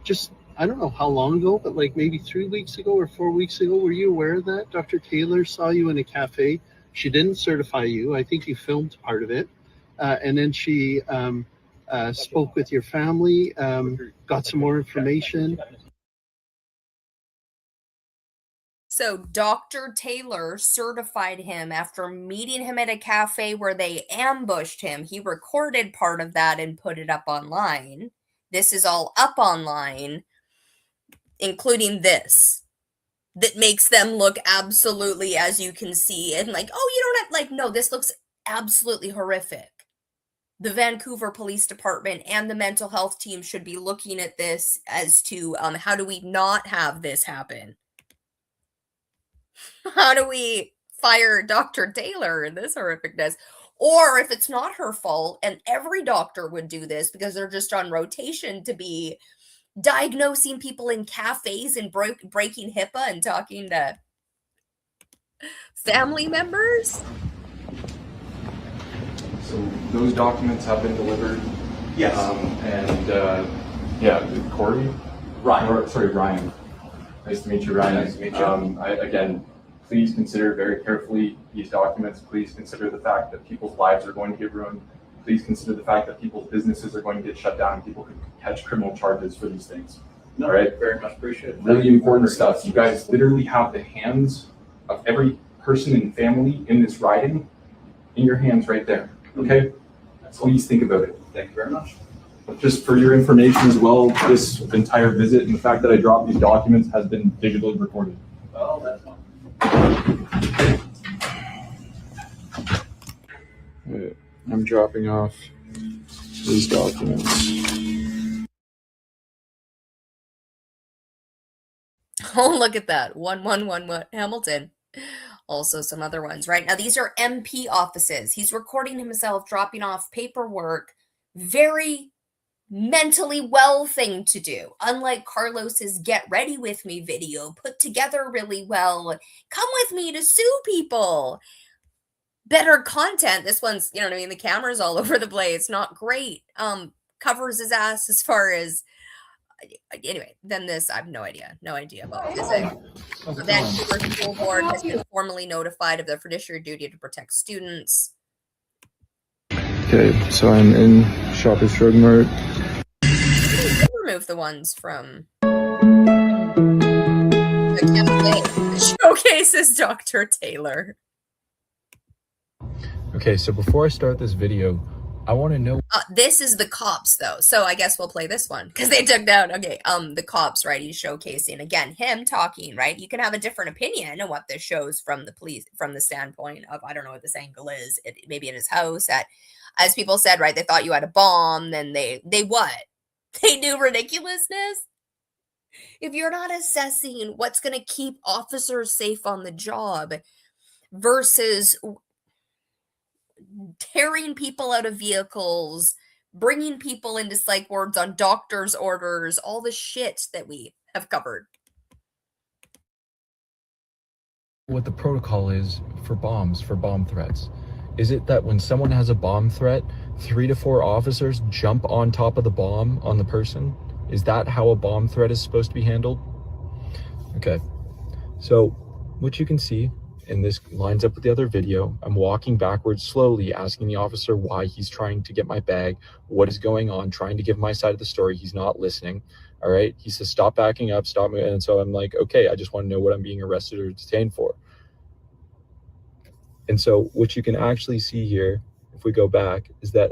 just, I don't know how long ago, but like maybe 3 weeks ago or 4 weeks ago. Were you aware of that? Dr. Taylor saw you in a cafe. She didn't certify you. I think you filmed part of it. And then she spoke with your family, got some more information. So Dr. Taylor certified him after meeting him at a cafe where they ambushed him. He recorded part of that and put it up online. This is all up online, including this, that makes them look absolutely, as you can see, and like, oh, you don't have, like, no, this looks absolutely horrific. The Vancouver Police Department and the mental health team should be looking at this as to how do we not have this happen? How do we fire Dr. Taylor in this horrificness? Or if it's not her fault, and every doctor would do this because they're just on rotation to be diagnosing people in cafes and breaking HIPAA and talking to family members. So those documents have been delivered. Yes. Yeah, Corey? Ryan. Ryan. Nice to meet you, Ryan. Nice to meet you. Again, please consider very carefully these documents. Please consider the fact that people's lives are going to get ruined. Please consider the fact that people's businesses are going to get shut down and people could catch criminal charges for these things. No, all right? Very much appreciate it. Really important stuff. You guys literally have the hands of every person and family in this riding in your hands right there. Okay? Please think about it. Thank you very much. Just for your information as well, this entire visit and the fact that I dropped these documents has been digitally recorded. Well, that's fine. I'm dropping off these documents. Oh, look at that. 111 Hamilton. Also some other ones, right? Now, these are MP offices. He's recording himself dropping off paperwork. Very mentally well thing to do. Unlike Carlos's get ready with me video, put together really well. Come with me to sue people. Better content. This one's, you know what I mean? The camera's all over the place. Not great. Covers his ass as far as, anyway, then this, I have no idea about this. The Vancouver School Board has been formally notified of their fiduciary duty to protect students. Okay, so I'm in Shoppers Drug Mart. Remove the ones from the campaign that showcases Dr. Taylor. Okay, so before I start this video, I want to know. This is the cops, though, so I guess we'll play this one because they took down. Okay, the cops, right? He's showcasing again him talking, right? You can have a different opinion on what this shows from the police, from the standpoint of I don't know what this angle is. Maybe in his house, as people said, right? They thought you had a bomb, then they what? They do ridiculousness. If you're not assessing what's going to keep officers safe on the job versus tearing people out of vehicles, bringing people into psych wards on doctor's orders, all the shit that we have covered. What the protocol is for bombs, for bomb threats. Is it that when someone has a bomb threat, 3 to 4 officers jump on top of the bomb on the person? Is that how a bomb threat is supposed to be handled? Okay, so what you can see, and this lines up with the other video, I'm walking backwards slowly, asking the officer why he's trying to get my bag, what is going on, trying to give my side of the story. He's not listening. All right, he says, stop backing up, stop moving. And so I'm like, okay, I just want to know what I'm being arrested or detained for. And so what you can actually see here, if we go back, is that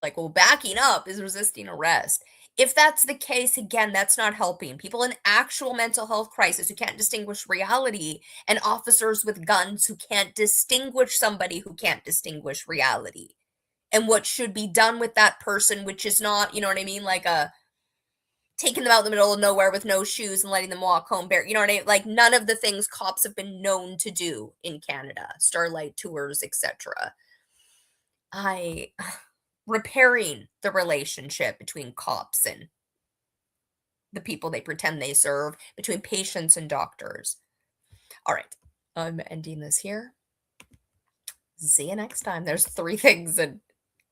like, well, backing up is resisting arrest. If that's the case, again, that's not helping. People in actual mental health crisis who can't distinguish reality, and officers with guns who can't distinguish somebody who can't distinguish reality. And what should be done with that person, which is not, you know what I mean, like taking them out in the middle of nowhere with no shoes and letting them walk home bare. You know what I mean? Like, none of the things cops have been known to do in Canada, Starlight Tours, etc. Repairing the relationship between cops and the people they pretend they serve, between patients and doctors. All right, I'm ending this here. See you next time. There's 3 things, and